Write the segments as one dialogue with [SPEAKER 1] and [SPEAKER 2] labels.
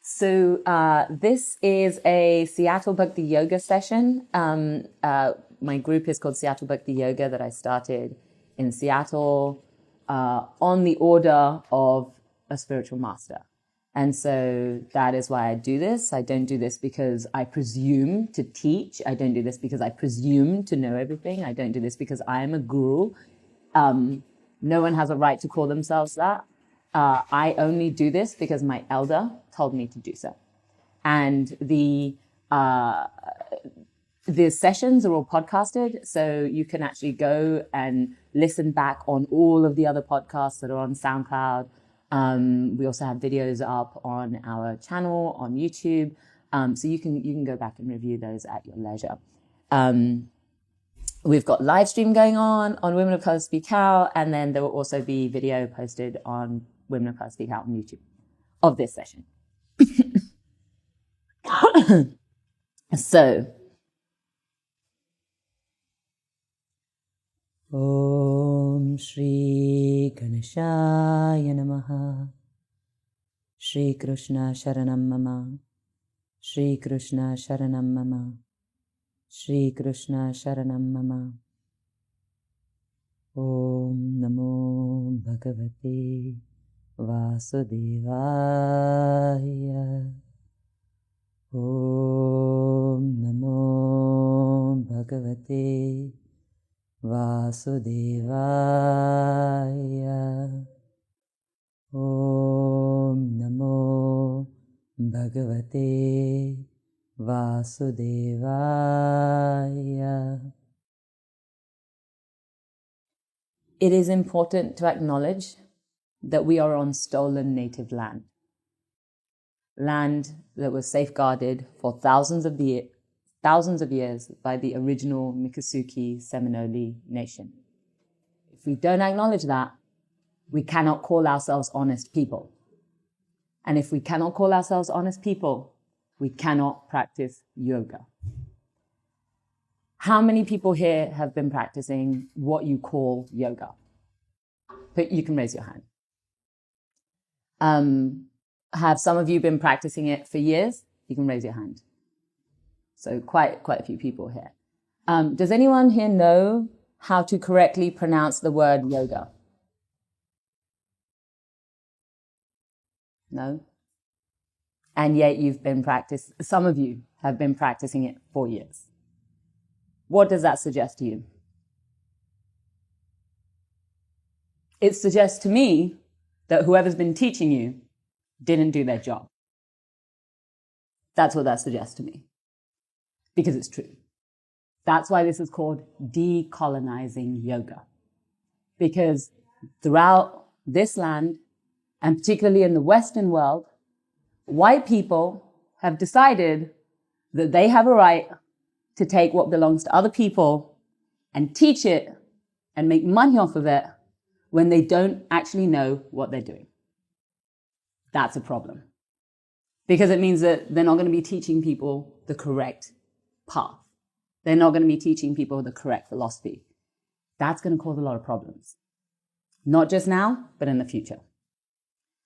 [SPEAKER 1] This is a Seattle Bhakti Yoga session. My group is called Seattle Bhakti Yoga that I started in Seattle on the order of a spiritual master. And so that is why I do this. I don't do this because I presume to teach. I don't do this because I presume to know everything. I don't do this because I am a guru. No one has a right to call themselves that. I only do this because my elder told me to do so. And the sessions are all podcasted, so you can actually go and listen back on all of the other podcasts that are on SoundCloud. We also have videos up on our channel on YouTube, so you can go back and review those at your leisure. We've got live stream going on Women of Color Speak Out, and then there will also be video posted on Women of Color Speak Out on YouTube of this session. So, Om Shri Ganeshaya Namaha. Shri Krishna Sharanam Mama. Shri Krishna Sharanam Mama. Shri Krishna Sharanam Mama. Om Namo Bhagavate Vasudevaya. Om Namo Bhagavate Vasudevaya. Om Namo Bhagavate Vasudevaya. It is important to acknowledge that we are on stolen native land. Land that was safeguarded for thousands of years by the original Miccosukee Seminole nation. If we don't acknowledge that, we cannot call ourselves honest people. And if we cannot call ourselves honest people, we cannot practice yoga. How many people here have been practicing what you call yoga? But you can raise your hand. Have some of you been practicing it for years? You can raise your hand. So quite a few people here. Does anyone here know how to correctly pronounce the word yoga? No? And yet some of you have been practicing it for years. What does that suggest to you? It suggests to me that whoever's been teaching you didn't do their job. That's what that suggests to me. Because it's true. That's why this is called decolonizing yoga. Because throughout this land, and particularly in the Western world, white people have decided that they have a right to take what belongs to other people and teach it and make money off of it when they don't actually know what they're doing. That's a problem. Because it means that they're not going to be teaching people the correct path. They're not going to be teaching people the correct philosophy. That's going to cause a lot of problems. Not just now, but in the future.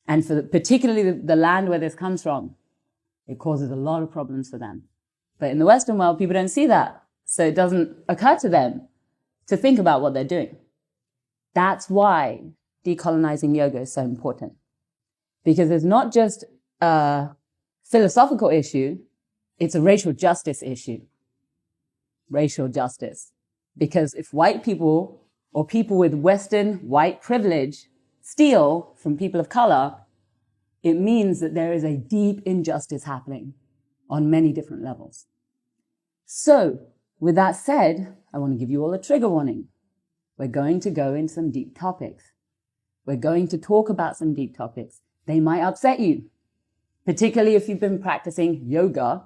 [SPEAKER 1] And for particularly the land where this comes from, it causes a lot of problems for them. But in the Western world, people don't see that. So it doesn't occur to them to think about what they're doing. That's why decolonizing yoga is so important. Because it's not just a philosophical issue, it's a racial justice issue. Racial justice. Because if white people or people with Western white privilege steal from people of color, it means that there is a deep injustice happening on many different levels. So, with that said, I want to give you all a trigger warning. We're going to go into some deep topics. We're going to talk about some deep topics. They might upset you, particularly if you've been practicing yoga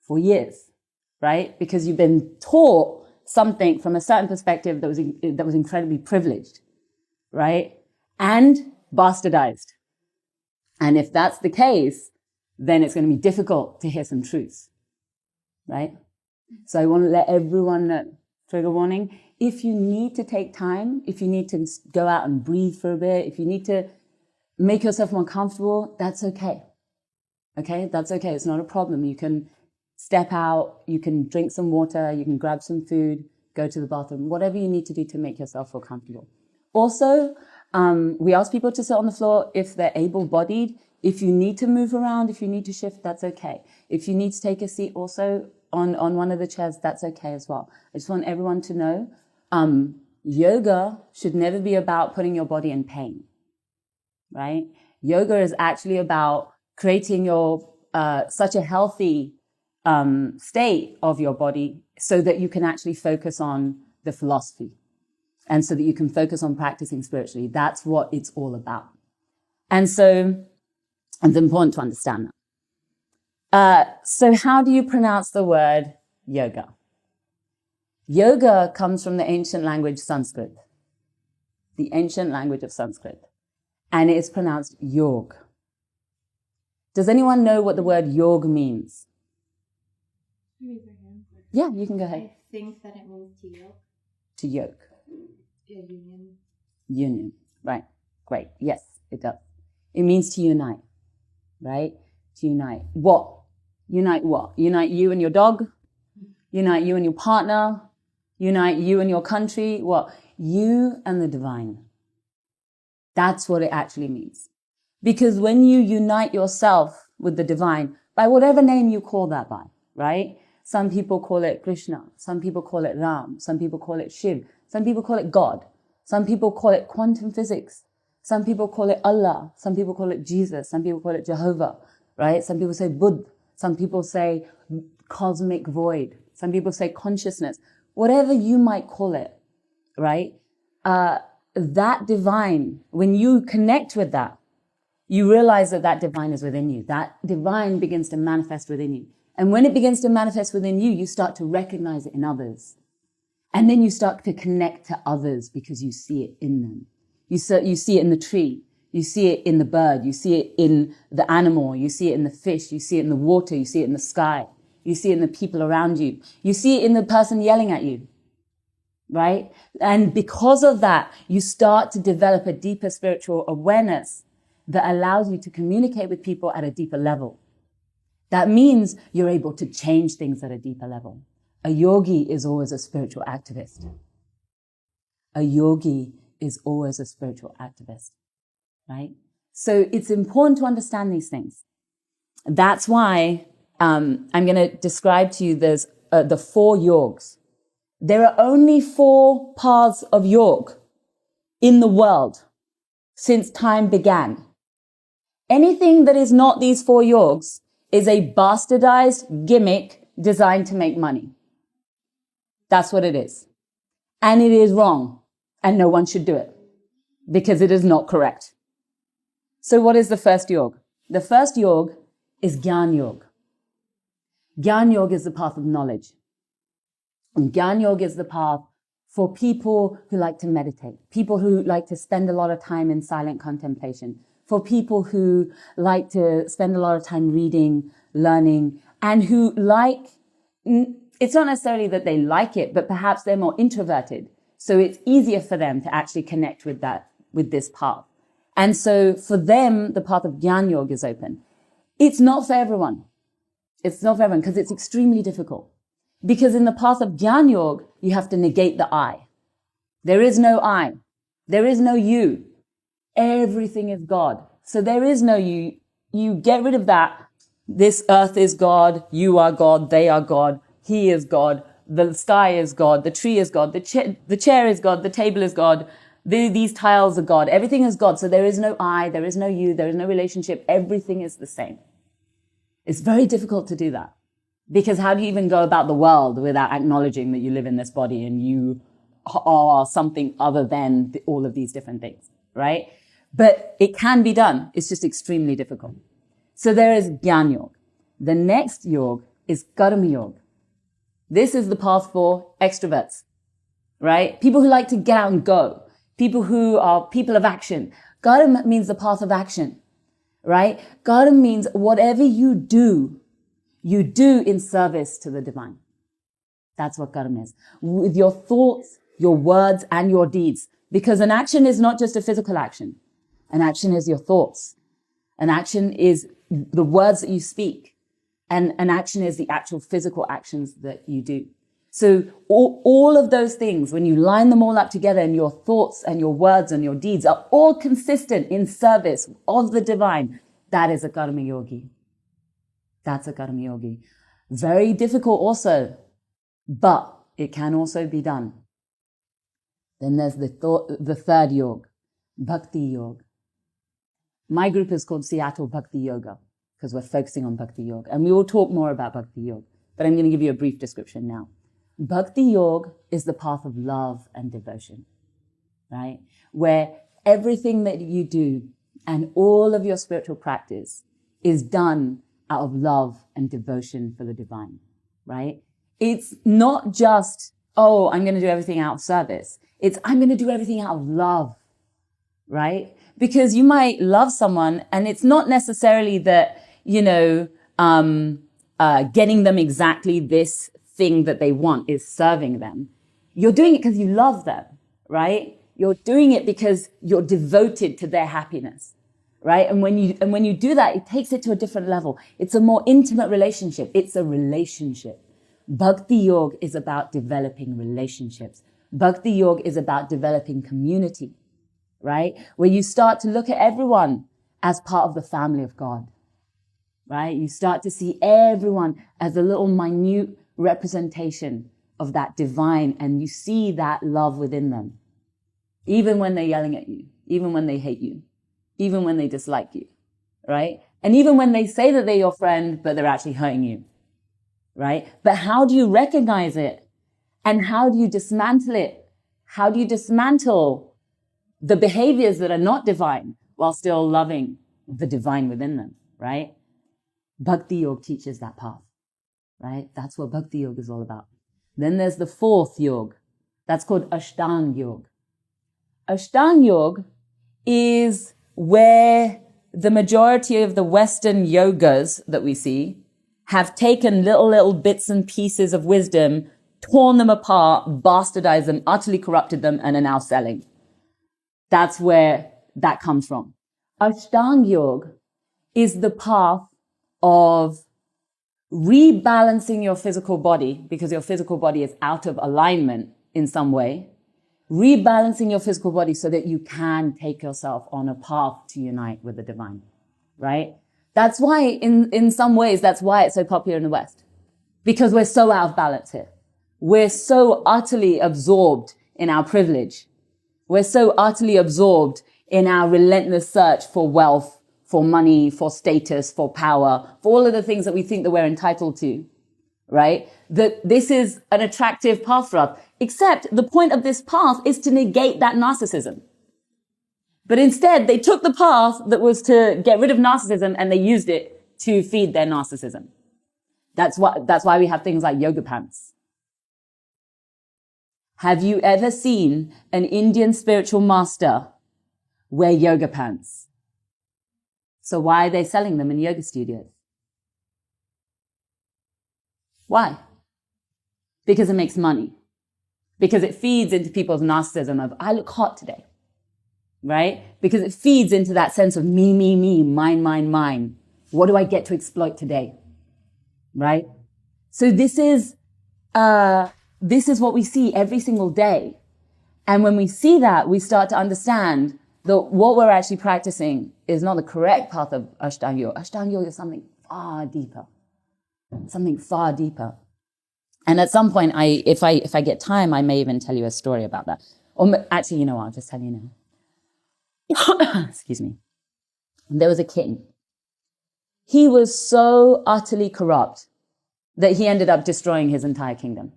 [SPEAKER 1] for years, right? Because you've been taught something from a certain perspective that was incredibly privileged, right? And bastardized. And if that's the case, then it's going to be difficult to hear some truths, right? So I want to let everyone know, trigger warning, if you need to take time, if you need to go out and breathe for a bit, if you need to make yourself more comfortable, that's okay. Okay, that's okay. It's not a problem. You can step out, you can drink some water, you can grab some food, go to the bathroom, whatever you need to do to make yourself feel comfortable. Also, we ask people to sit on the floor if they're able-bodied. If you need to move around, if you need to shift, that's okay. If you need to take a seat also on one of the chairs, that's okay as well. I just want everyone to know, yoga should never be about putting your body in pain, right? Yoga is actually about creating your such a healthy state of your body so that you can actually focus on the philosophy and so that you can focus on practicing spiritually. That's what it's all about. And so it's important to understand that. So how do you pronounce the word yoga? Yoga comes from the ancient language Sanskrit, the ancient language of Sanskrit, and it is pronounced yog. Does anyone know what the word yog means? Yeah, you can go ahead.
[SPEAKER 2] I think that it means to yoke.
[SPEAKER 1] To yoke.
[SPEAKER 2] A union.
[SPEAKER 1] Union. Right. Great. Yes, it does. It means to unite. Right? To unite. What? Unite what? Unite you and your dog? Unite you and your partner? Unite you and your country? What? You and the divine. That's what it actually means. Because when you unite yourself with the divine, by whatever name you call that by, right? Some people call it Krishna. Some people call it Ram. Some people call it Shiv. Some people call it God. Some people call it quantum physics. Some people call it Allah. Some people call it Jesus. Some people call it Jehovah, right? Some people say Buddha. Some people say cosmic void. Some people say consciousness. Whatever you might call it, right? That divine, when you connect with that, you realize that that divine is within you. That divine begins to manifest within you. And when it begins to manifest within you, you start to recognize it in others. And then you start to connect to others because you see it in them. You see it in the tree. You see it in the bird. You see it in the animal. You see it in the fish. You see it in the water. You see it in the sky. You see it in the people around you. You see it in the person yelling at you. Right? And because of that, you start to develop a deeper spiritual awareness that allows you to communicate with people at a deeper level. That means you're able to change things at a deeper level. A yogi is always a spiritual activist. A yogi is always a spiritual activist, right? So it's important to understand these things. That's why I'm going to describe to you there's the 4 yogs. There are only 4 paths of yog in the world since time began. Anything that is not these 4 yogs is a bastardized gimmick designed to make money. That's what it is. And it is wrong. And no one should do it because it is not correct. So what is the first yog? The first yog is Gyan Yog. Gyan Yog is the path of knowledge. And Gyan Yog is the path for people who like to meditate, people who like to spend a lot of time in silent contemplation, for people who like to spend a lot of time reading, learning, and who like, it's not necessarily that they like it, but perhaps they're more introverted. So it's easier for them to actually connect with this path. And so for them, the path of Gyan Yoga is open. It's not for everyone. It's not for everyone because it's extremely difficult. Because in the path of Gyan Yoga, you have to negate the I. There is no I. There is no you. Everything is God. So there is no you. You get rid of that. This earth is God. You are God. They are God. He is God. The sky is God. The tree is God. The chair is God. The table is God. These tiles are God. Everything is God. So there is no I. There is no you. There is no relationship. Everything is the same. It's very difficult to do that. Because how do you even go about the world without acknowledging that you live in this body and you are something other than all of these different things, right? But it can be done. It's just extremely difficult. So there is Gyan Yoga. The next yoga is Karma Yoga. This is the path for extroverts, right? People who like to get out and go. People who are people of action. Karma means the path of action, right? Karma means whatever you do in service to the divine. That's what karma is. With your thoughts, your words, and your deeds. Because an action is not just a physical action. An action is your thoughts. An action is the words that you speak. And an action is the actual physical actions that you do. So all of those things, when you line them all up together, and your thoughts and your words and your deeds are all consistent in service of the divine, that is a karma yogi. That's a karma yogi. Very difficult also, but it can also be done. Then there's the third yoga, bhakti yoga. My group is called Seattle Bhakti Yoga because we're focusing on bhakti yoga. And we will talk more about bhakti yoga, but I'm going to give you a brief description now. Bhakti yoga is the path of love and devotion, right? Where everything that you do and all of your spiritual practice is done out of love and devotion for the divine, right? It's not just, oh, I'm going to do everything out of service. It's, I'm going to do everything out of love, right? Because you might love someone and it's not necessarily that, you know, getting them exactly this thing that they want is serving them. You're doing it because you love them, right? You're doing it because you're devoted to their happiness, right? And when you do that, it takes it to a different level. It's a more intimate relationship. It's a relationship. Bhakti Yoga is about developing relationships. Bhakti Yoga is about developing community, right? Where you start to look at everyone as part of the family of God, right? You start to see everyone as a little minute representation of that divine, and you see that love within them. Even when they're yelling at you, even when they hate you, even when they dislike you, right? And even when they say that they're your friend, but they're actually hurting you, right? But how do you recognize it? And how do you dismantle it? How do you dismantle the behaviors that are not divine while still loving the divine within them, right? Bhakti Yoga teaches that path, right? That's what Bhakti Yoga is all about. Then there's the fourth yoga. That's called ashtanga yoga. Ashtanga yoga is where the majority of the Western yogas that we see have taken little bits and pieces of wisdom, torn them apart, bastardized them, utterly corrupted them, and are now selling. That's where that comes from. Ashtanga yoga is the path of rebalancing your physical body, because your physical body is out of alignment in some way, rebalancing your physical body so that you can take yourself on a path to unite with the divine, right? That's why in some ways, that's why it's so popular in the West, because we're so out of balance here. We're so utterly absorbed in our privilege. We're so utterly absorbed in our relentless search for wealth, for money, for status, for power, for all of the things that we think that we're entitled to, right? That this is an attractive path for us, except the point of this path is to negate that narcissism. But instead, they took the path that was to get rid of narcissism and they used it to feed their narcissism. That's why we have things like yoga pants. Have you ever seen an Indian spiritual master wear yoga pants? So why are they selling them in yoga studios? Why? Because it makes money. Because it feeds into people's narcissism of, I look hot today, right? Because it feeds into that sense of me, mine. What do I get to exploit today? Right? So this is what we see every single day. And when we see that, we start to understand that what we're actually practicing is not the correct path of Ashtanga Yoga. Ashtanga Yoga is something far deeper. And at some point, if I get time, I may even tell you a story about that. Or actually, you know what? I'll just tell you now. Excuse me. There was a king. He was so utterly corrupt that he ended up destroying his entire kingdom.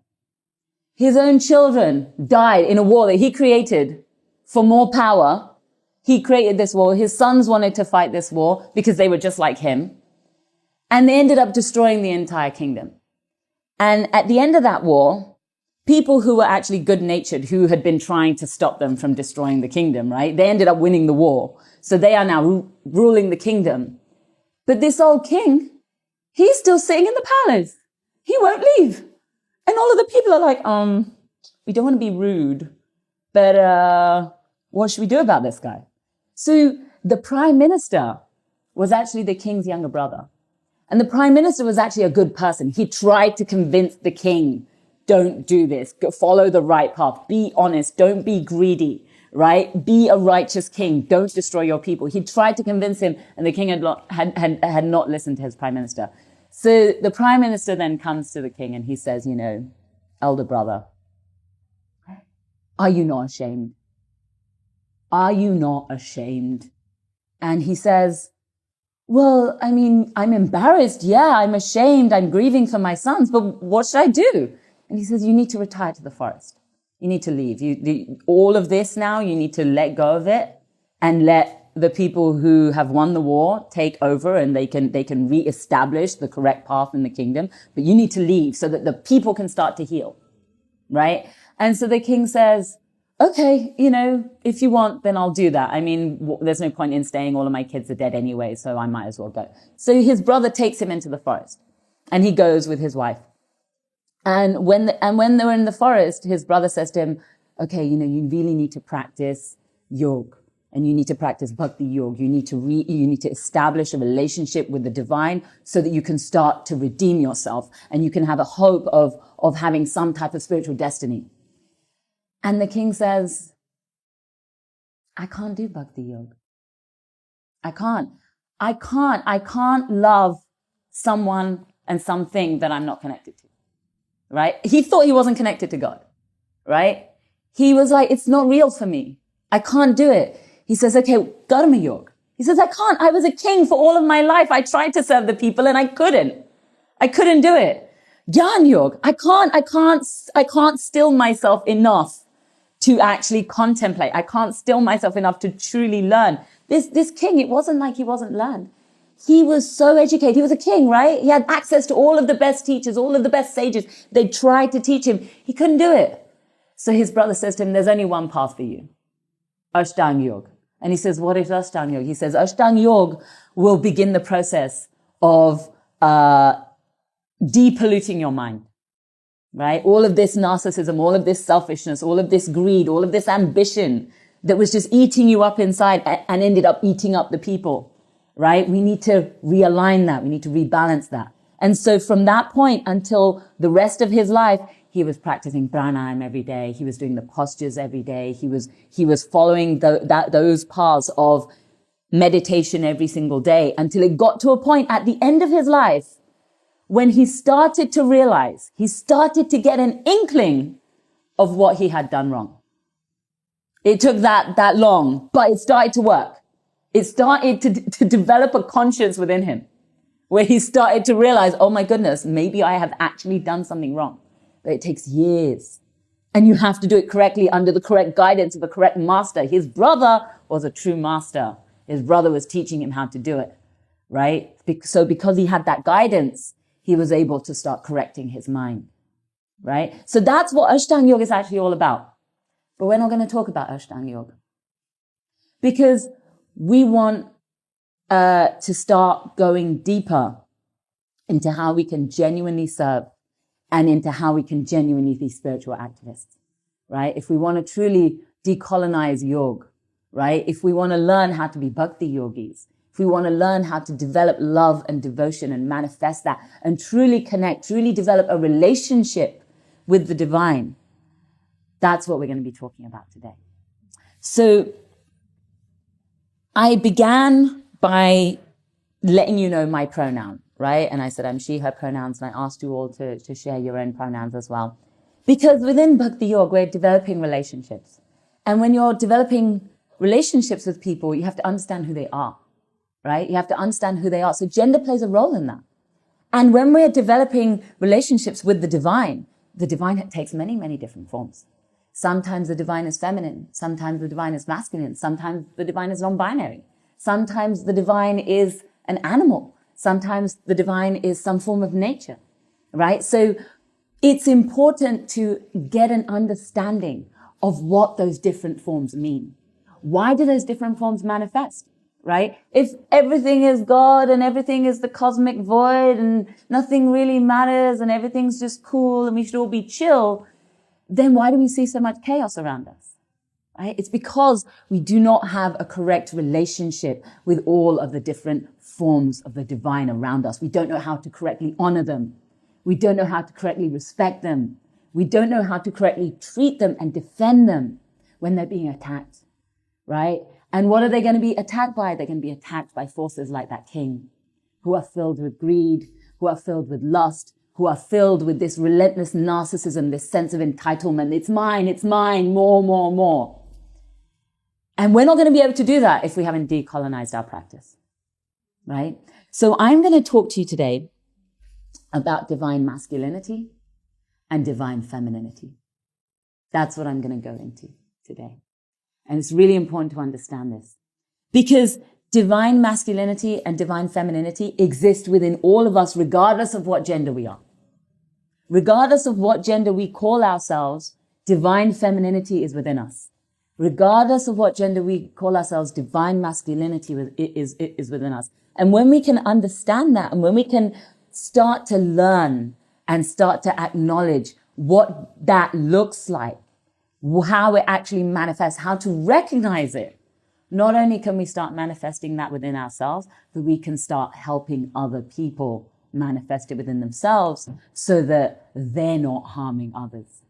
[SPEAKER 1] His own children died in a war that he created for more power. He created this war. His sons wanted to fight this war because they were just like him. And they ended up destroying the entire kingdom. And at the end of that war, people who were actually good-natured, who had been trying to stop them from destroying the kingdom, right? They ended up winning the war. So they are now ruling the kingdom. But this old king, he's still sitting in the palace. He won't leave. And all of the people are like, we don't want to be rude, but what should we do about this guy? So the prime minister was actually the king's younger brother. And the prime minister was actually a good person. He tried to convince the king, don't do this, follow the right path, be honest, don't be greedy, right? Be a righteous king, don't destroy your people. He tried to convince him, and the king had not listened to his prime minister. So the prime minister then comes to the king and he says, elder brother, are you not ashamed? Are you not ashamed? And he says, well, I'm embarrassed. Yeah, I'm ashamed. I'm grieving for my sons, but what should I do? And he says, you need to retire to the forest. You need to leave. All of this now, you need to let go of it and let the people who have won the war take over, and they can reestablish the correct path in the kingdom. But you need to leave so that the people can start to heal, right? And so the king says, okay, if you want, then I'll do that. There's no point in staying. All of my kids are dead anyway, so I might as well go. So his brother takes him into the forest, and he goes with his wife. And when they were in the forest, his brother says to him, okay, you really need to practice yoga, and you need to practice bhakti yoga. You need to establish a relationship with the divine so that you can start to redeem yourself, and you can have a hope of having some type of spiritual destiny. And the king says, I can't do bhakti yoga. I can't love someone and something that I'm not connected to, right? He thought he wasn't connected to God, right? He was like, it's not real for me. I can't do it. He says, okay, karma yoga. He says, I can't. I was a king for all of my life. I tried to serve the people and I couldn't do it. Jnana yoga. I can't still myself enough to actually contemplate. I can't still myself enough to truly learn. This king, it wasn't like he wasn't learned. He was so educated. He was a king, right? He had access to all of the best teachers, all of the best sages. They tried to teach him. He couldn't do it. So his brother says to him, there's only one path for you. Ashtanga yoga. And he says, what is Ashtanga yoga? He says, Ashtanga yoga will begin the process of depolluting your mind. Right? All of this narcissism, all of this selfishness, all of this greed, all of this ambition that was just eating you up inside and ended up eating up the people, right? We need to realign that. We need to rebalance that. And so from that point until the rest of his life, he was practicing pranayama every day. He was doing the postures every day. He was following those paths of meditation every single day until it got to a point at the end of his life when he started to realize, he started to get an inkling of what he had done wrong. It took that long, but it started to work. It started to develop a conscience within him where he started to realize, oh my goodness, maybe I have actually done something wrong. But it takes years. And you have to do it correctly under the correct guidance of the correct master. His brother was a true master. His brother was teaching him how to do it, right? So because he had that guidance, he was able to start correcting his mind, right? So that's what Ashtanga Yoga is actually all about. But we're not going to talk about Ashtanga Yoga because we want to start going deeper into how we can genuinely serve and into how we can genuinely be spiritual activists, right? If we want to truly decolonize yoga, right? If we want to learn how to be bhakti yogis, if we want to learn how to develop love and devotion and manifest that and truly connect, truly develop a relationship with the divine, that's what we're going to be talking about today. So I began by letting you know my pronoun, right? And I said I'm she, her pronouns, and I asked you all to share your own pronouns as well. Because within Bhakti Yoga, we're developing relationships. And when you're developing relationships with people, you have to understand who they are. Right? You have to understand who they are. So gender plays a role in that. And when we're developing relationships with the divine takes many, many different forms. Sometimes the divine is feminine. Sometimes the divine is masculine. Sometimes the divine is non-binary. Sometimes the divine is an animal. Sometimes the divine is some form of nature. Right? So it's important to get an understanding of what those different forms mean. Why do those different forms manifest? Right? If everything is God and everything is the cosmic void and nothing really matters and everything's just cool and we should all be chill, then why do we see so much chaos around us? Right? It's because we do not have a correct relationship with all of the different forms of the divine around us. We don't know how to correctly honor them. We don't know how to correctly respect them. We don't know how to correctly treat them and defend them when they're being attacked, right? And what are they going to be attacked by? They're going to be attacked by forces like that king, who are filled with greed, who are filled with lust, who are filled with this relentless narcissism, this sense of entitlement. It's mine, more. And we're not going to be able to do that if we haven't decolonized our practice, right? So I'm going to talk to you today about divine masculinity and divine femininity. That's what I'm going to go into today. And it's really important to understand this, because divine masculinity and divine femininity exist within all of us, regardless of what gender we are. Regardless of what gender we call ourselves, divine femininity is within us. Regardless of what gender we call ourselves, divine masculinity is within us. And when we can understand that, and when we can start to learn and start to acknowledge what that looks like, how it actually manifests, how to recognize it, not only can we start manifesting that within ourselves, but we can start helping other people manifest it within themselves so that they're not harming others,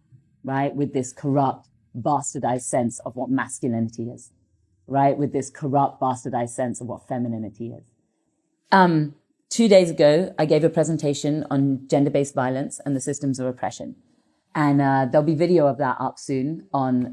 [SPEAKER 1] right? With this corrupt, bastardized sense of what masculinity is, right? With this corrupt, bastardized sense of what femininity is. 2 days ago, I gave a presentation on gender-based violence and the systems of oppression. And there'll be video of that up soon on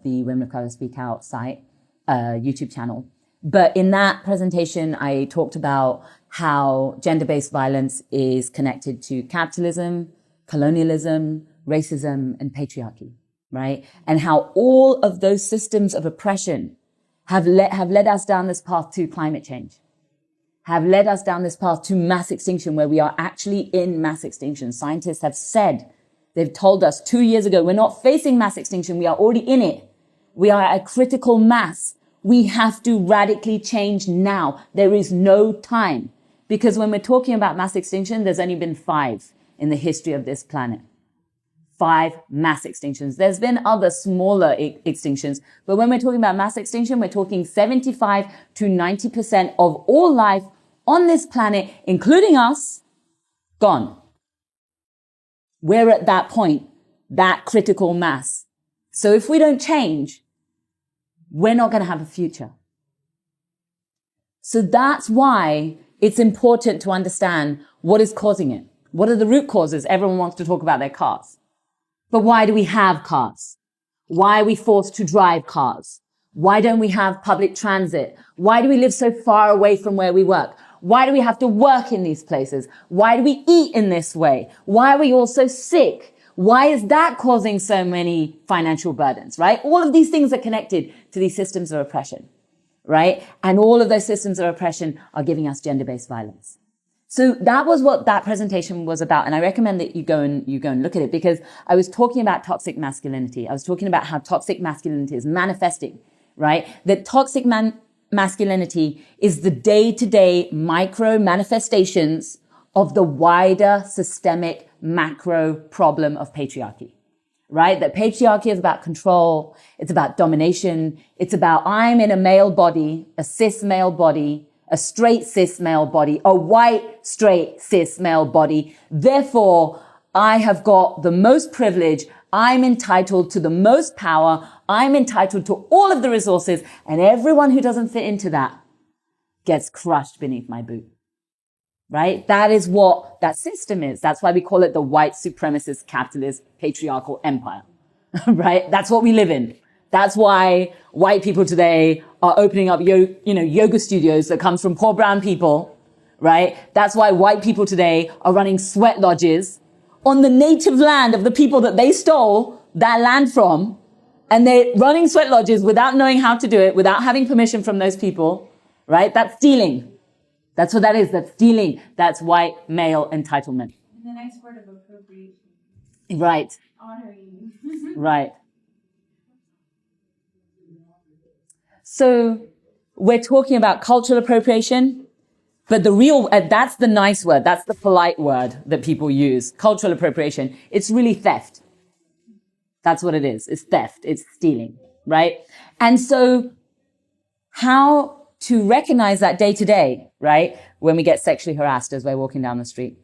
[SPEAKER 1] the Women of Color Speak Out site, YouTube channel. But in that presentation, I talked about how gender-based violence is connected to capitalism, colonialism, racism, and patriarchy, right? And how all of those systems of oppression have led us down this path to climate change, have led us down this path to mass extinction, where we are actually in mass extinction. Scientists have said, they've told us 2 years ago, we're not facing mass extinction, we are already in it. We are at a critical mass. We have to radically change now. There is no time. Because when we're talking about mass extinction, there's only been 5 in the history of this planet. 5 mass extinctions. There's been other smaller extinctions, but when we're talking about mass extinction, we're talking 75 to 90% of all life on this planet, including us, gone. We're at that point, that critical mass. So if we don't change, we're not going to have a future. So that's why it's important to understand what is causing it. What are the root causes? Everyone wants to talk about their cars. But why do we have cars? Why are we forced to drive cars? Why don't we have public transit? Why do we live so far away from where we work? Why do we have to work in these places? Why do we eat in this way? Why are we all so sick? Why is that causing so many financial burdens, right? All of these things are connected to these systems of oppression, right? And all of those systems of oppression are giving us gender-based violence. So that was what that presentation was about. And I recommend that you go and look at it, because I was talking about toxic masculinity. I was talking about how toxic masculinity is manifesting, right? That toxic masculinity is the day-to-day micro manifestations of the wider systemic macro problem of patriarchy, right? That patriarchy is about control. It's about domination. It's about, I'm in a male body, a cis male body, a straight cis male body, a white straight cis male body. Therefore, I have got the most privilege. I'm entitled to the most power. I'm entitled to all of the resources, and everyone who doesn't fit into that gets crushed beneath my boot. Right? That is what that system is. That's why we call it the white supremacist capitalist patriarchal empire. Right? That's what we live in. That's why white people today are opening up yoga studios that comes from poor brown people, right? That's why white people today are running sweat lodges on the native land of the people that they stole that land from, and they're running sweat lodges without knowing how to do it, without having permission from those people, right? That's stealing. That's what that is. That's stealing. That's white male entitlement.
[SPEAKER 2] And the next word of appropriation.
[SPEAKER 1] Right.
[SPEAKER 2] Honoring.
[SPEAKER 1] Right. So we're talking about cultural appropriation, but the real, that's the nice word. That's the polite word that people use. Cultural appropriation. It's really theft. That's what it is. It's theft. It's stealing, right? And so how to recognize that day to day, right? When we get sexually harassed as we're walking down the street,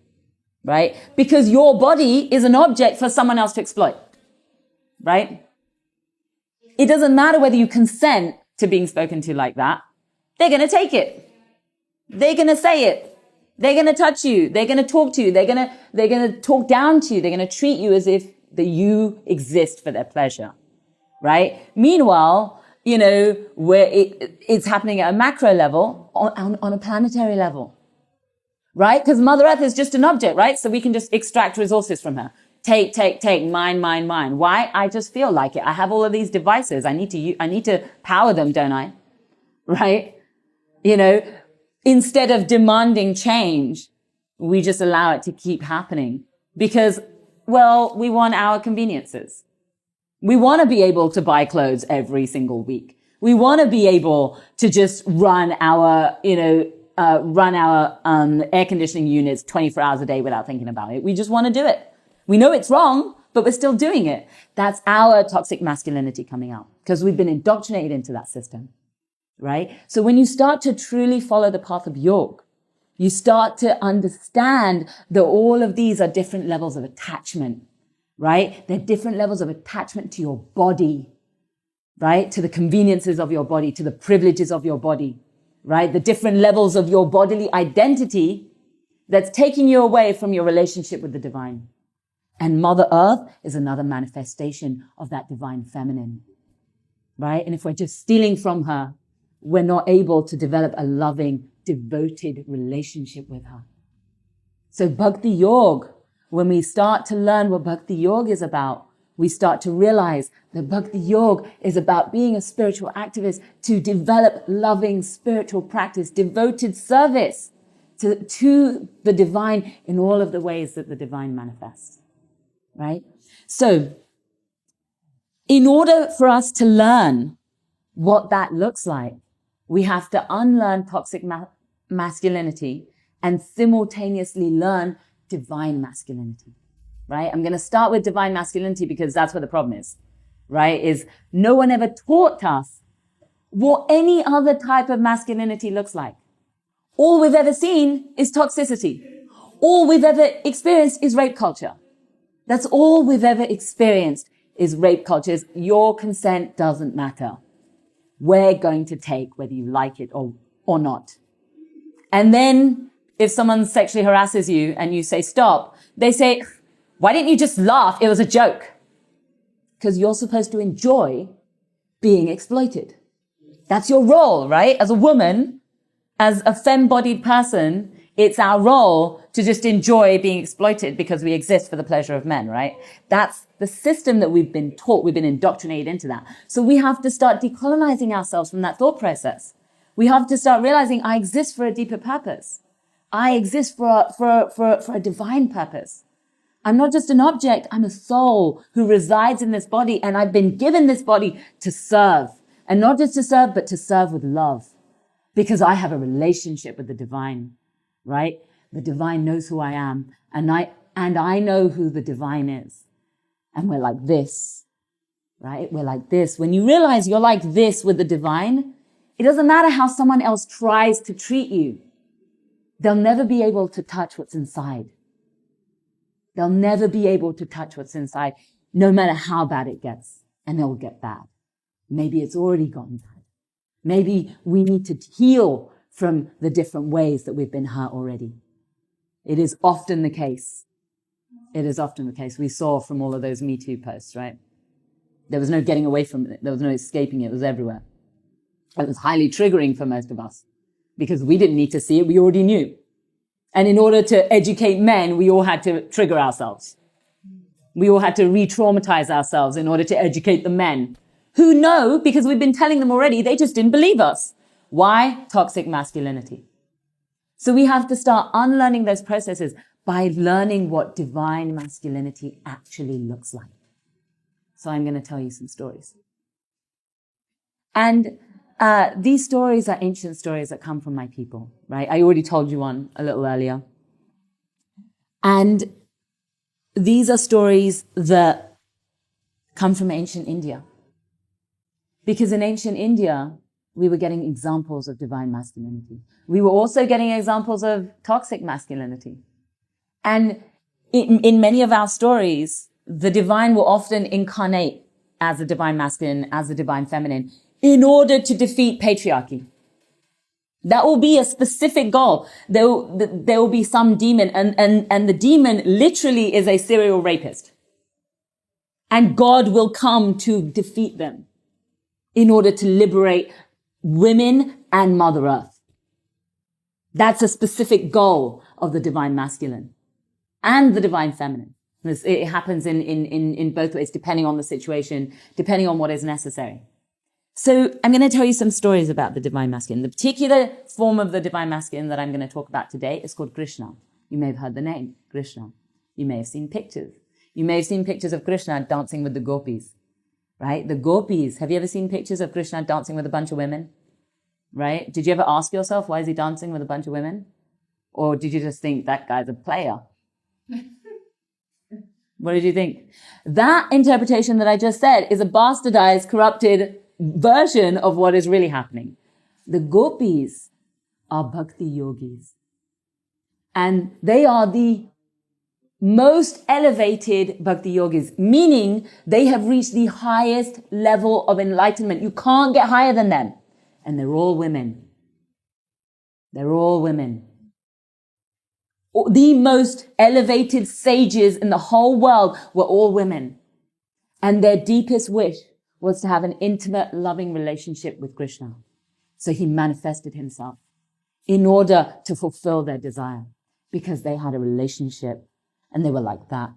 [SPEAKER 1] right? Because your body is an object for someone else to exploit, right? It doesn't matter whether you consent to being spoken to like that. They're going to take it. They're going to say it. They're going to touch you. They're going to talk to you. They're going to talk down to you. They're going to treat you as if that you exist for their pleasure, right? Meanwhile, you know, where it's happening at a macro level, on a planetary level, right? Because Mother Earth is just an object, right? So we can just extract resources from her. Take, mine. Why? I just feel like it. I have all of these devices. I need to power them, don't I? Right? You know, instead of demanding change, we just allow it to keep happening because, well, we want our conveniences. We want to be able to buy clothes every single week. We want to be able to just run our, air conditioning units 24 hours a day without thinking about it. We just want to do it. We know it's wrong, but we're still doing it. That's our toxic masculinity coming out because we've been indoctrinated into that system, right? So when you start to truly follow the path of yoga, you start to understand that all of these are different levels of attachment, right? They're different levels of attachment to your body, right? To the conveniences of your body, to the privileges of your body, right? The different levels of your bodily identity that's taking you away from your relationship with the divine. And Mother Earth is another manifestation of that divine feminine, right? And if we're just stealing from her, we're not able to develop a loving, devoted relationship with her. So Bhakti Yoga, when we start to learn what Bhakti Yoga is about, we start to realize that Bhakti Yoga is about being a spiritual activist to develop loving spiritual practice, devoted service to the divine in all of the ways that the divine manifests. Right? So, in order for us to learn what that looks like, we have to unlearn toxic masculinity and simultaneously learn divine masculinity. Right? I'm going to start with divine masculinity because that's where the problem is. Right? Is no one ever taught us what any other type of masculinity looks like. All we've ever seen is toxicity. All we've ever experienced is rape culture. That's all we've ever experienced is rape cultures. Your consent doesn't matter. We're going to take whether you like it or not. And then if someone sexually harasses you and you say stop, they say, why didn't you just laugh? It was a joke. Because you're supposed to enjoy being exploited. That's your role, right? As a woman, as a femme-bodied person, it's our role to just enjoy being exploited because we exist for the pleasure of men, right? That's the system that we've been taught. We've been indoctrinated into that. So we have to start decolonizing ourselves from that thought process. We have to start realizing I exist for a deeper purpose. I exist for a divine purpose. I'm not just an object. I'm a soul who resides in this body, and I've been given this body to serve. And not just to serve, but to serve with love. Because I have a relationship with the divine. Right? The divine knows who I am, and I know who the divine is. And we're like this, right? We're like this. When you realize you're like this with the divine, it doesn't matter how someone else tries to treat you. They'll never be able to touch what's inside. They'll never be able to touch what's inside, no matter how bad it gets. And it'll get bad. Maybe it's already gotten bad. Maybe we need to heal from the different ways that we've been hurt already. It is often the case. It is often the case. We saw from all of those Me Too posts, right? There was no getting away from it. There was no escaping it. It was everywhere. It was highly triggering for most of us because we didn't need to see it. We already knew. And in order to educate men, we all had to trigger ourselves. We all had to re-traumatize ourselves in order to educate the men who know, because we've been telling them already, they just didn't believe us. Why? Toxic masculinity. So we have to start unlearning those processes by learning what divine masculinity actually looks like. So I'm going to tell you some stories. And these stories are ancient stories that come from my people, right? I already told you one a little earlier. And these are stories that come from ancient India. Because in ancient India, we were getting examples of divine masculinity. We were also getting examples of toxic masculinity. And in many of our stories, the divine will often incarnate as a divine masculine, as a divine feminine, in order to defeat patriarchy. That will be a specific goal. There will be some demon, and the demon literally is a serial rapist. And God will come to defeat them in order to liberate women and Mother Earth. That's a specific goal of the divine masculine and the divine feminine. It happens in both ways, depending on the situation, depending on what is necessary. So I'm going to tell you some stories about the divine masculine. The particular form of the divine masculine that I'm going to talk about today is called Krishna. You may have heard the name, Krishna. You may have seen pictures. You may have seen pictures of Krishna dancing with the gopis, right? The gopis. Have you ever seen pictures of Krishna dancing with a bunch of women, right? Did you ever ask yourself, why is he dancing with a bunch of women? Or did you just think that guy's a player? What did you think? That interpretation that I just said is a bastardized, corrupted version of what is really happening. The gopis are bhakti yogis. And they are the most elevated bhakti yogis, meaning they have reached the highest level of enlightenment. You can't get higher than them. And they're all women. They're all women. The most elevated sages in the whole world were all women. And their deepest wish was to have an intimate, loving relationship with Krishna. So he manifested himself in order to fulfill their desire, because they had a relationship and they were like that,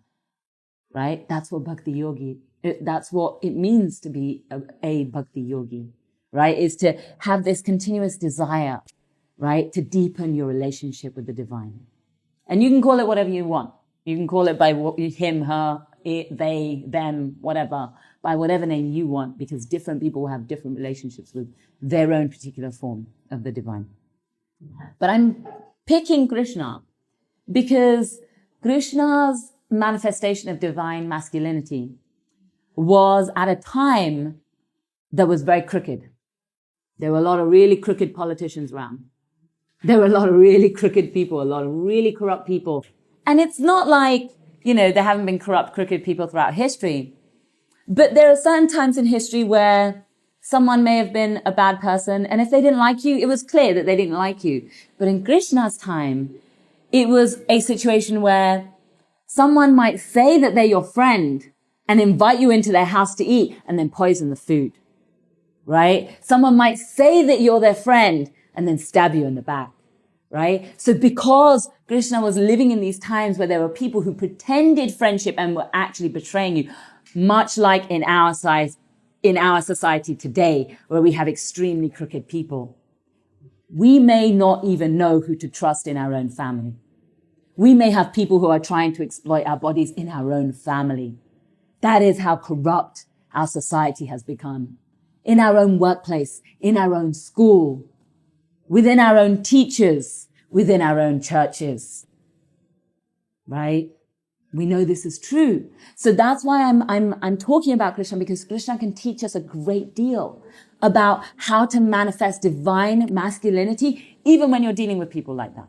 [SPEAKER 1] right? That's what bhakti yogi, that's what it means to be a bhakti yogi, right? Is to have this continuous desire, right? To deepen your relationship with the divine. And you can call it whatever you want. You can call it by him, her, it, they, them, whatever, by whatever name you want, because different people will have different relationships with their own particular form of the divine. But I'm picking Krishna because Krishna's manifestation of divine masculinity was at a time that was very crooked. There were a lot of really crooked politicians around. There were a lot of really crooked people, a lot of really corrupt people. And it's not like, there haven't been corrupt, crooked people throughout history. But there are certain times in history where someone may have been a bad person, and if they didn't like you, it was clear that they didn't like you. But in Krishna's time, it was a situation where someone might say that they're your friend and invite you into their house to eat and then poison the food, right? Someone might say that you're their friend and then stab you in the back, right? So because Krishna was living in these times where there were people who pretended friendship and were actually betraying you, much like in our society today, where we have extremely crooked people, we may not even know who to trust in our own family. We may have people who are trying to exploit our bodies in our own family. That is how corrupt our society has become. In our own workplace, in our own school, within our own teachers, within our own churches, right? We know this is true. So that's why I'm talking about Krishna, because Krishna can teach us a great deal about how to manifest divine masculinity, even when you're dealing with people like that.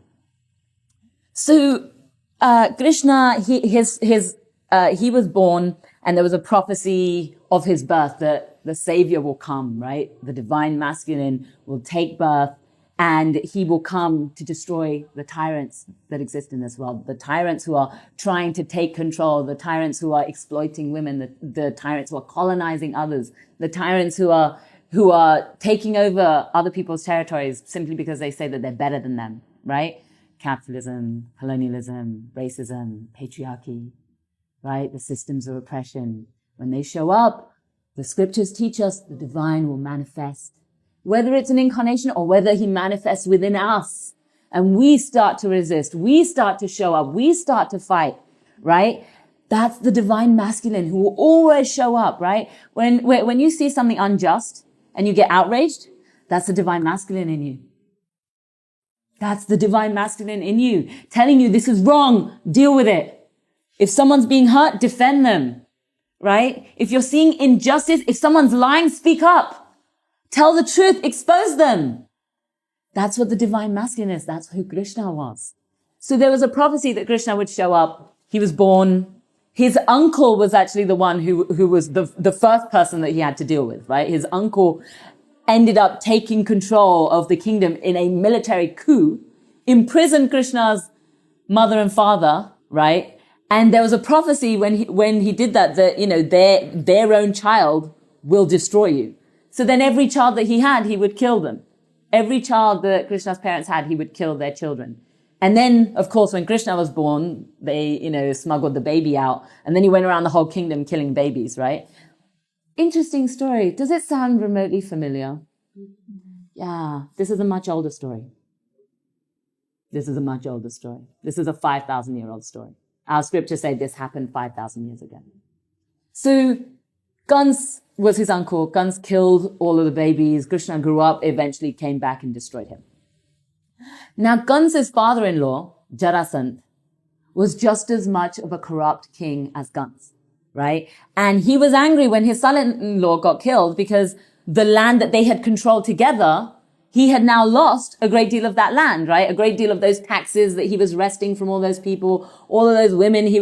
[SPEAKER 1] So, Krishna, he was born, and there was a prophecy of his birth that the savior will come, right? The divine masculine will take birth, and he will come to destroy the tyrants that exist in this world, the tyrants who are trying to take control, the tyrants who are exploiting women, the tyrants who are colonizing others, the tyrants who are taking over other people's territories simply because they say that they're better than them, right? Capitalism, colonialism, racism, patriarchy, right? The systems of oppression. When they show up, the scriptures teach us the divine will manifest, whether it's an incarnation or whether he manifests within us. And we start to resist. We start to show up. We start to fight, right? That's the divine masculine who will always show up, right? When you see something unjust and you get outraged, that's the divine masculine in you. That's the divine masculine in you, telling you this is wrong, deal with it. If someone's being hurt, defend them, right? If you're seeing injustice, if someone's lying, speak up. Tell the truth, expose them. That's what the divine masculine is. That's who Krishna was. So there was a prophecy that Krishna would show up. He was born. His uncle was actually the one who was the first person that he had to deal with, right? His uncle ended up taking control of the kingdom in a military coup, imprisoned Krishna's mother and father, right? And there was a prophecy when he did that, you know, their own child will destroy you. So then every child that he had, he would kill them. Every child that Krishna's parents had, he would kill their children. And then, of course, when Krishna was born, they, you know, smuggled the baby out. And then he went around the whole kingdom killing babies, right? Interesting story. Does it sound remotely familiar? Yeah, this is a much older story. This is a much older story. This is a 5,000-year-old story. Our scriptures say this happened 5,000 years ago. So Gans was his uncle. Gans killed all of the babies. Krishna grew up, eventually came back and destroyed him. Now, Gans's father-in-law, Jarasandha, was just as much of a corrupt king as Gans, right? And he was angry when his son-in-law got killed because the land that they had controlled together, he had now lost a great deal of that land, right? A great deal of those taxes that he was wresting from all those people, all of those women he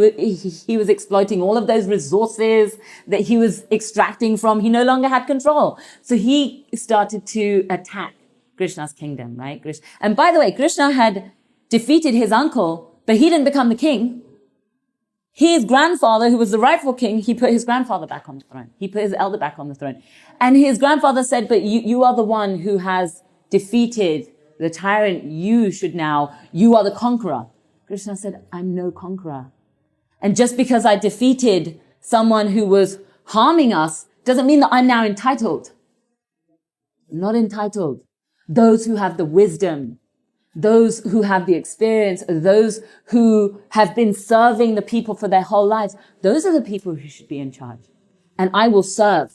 [SPEAKER 1] was exploiting, all of those resources that he was extracting from. He no longer had control. So he started to attack Krishna's kingdom, right? And by the way, Krishna had defeated his uncle, but he didn't become the king. His grandfather, who was the rightful king, he put his grandfather back on the throne. He put his elder back on the throne. And his grandfather said, but you are the one who has defeated the tyrant. You are the conqueror. Krishna said, I'm no conqueror. And just because I defeated someone who was harming us doesn't mean that I'm now entitled. I'm not entitled. Those who have the wisdom, those who have the experience, those who have been serving the people for their whole lives, those are the people who should be in charge. And I will serve.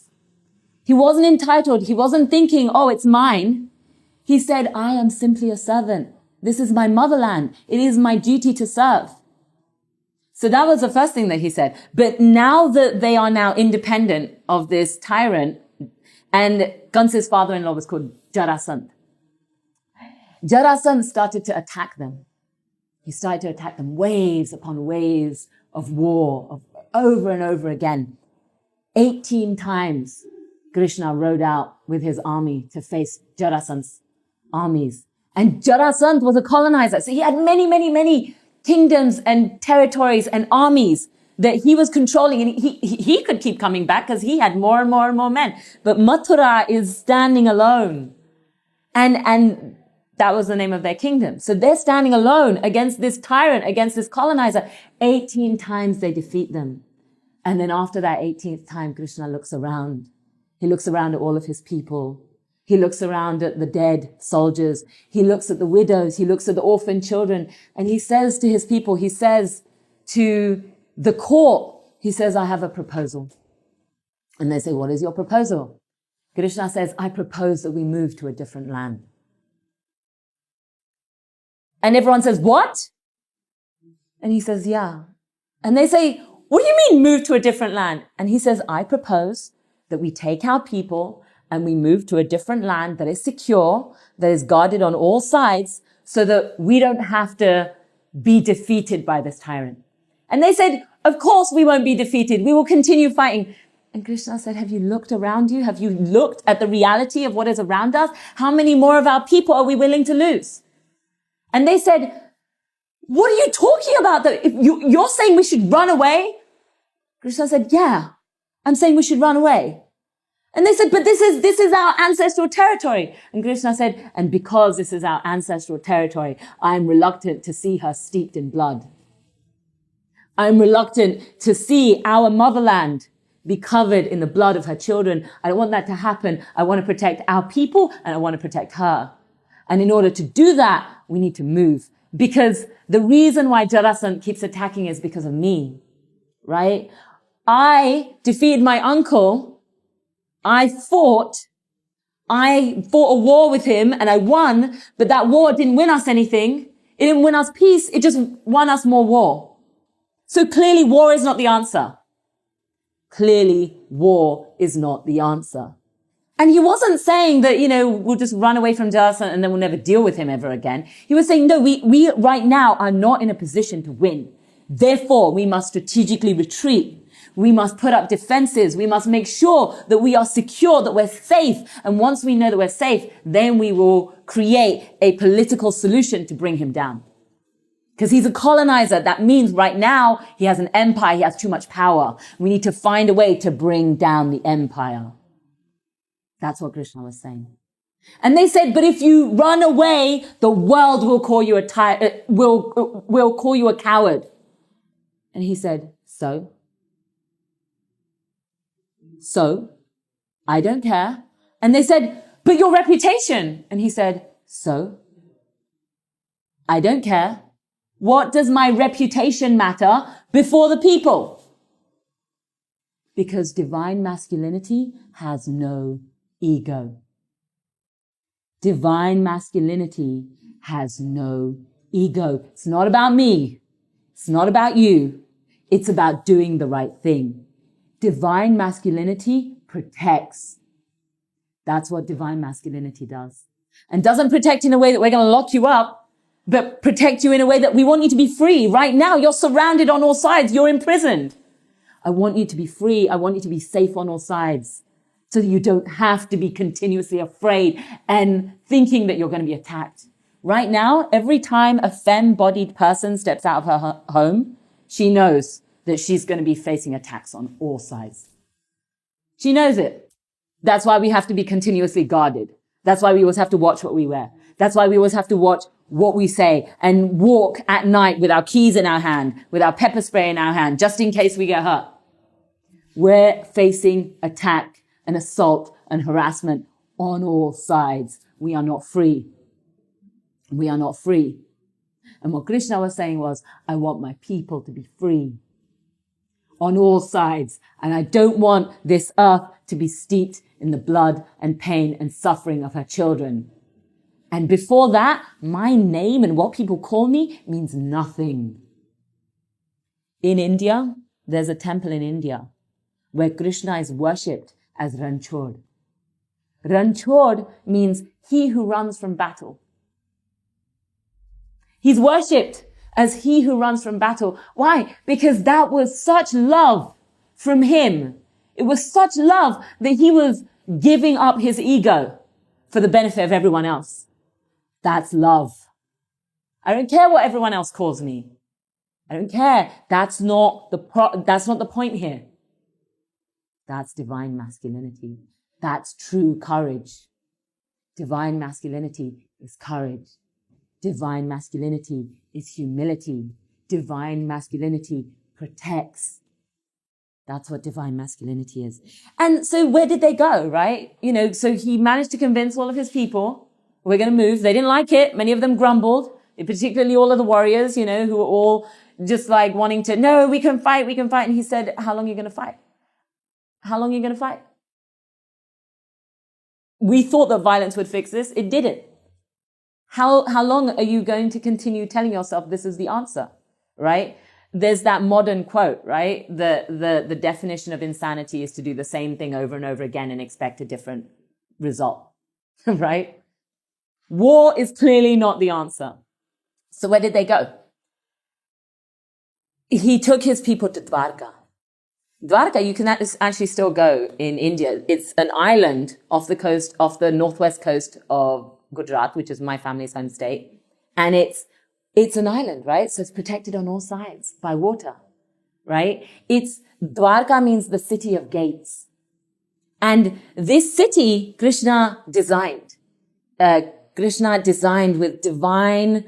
[SPEAKER 1] He wasn't entitled. He wasn't thinking, oh, it's mine. He said, I am simply a servant. This is my motherland. It is my duty to serve. So that was the first thing that he said. But now that they are now independent of this tyrant, and Gans's father-in-law was called Jarasandha. Jarasandha started to attack them. He started to attack them, waves upon waves of war, over and over again. 18 times Krishna rode out with his army to face Jarasandha's armies. And Jarasandha was a colonizer. So he had many, many, many kingdoms and territories and armies that he was controlling. And he could keep coming back because he had more and more and more men. But Mathura is standing alone. And that was the name of their kingdom. So they're standing alone against this tyrant, against this colonizer. 18 times they defeat them. And then after that 18th time, Krishna looks around. He looks around at all of his people. He looks around at the dead soldiers. He looks at the widows. He looks at the orphan children. And he says to his people, he says to the court, he says, I have a proposal. And they say, what is your proposal? Krishna says, I propose that we move to a different land. And everyone says, what? And he says, yeah. And they say, what do you mean move to a different land? And he says, I propose that we take our people and we move to a different land that is secure, that is guarded on all sides, so that we don't have to be defeated by this tyrant. And they said, of course we won't be defeated. We will continue fighting. And Krishna said, have you looked around you? Have you looked at the reality of what is around us? How many more of our people are we willing to lose? And they said, what are you talking about? If you're saying we should run away? Krishna said, yeah, I'm saying we should run away. And they said, but this is our ancestral territory. And Krishna said, and because this is our ancestral territory, I'm reluctant to see her steeped in blood. I'm reluctant to see our motherland be covered in the blood of her children. I don't want that to happen. I want to protect our people and I want to protect her. And in order to do that, we need to move. Because the reason why Jarasandha keeps attacking is because of me, right? I defeated my uncle. I fought a war with him and I won, but that war didn't win us anything. It didn't win us peace. It just won us more war. So clearly war is not the answer. Clearly war is not the answer. And he wasn't saying that, we'll just run away from Jas and then we'll never deal with him ever again. He was saying, no, we right now are not in a position to win. Therefore, we must strategically retreat. We must put up defenses. We must make sure that we are secure, that we're safe. And once we know that we're safe, then we will create a political solution to bring him down. Because he's a colonizer. That means right now he has an empire. He has too much power. We need to find a way to bring down the empire. That's what Krishna was saying. And they said, but if you run away, the world will call you will call you a coward. And he said, So, I don't care. And they said, but your reputation. And he said, so, I don't care. What does my reputation matter before the people? Because divine masculinity has no ego. Divine masculinity has no ego. It's not about me. It's not about you. It's about doing the right thing. Divine masculinity protects. That's what divine masculinity does. And doesn't protect in a way that we're going to lock you up, but protect you in a way that we want you to be free. Right now, you're surrounded on all sides. You're imprisoned. I want you to be free. I want you to be safe on all sides so that you don't have to be continuously afraid and thinking that you're going to be attacked. Right now, every time a femme-bodied person steps out of her home, she knows that she's going to be facing attacks on all sides. She knows it. That's why we have to be continuously guarded. That's why we always have to watch what we wear. That's why we always have to watch what we say and walk at night with our keys in our hand, with our pepper spray in our hand, just in case we get hurt. We're facing attack and assault and harassment on all sides. We are not free. We are not free. And what Krishna was saying was, I want my people to be free on all sides. And I don't want this earth to be steeped in the blood and pain and suffering of her children. And before that, my name and what people call me means nothing. In India, there's a temple in India where Krishna is worshipped as Ranchod. Ranchod means he who runs from battle. He's worshipped as he who runs from battle. Why? Because that was such love from him. It was such love that he was giving up his ego for the benefit of everyone else. That's love. I don't care what everyone else calls me. I don't care. That's not the point here. That's divine masculinity. That's true courage. Divine masculinity is courage. Divine masculinity is humility. Divine masculinity protects. That's what divine masculinity is. And so where did they go, right? So he managed to convince all of his people, we're going to move. They didn't like it. Many of them grumbled, particularly all of the warriors, who were all just like wanting to, no, we can fight. And he said, how long are you going to fight? How long are you going to fight? We thought that violence would fix this. It didn't. How long are you going to continue telling yourself this is the answer, right? There's that modern quote, right? The definition of insanity is to do the same thing over and over again and expect a different result, right? War is clearly not the answer. So where did they go? He took his people to Dwarka. Dwarka, you can actually still go in India. It's an island off the northwest coast of Gujarat, which is my family's home state. And it's an island, right? So it's protected on all sides by water, right? Dwarka means the city of gates. And this city, Krishna designed. Krishna designed with divine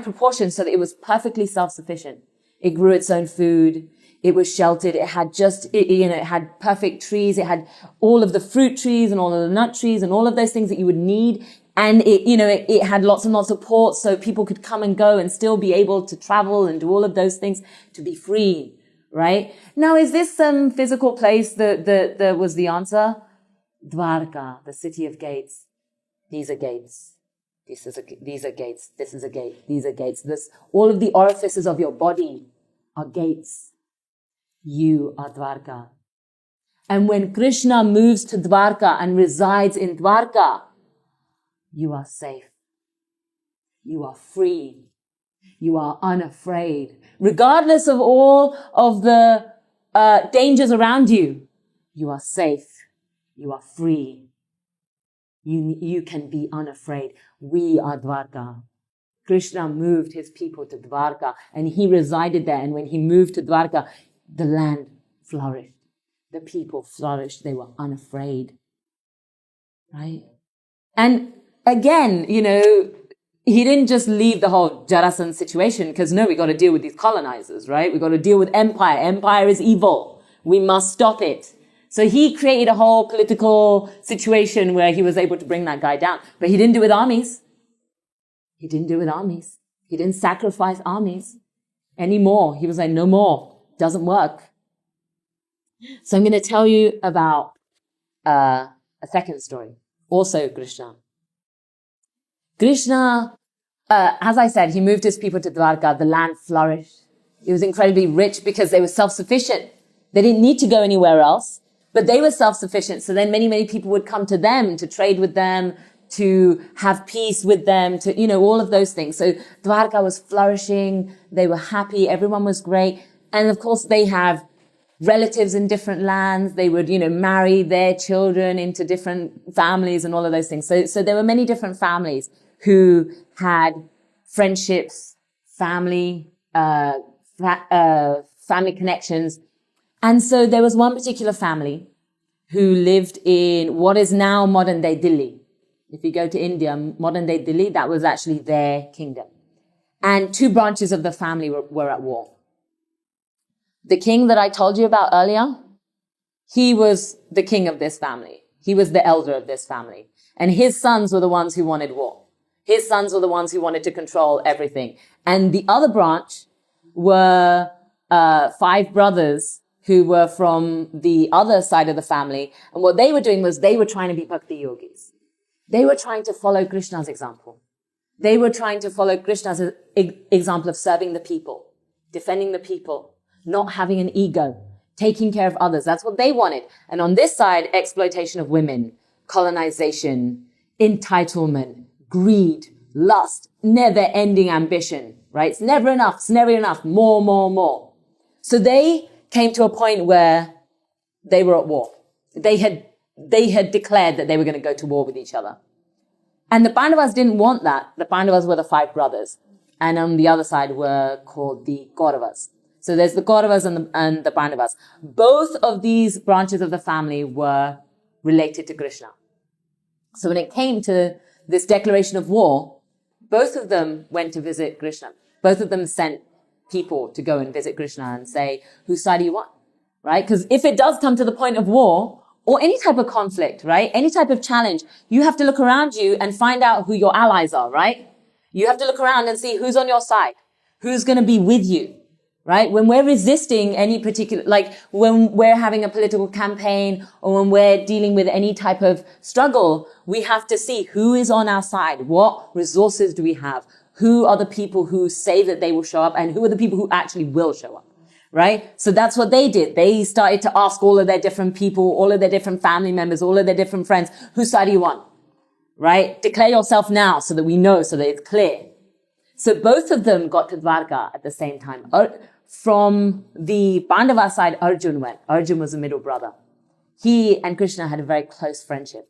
[SPEAKER 1] proportions so that it was perfectly self-sufficient. It grew its own food. It was sheltered. It had it had perfect trees. It had all of the fruit trees and all of the nut trees and all of those things that you would need. And it had lots and lots of ports so people could come and go and still be able to travel and do all of those things to be free, right? Now, is this some physical place that was the answer? Dwarka, the city of gates. These are gates. These are gates. This is a gate. These are gates. All of the orifices of your body are gates. You are Dwarka. And when Krishna moves to Dwarka and resides in Dwarka, you are safe. You are free. You are unafraid. Regardless of all of the dangers around you, you are safe. You are free. You can be unafraid. We are Dwarka. Krishna moved his people to Dwarka and he resided there. And when he moved to Dwarka, the land flourished. The people flourished. They were unafraid. Right? And again, you know, he didn't just leave the whole Jarasandha situation because no, we got to deal with these colonizers, right? We got to deal with empire. Empire is evil. We must stop it. So he created a whole political situation where he was able to bring that guy down. But he didn't do it with armies. He didn't do it with armies. He didn't sacrifice armies anymore. He was like, no more. Doesn't work. So I'm going to tell you about a second story. Also Krishna. Krishna, as I said, he moved his people to Dwarka. The land flourished. It was incredibly rich because they were self-sufficient. They didn't need to go anywhere else, but they were self-sufficient. So then many people would come to them to trade with them, to have peace with them, to, you know, all of those things. So Dwarka was flourishing. They were happy. Everyone was great. And of course, they have relatives in different lands. They would, you know, marry their children into different families and all of those things. So there were many different families who had friendships, family connections. And so there was one particular family who lived in what is now modern day Delhi. If you go to India, modern day Delhi, that was actually their kingdom. And two branches of the family were at war. The king that I told you about earlier, he was the king of this family. He was the elder of this family. And his sons were the ones who wanted war. His sons were the ones who wanted to control everything. And the other branch were 5 brothers who were from the other side of the family. And what they were doing was they were trying to be bhakti yogis. They were trying to follow Krishna's example. They were trying to follow Krishna's example of serving the people, defending the people, not having an ego, taking care of others. That's what they wanted. And on this side, exploitation of women, colonization, entitlement, greed, lust, never-ending ambition, right? It's never enough. It's never enough. More, more, more. So they came to a point where they were at war. They had declared that they were going to go to war with each other. And the Pandavas didn't want that. The Pandavas were the 5 brothers. And on the other side were called the Kauravas. So there's the Kauravas and the Pandavas. Both of these branches of the family were related to Krishna. So when it came to this declaration of war, both of them went to visit Krishna. Both of them sent people to go and visit Krishna and say, whose side do you want? Right? Because if it does come to the point of war, or any type of conflict, right? Any type of challenge, you have to look around you and find out who your allies are, right? You have to look around and see who's on your side, who's going to be with you, right? When we're resisting any particular, like when we're having a political campaign or when we're dealing with any type of struggle, we have to see who is on our side. What resources do we have? Who are the people who say that they will show up and who are the people who actually will show up? Right? So that's what they did. They started to ask all of their different people, all of their different family members, all of their different friends, whose side do you want? Right? Declare yourself now so that we know, so that it's clear. So both of them got to Dwarka at the same time. From the Pandava side, Arjuna went. Arjuna was the middle brother. He and Krishna had a very close friendship.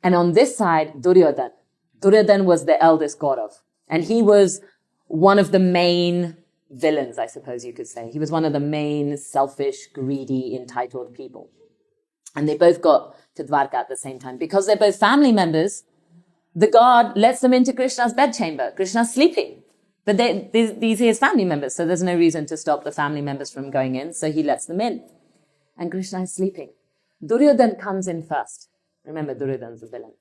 [SPEAKER 1] And on this side, Duryodhana. Duryodhana was the eldest Kaurav. And he was one of the main villains, I suppose you could say. He was one of the main selfish, greedy, entitled people. And they both got to Dwarka at the same time. Because they're both family members, the god lets them into Krishna's bedchamber. Krishna's sleeping. But these are his family members, so there's no reason to stop the family members from going in, so he lets them in. And Krishna is sleeping. Duryodhana comes in first. Remember, Duryodhana's the villain.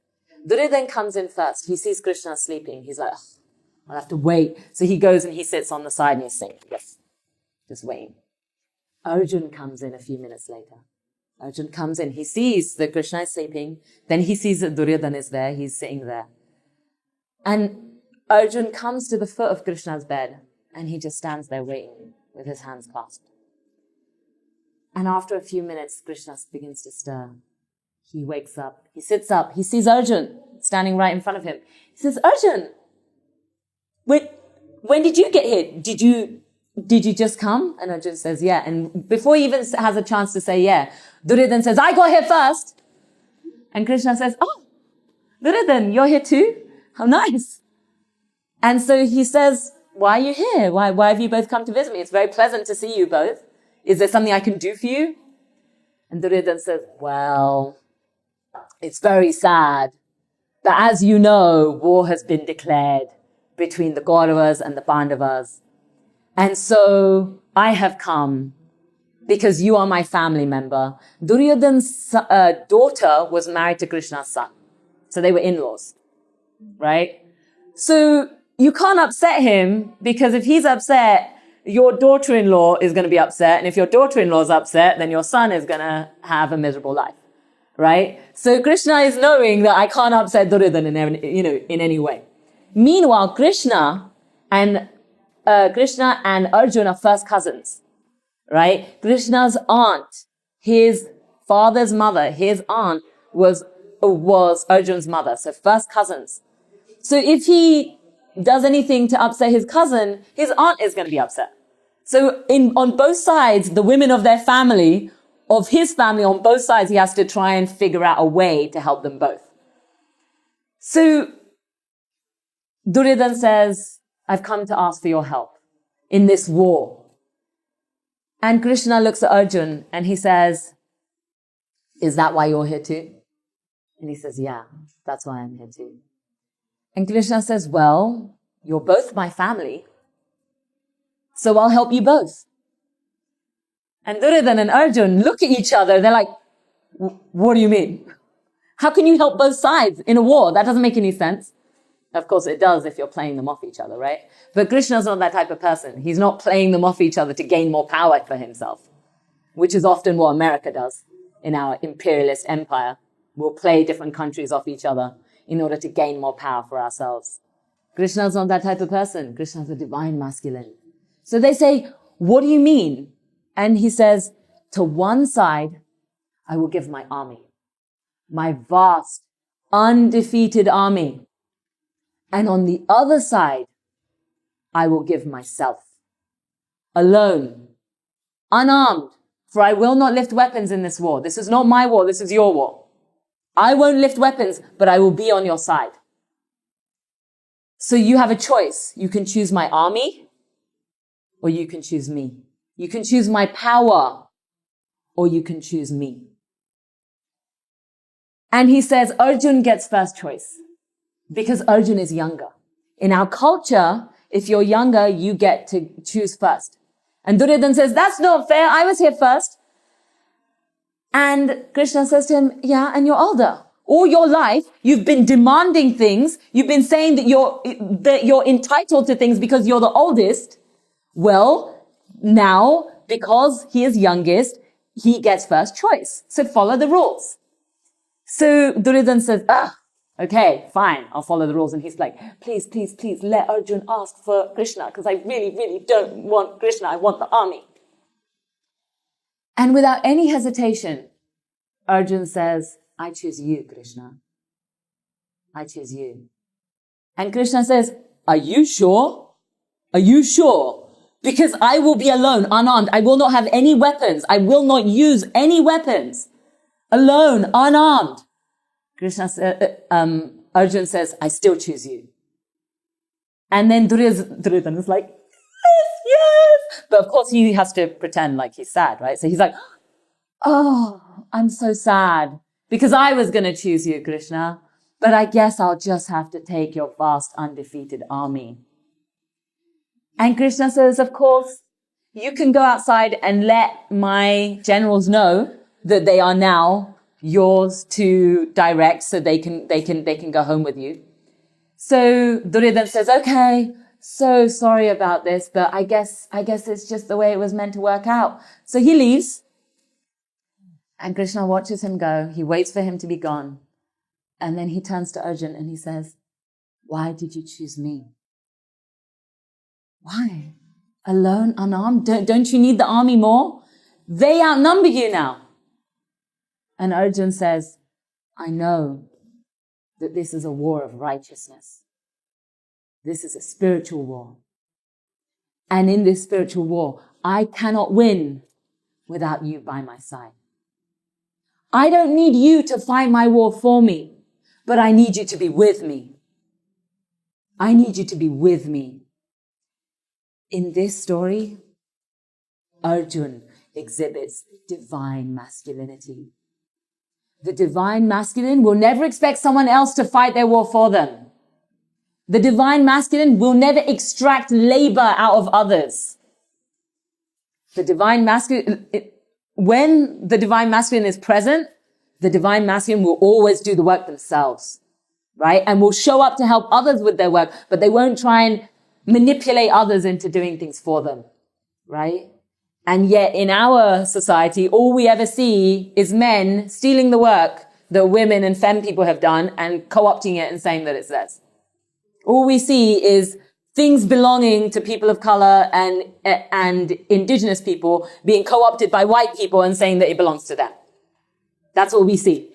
[SPEAKER 1] Duryodhana comes in first. He sees Krishna sleeping. He's like, I'll have to wait. So he goes and he sits on the side and he's saying, yes, just waiting. Arjuna comes in a few minutes later. Arjuna comes in. He sees that Krishna is sleeping. Then he sees that Duryodhana is there. He's sitting there. And Arjuna comes to the foot of Krishna's bed and he just stands there waiting with his hands clasped.
[SPEAKER 3] And after a few minutes, Krishna begins to stir. He wakes up, he sits up, he sees Arjun standing right in front of him. He says, Arjun, when did you get here? Did you just come? And Arjun says, yeah. And before he even has a chance to say yeah, Duryodhana says, I got here first. And Krishna says, oh, Duryodhana, you're here too? How nice. And so he says, why are you here? Why have you both come to visit me? It's very pleasant to see you both. Is there something I can do for you? And Duryodhana says, well, it's very sad that, as you know, war has been declared between the Kauravas and the Pandavas. And so I have come because you are my family member. Duryodhana's daughter was married to Krishna's son. So they were in-laws, right? So you can't upset him, because if he's upset, your daughter-in-law is going to be upset. And if your daughter-in-law is upset, then your son is going to have a miserable life, right? So Krishna is knowing that I can't upset Duryodhana in any way. Meanwhile, Krishna and Arjuna are first cousins, right? Krishna's aunt, his father's mother, his aunt was Arjun's mother. So first cousins. So if he does anything to upset his cousin, his aunt is going to be upset. So on both sides, the women of their family, of his family on both sides, he has to try and figure out a way to help them both. So Duryodhana says, I've come to ask for your help in this war. And Krishna looks at Arjun and he says, is that why you're here too? And he says, yeah, that's why I'm here too. And Krishna says, well, you're both my family, so I'll help you both. And Duryodhana and Arjun look at each other. They're like, what do you mean? How can you help both sides in a war? That doesn't make any sense. Of course, it does if you're playing them off each other, right? But Krishna's not that type of person. He's not playing them off each other to gain more power for himself, which is often what America does in our imperialist empire. We'll play different countries off each other in order to gain more power for ourselves. Krishna's not that type of person. Krishna's a divine masculine. So they say, what do you mean? And he says, to one side, I will give my army, my vast, undefeated army. And on the other side, I will give myself, alone, unarmed, for I will not lift weapons in this war. This is not my war, this is your war. I won't lift weapons, but I will be on your side. So you have a choice. You can choose my army, or you can choose me. You can choose my power, or you can choose me. And he says Arjun gets first choice because Arjun is younger. In our culture, if you're younger, you get to choose first. And Duryodhana says, that's not fair. I was here first. And Krishna says to him, yeah, and you're older. All your life, you've been demanding things. You've been saying that you're entitled to things because you're the oldest. Well, now, because he is youngest, he gets first choice. So follow the rules. So Duryodhana says, okay, fine, I'll follow the rules. And he's like, please, please, please let Arjun ask for Krishna, because I really, really don't want Krishna. I want the army. And without any hesitation, Arjun says, I choose you, Krishna. I choose you. And Krishna says, are you sure? Are you sure? Because I will be alone, unarmed. I will not have any weapons. I will not use any weapons. Alone, unarmed. Arjun says, I still choose you. And then Duryodhana is like, yes. But of course he has to pretend like he's sad, right? So he's like, oh, I'm so sad because I was going to choose you, Krishna, but I guess I'll just have to take your vast undefeated army. And Krishna says, of course, you can go outside and let my generals know that they are now yours to direct so they can go home with you. So Duryodhana says, okay, so sorry about this, but I guess it's just the way it was meant to work out. So he leaves. And Krishna watches him go. He waits for him to be gone. And then he turns to Arjun and he says, why did you choose me? Why? Alone, unarmed? Don't you need the army more? They outnumber you now. And Arjuna says, I know that this is a war of righteousness. This is a spiritual war. And in this spiritual war, I cannot win without you by my side. I don't need you to fight my war for me, but I need you to be with me. I need you to be with me. In this story, Arjuna exhibits divine masculinity. The divine masculine will never expect someone else to fight their war for them. The divine masculine will never extract labor out of others. The divine masculine, when the divine masculine is present, the divine masculine will always do the work themselves, right? And will show up to help others with their work, but they won't try and manipulate others into doing things for them, right? And yet in our society, all we ever see is men stealing the work that women and femme people have done and co-opting it and saying that it's theirs. All we see is things belonging to people of color and indigenous people being co-opted by white people and saying that it belongs to them. That's all we see.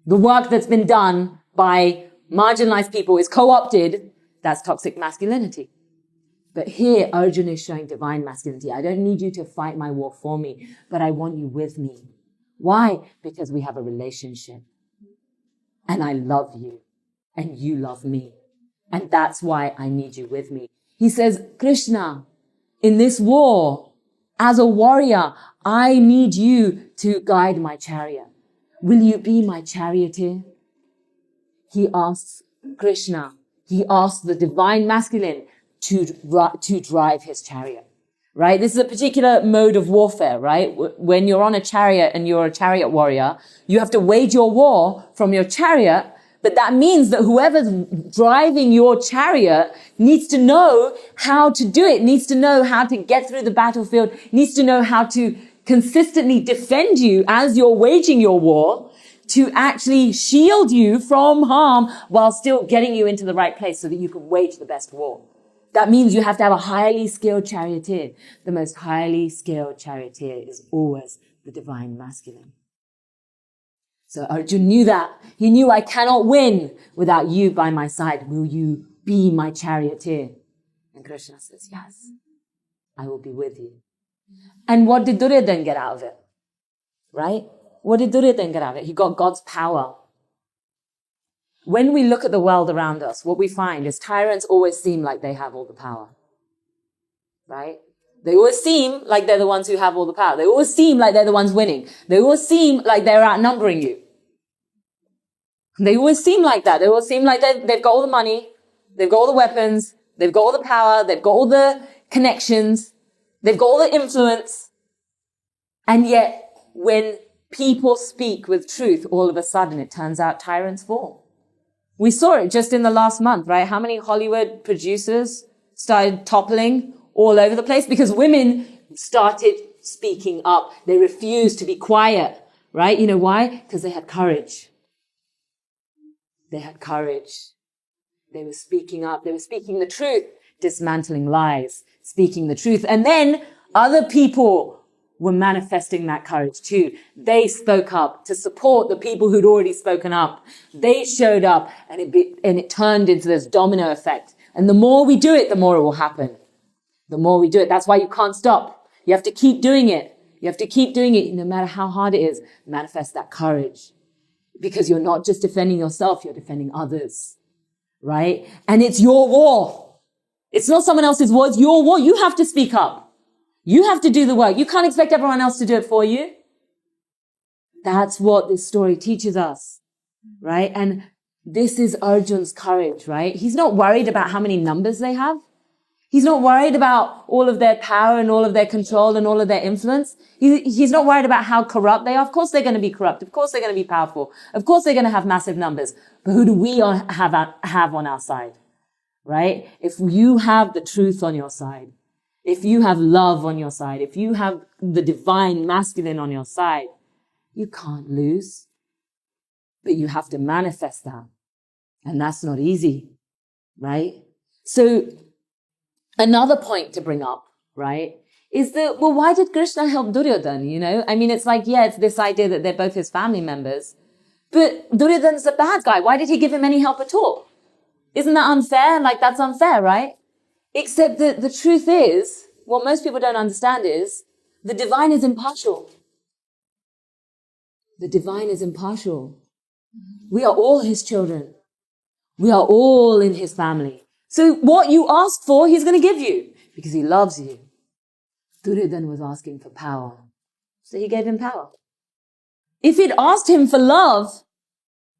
[SPEAKER 3] The work that's been done by marginalized people is co-opted. That's toxic masculinity. But here, Arjuna is showing divine masculinity. I don't need you to fight my war for me, but I want you with me. Why? Because we have a relationship. And I love you. And you love me. And that's why I need you with me. He says, Krishna, in this war, as a warrior, I need you to guide my chariot. Will you be my charioteer? He asks Krishna, he asks the divine masculine to drive his chariot, right? This is a particular mode of warfare, right? When you're on a chariot and you're a chariot warrior, you have to wage your war from your chariot. But that means that whoever's driving your chariot needs to know how to do it, needs to know how to get through the battlefield, needs to know how to consistently defend you as you're waging your war, to actually shield you from harm while still getting you into the right place so that you can wage the best war. That means you have to have a highly skilled charioteer. The most highly skilled charioteer is always the divine masculine. So Arjuna knew that. He knew, I cannot win without you by my side. Will you be my charioteer? And Krishna says, yes, I will be with you. And what did Duryodhana get out of it? Right? What did Duryodhana get out of it? He got God's power. When we look at the world around us, what we find is tyrants always seem like they have all the power. Right? They always seem like they're the ones who have all the power. They always seem like they're the ones winning. They always seem like they're outnumbering you. They always seem like that. They always seem like they've got all the money. They've got all the weapons. They've got all the power. They've got all the connections. They've got all the influence. And yet, when people speak with truth, all of a sudden it turns out tyrants fall. We saw it just in the last month, right? How many Hollywood producers started toppling all over the place because women started speaking up. They refused to be quiet, right? You know why? Because they had courage. They had courage. They were speaking up. They were speaking the truth, dismantling lies, speaking the truth. And then other people were manifesting that courage too. They spoke up to support the people who'd already spoken up. They showed up and it turned into this domino effect. And the more we do it, the more it will happen. The more we do it. That's why you can't stop. You have to keep doing it. You have to keep doing it no matter how hard it is. Manifest that courage. Because you're not just defending yourself, you're defending others. Right? And it's your war. It's not someone else's war, it's your war. You have to speak up. You have to do the work. You can't expect everyone else to do it for you. That's what this story teaches us. Right? And this is Arjuna's courage, right? He's not worried about how many numbers they have. He's not worried about all of their power and all of their control and all of their influence. He's not worried about how corrupt they are. Of course they're going to be corrupt. Of course they're going to be powerful. Of course they're going to have massive numbers. But who do we have on our side? Right? If you have the truth on your side, if you have love on your side, if you have the divine masculine on your side, you can't lose. But you have to manifest that. And that's not easy. Right? So, another point to bring up, right, is that, well, why did Krishna help Duryodhana, you know? I mean, it's like, yeah, it's this idea that they're both his family members. But Duryodhana's a bad guy. Why did he give him any help at all? Isn't that unfair? Like, that's unfair, right? Except that the truth is, what most people don't understand is, the divine is impartial. The divine is impartial. We are all his children. We are all in his family. So what you ask for, he's going to give you because he loves you. Duryodhana was asking for power. So he gave him power. If he'd asked him for love,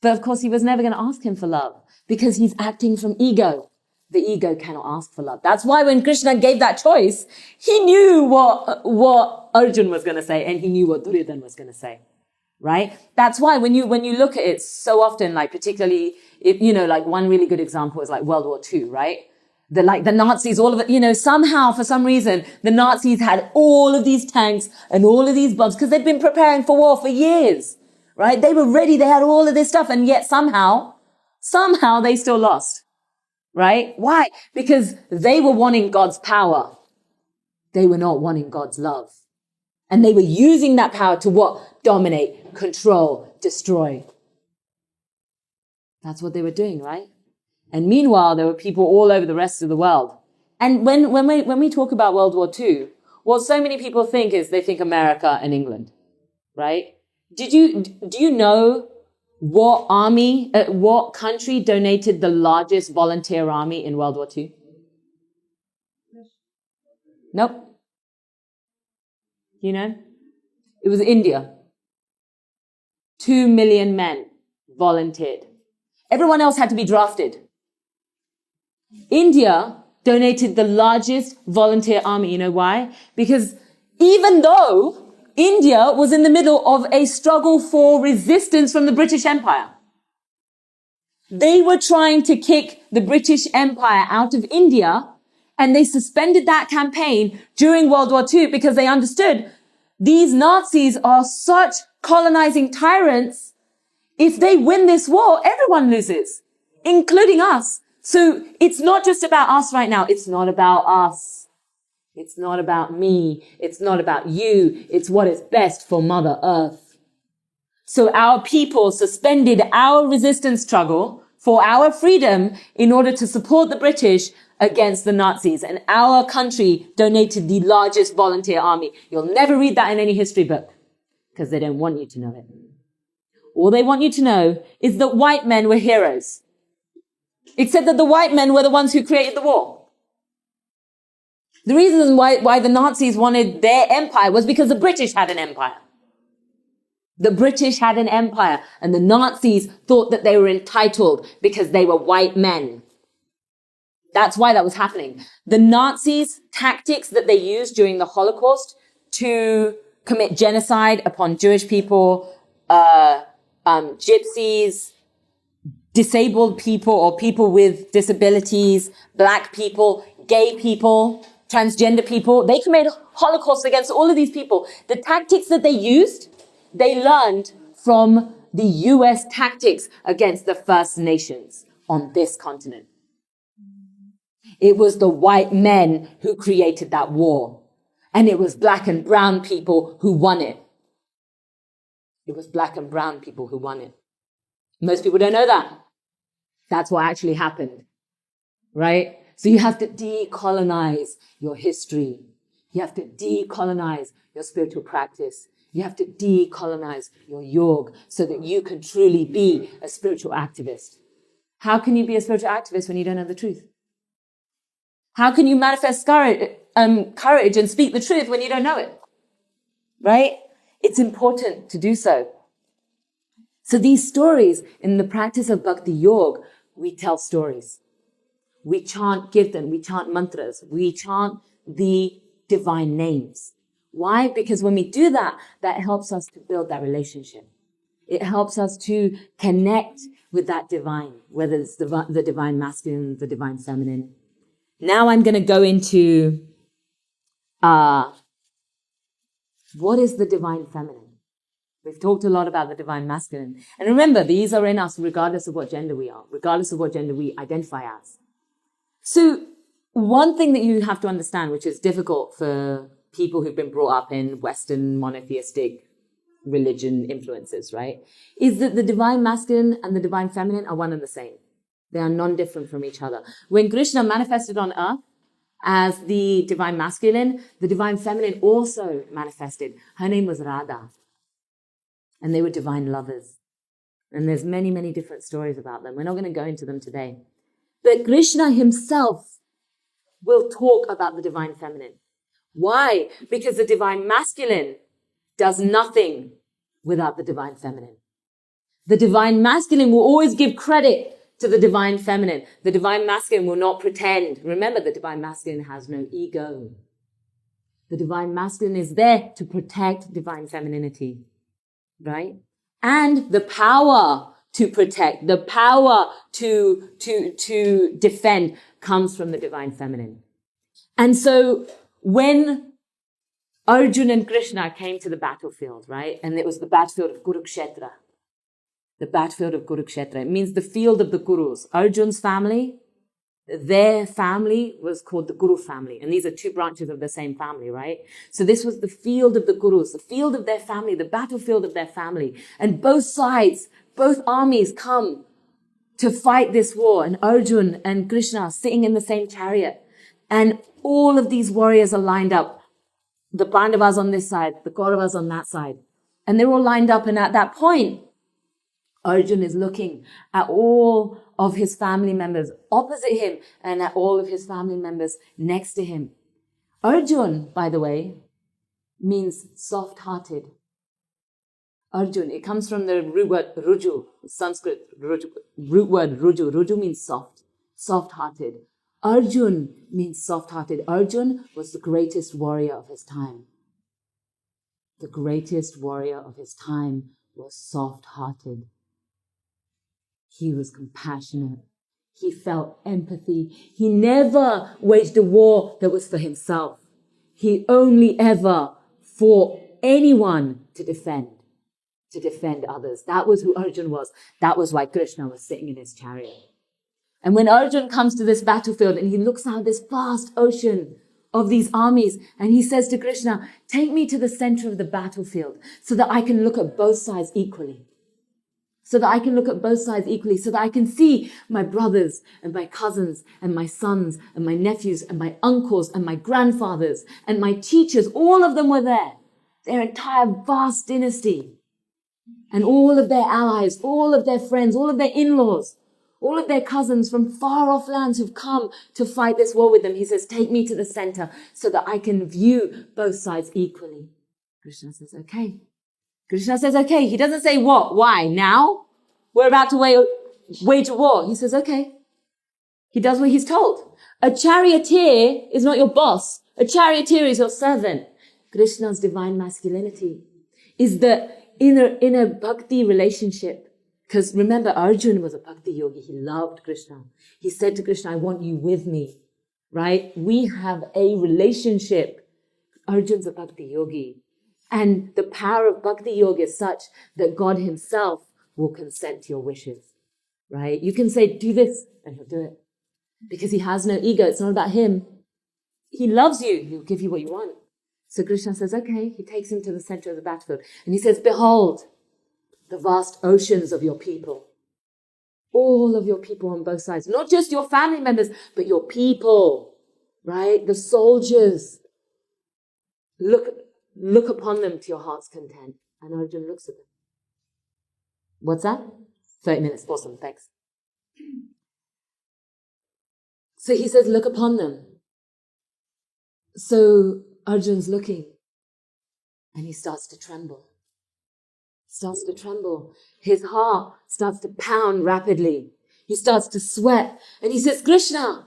[SPEAKER 3] but of course he was never going to ask him for love because he's acting from ego. The ego cannot ask for love. That's why when Krishna gave that choice, he knew what Arjuna was going to say and he knew what Duryodhana was going to say. Right? That's why when you look at it so often, like particularly, like one really good example is like World War II, right? The Nazis, all of it, somehow for some reason, the Nazis had all of these tanks and all of these bombs because they'd been preparing for war for years, right? They were ready. They had all of this stuff. And yet somehow they still lost, right? Why? Because they were wanting God's power. They were not wanting God's love. And they were using that power to what? Dominate, control, destroy. That's what they were doing, right? And meanwhile, there were people all over the rest of the world. And when we talk about World War II, what so many people think is they think America and England, right? Do you know what country donated the largest volunteer army in World War II? Nope. It was India. 2 million men volunteered. Everyone else had to be drafted. India donated the largest volunteer army. You know why? Because even though India was in the middle of a struggle for resistance from the British Empire, they were trying to kick the British Empire out of India, and they suspended that campaign during World War II because they understood these Nazis are such colonizing tyrants. If they win this war, everyone loses, including us. So it's not just about us right now. It's not about us. It's not about me. It's not about you. It's what is best for Mother Earth. So our people suspended our resistance struggle for our freedom in order to support the British against the Nazis. And our country donated the largest volunteer army. You'll never read that in any history book because they don't want you to know it. All they want you to know is that white men were heroes. Except that the white men were the ones who created the war. The reason why the Nazis wanted their empire was because the British had an empire. The British had an empire, and the Nazis thought that they were entitled because they were white men. That's why that was happening. The Nazis' tactics that they used during the Holocaust to commit genocide upon Jewish people, gypsies, disabled people or people with disabilities, black people, gay people, transgender people, they committed Holocausts against all of these people. The tactics that they used, they learned from the US tactics against the First Nations on this continent. It was the white men who created that war. And it was black and brown people who won it. It was black and brown people who won it. Most people don't know that. That's what actually happened. Right? So you have to decolonize your history. You have to decolonize your spiritual practice. You have to decolonize your yoga so that you can truly be a spiritual activist. How can you be a spiritual activist when you don't know the truth? How can you manifest courage and speak the truth when you don't know it? Right? It's important to do so. So these stories, in the practice of Bhakti Yoga, we tell stories. We chant kirtan, we chant mantras, we chant the divine names. Why? Because when we do that, that helps us to build that relationship. It helps us to connect with that divine, whether it's the divine masculine, the divine feminine. Now I'm going to go into what is the divine feminine? We've talked a lot about the divine masculine. And remember, these are in us regardless of what gender we are, regardless of what gender we identify as. So one thing that you have to understand, which is difficult for people who've been brought up in Western monotheistic religion influences, right? Is that the divine masculine and the divine feminine are one and the same. They are non-different from each other. When Krishna manifested on earth as the divine masculine, the divine feminine also manifested. Her name was Radha. And they were divine lovers. And there's many, many different stories about them. We're not going to go into them today. But Krishna himself will talk about the divine feminine. Why? Because the divine masculine does nothing without the divine feminine. The divine masculine will always give credit to the divine feminine. The divine masculine will not pretend. Remember, the divine masculine has no ego. The divine masculine is there to protect divine femininity, right? And the power to protect, the power to defend comes from the divine feminine. And so when Arjuna and Krishna came to the battlefield, right? And it was the battlefield of Kurukshetra. The battlefield of Kurukshetra. It means the field of the Kurus. Arjun's family, their family was called the Kuru family. And these are two branches of the same family, right? So this was the field of the Kurus, the field of their family, the battlefield of their family. And both sides, both armies come to fight this war. And Arjun and Krishna are sitting in the same chariot. And all of these warriors are lined up. The Pandavas on this side, the Kauravas on that side. And they're all lined up. And at that point, Arjun is looking at all of his family members opposite him and at all of his family members next to him. Arjun, by the way, means soft-hearted. Arjun, it comes from the root word ruju, Sanskrit root word ruju. Ruju means soft, soft-hearted. Arjun means soft-hearted. Arjun was the greatest warrior of his time. The greatest warrior of his time was soft-hearted. He was compassionate. He felt empathy. He never waged a war that was for himself. He only ever fought anyone to defend others. That was who Arjun was. That was why Krishna was sitting in his chariot. And when Arjun comes to this battlefield and he looks out this vast ocean of these armies and he says to Krishna, take me to the center of the battlefield so that I can look at both sides equally. So that I can look at both sides equally, so that I can see my brothers and my cousins and my sons and my nephews and my uncles and my grandfathers and my teachers. All of them were there. Their entire vast dynasty. And all of their allies, all of their friends, all of their in-laws, all of their cousins from far off lands who've come to fight this war with them. He says, take me to the center so that I can view both sides equally. Krishna says, okay. Krishna says, okay. He doesn't say what, why, now? We're about to wage a war. He says, okay. He does what he's told. A charioteer is not your boss. A charioteer is your servant. Krishna's divine masculinity is the inner bhakti relationship. Because remember, Arjuna was a bhakti yogi. He loved Krishna. He said to Krishna, I want you with me, right? We have a relationship. Arjuna's a bhakti yogi. And the power of bhakti yoga is such that God himself will consent to your wishes, right? You can say, do this, and he'll do it. Because he has no ego. It's not about him. He loves you. He'll give you what you want. So Krishna says, okay. He takes him to the center of the battlefield. And he says, behold, the vast oceans of your people. All of your people on both sides. Not just your family members, but your people, right? The soldiers. Look upon them to your heart's content. And Arjuna looks at them. What's that? 30 minutes. Awesome. Thanks. So he says, look upon them. So Arjun's looking and he starts to tremble. His heart starts to pound rapidly. He starts to sweat and he says, Krishna,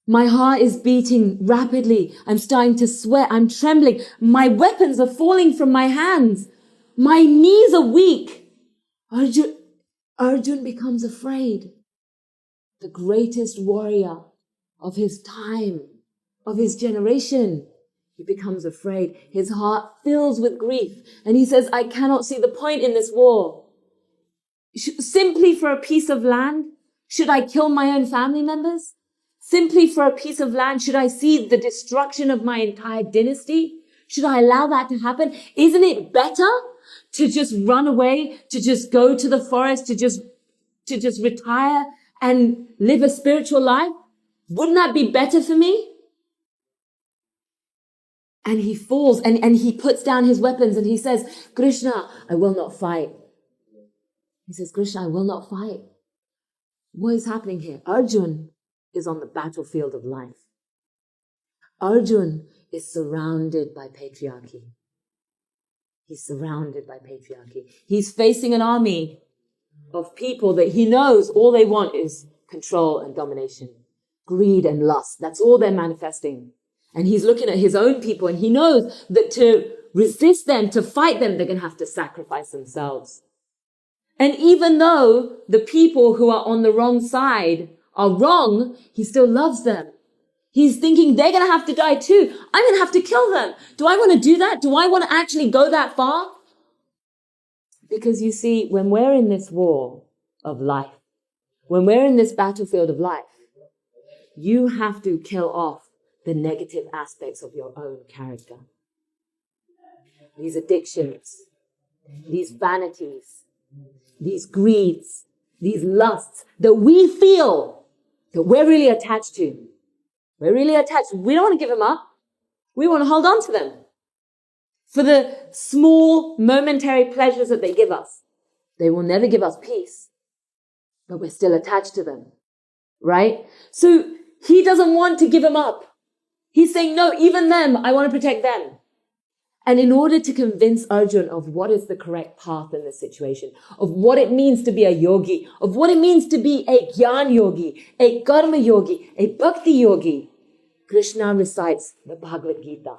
[SPEAKER 3] my heart is beating rapidly. I'm starting to sweat. I'm trembling. My weapons are falling from my hands. My knees are weak. Arjun becomes afraid. The greatest warrior of his time, of his generation, he becomes afraid. His heart fills with grief. And he says, I cannot see the point in this war. Simply for a piece of land, should I kill my own family members? Simply for a piece of land, should I see the destruction of my entire dynasty? Should I allow that to happen? Isn't it better to just run away, to just go to the forest, to just retire and live a spiritual life? Wouldn't that be better for me? And he falls and he puts down his weapons and he says, Krishna, I will not fight. He says, Krishna, I will not fight. What is happening here? Arjuna is on the battlefield of life. Arjuna is surrounded by patriarchy. He's surrounded by patriarchy. He's facing an army of people that he knows all they want is control and domination, greed and lust. That's all they're manifesting. And he's looking at his own people and he knows that to resist them, to fight them, they're going to have to sacrifice themselves. And even though the people who are on the wrong side are wrong, he still loves them. He's thinking they're going to have to die too. I'm going to have to kill them. Do I want to do that? Do I want to actually go that far? Because you see, when we're in this war of life, when we're in this battlefield of life, you have to kill off the negative aspects of your own character. These addictions, these vanities, these greeds, these lusts that we feel that we're really attached to. We're really attached. We don't want to give them up. We want to hold on to them for the small momentary pleasures that they give us. They will never give us peace, but we're still attached to them, right? So he doesn't want to give them up. He's saying, no, even them, I want to protect them. And in order to convince Arjuna of what is the correct path in this situation, of what it means to be a yogi, of what it means to be a jnana yogi, a karma yogi, a bhakti yogi, Krishna recites the Bhagavad Gita.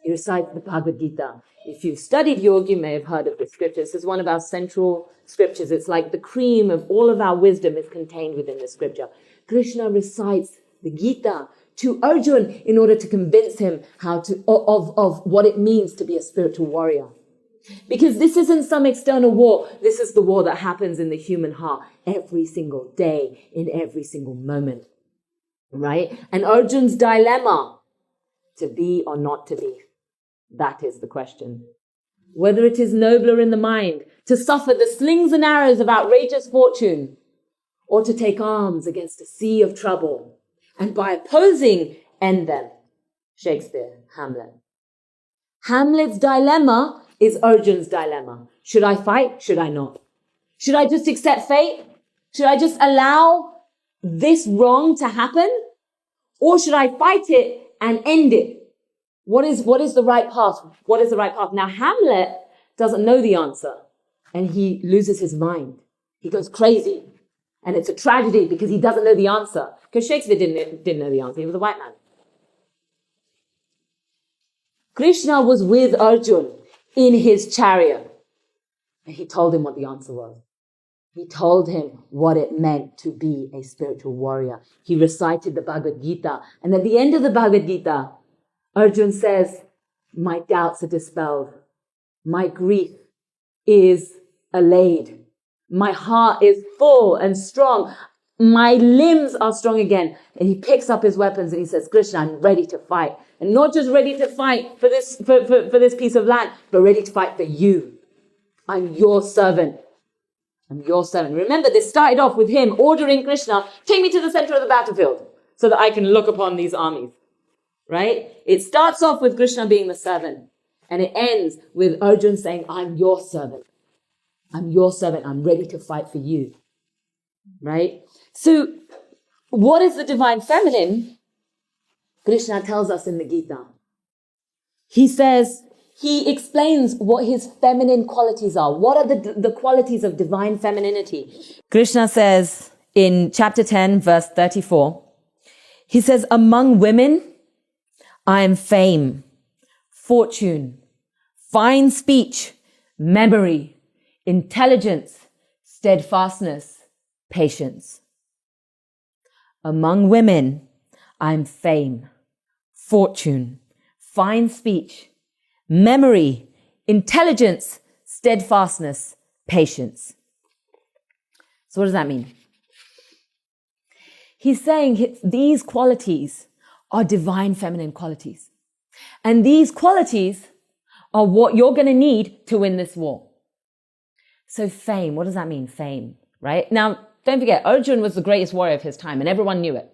[SPEAKER 3] He recites the Bhagavad Gita. If you've studied yoga, you may have heard of this scripture. This is one of our central scriptures. It's like the cream of all of our wisdom is contained within the scripture. Krishna recites the Gita to Arjuna in order to convince him of what it means to be a spiritual warrior. Because this isn't some external war. This is the war that happens in the human heart every single day, in every single moment. Right? And Arjuna's dilemma, to be or not to be, that is the question. Whether it is nobler in the mind to suffer the slings and arrows of outrageous fortune, or to take arms against a sea of trouble, and by opposing, end them. Shakespeare, Hamlet. Hamlet's dilemma is Arjuna's dilemma. Should I fight? Should I not? Should I just accept fate? Should I just allow this wrong to happen? Or should I fight it and end it? What is the right path? What is the right path? Now, Hamlet doesn't know the answer and he loses his mind. He goes crazy. And it's a tragedy because he doesn't know the answer. Because Shakespeare didn't know the answer. He was a white man. Krishna was with Arjuna in his chariot. And he told him what the answer was. He told him what it meant to be a spiritual warrior. He recited the Bhagavad Gita. And at the end of the Bhagavad Gita, Arjuna says, my doubts are dispelled. My grief is allayed. My heart is full and strong. My limbs are strong again. And he picks up his weapons and he says, Krishna, I'm ready to fight. And not just ready to fight for this piece of land, but ready to fight for you. I'm your servant. I'm your servant. Remember, this started off with him ordering Krishna, take me to the center of the battlefield so that I can look upon these armies. Right? It starts off with Krishna being the servant. And it ends with Arjuna saying, I'm your servant. I'm your servant. I'm ready to fight for you. Right? So, what is the divine feminine? Krishna tells us in the Gita. He explains what his feminine qualities are. What are the qualities of divine femininity? Krishna says in chapter 10, verse 34, he says, among women, I am fame, fortune, fine speech, memory, intelligence, steadfastness, patience. Among women, I am fame, fortune, fine speech, memory, intelligence, steadfastness, patience. So what does that mean? He's saying these qualities are divine feminine qualities. And these qualities are what you're going to need to win this war. So fame, what does that mean? Fame, right? Now, don't forget, Arjuna was the greatest warrior of his time, and everyone knew it.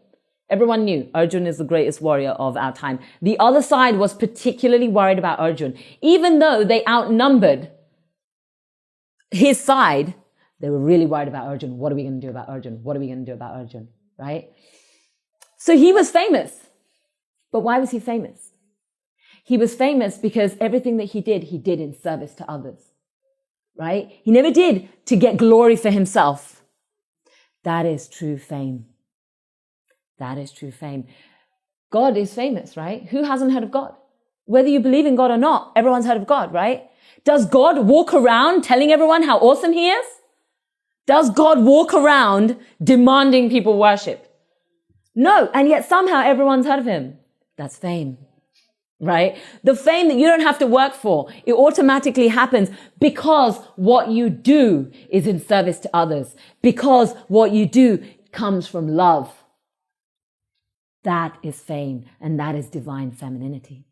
[SPEAKER 3] Everyone knew Arjuna is the greatest warrior of our time. The other side was particularly worried about Arjuna. Even though they outnumbered his side, they were really worried about Arjuna. What are we going to do about Arjuna? What are we going to do about Arjuna? Right? So he was famous. But why was he famous? He was famous because everything that he did in service to others. Right? He never did to get glory for himself. That is true fame. That is true fame. God is famous, right? Who hasn't heard of God? Whether you believe in God or not, everyone's heard of God, right? Does God walk around telling everyone how awesome he is? Does God walk around demanding people worship? No, and yet somehow everyone's heard of him. That's fame. Right? The fame that you don't have to work for, it automatically happens because what you do is in service to others, because what you do comes from love. That is fame, and that is divine femininity.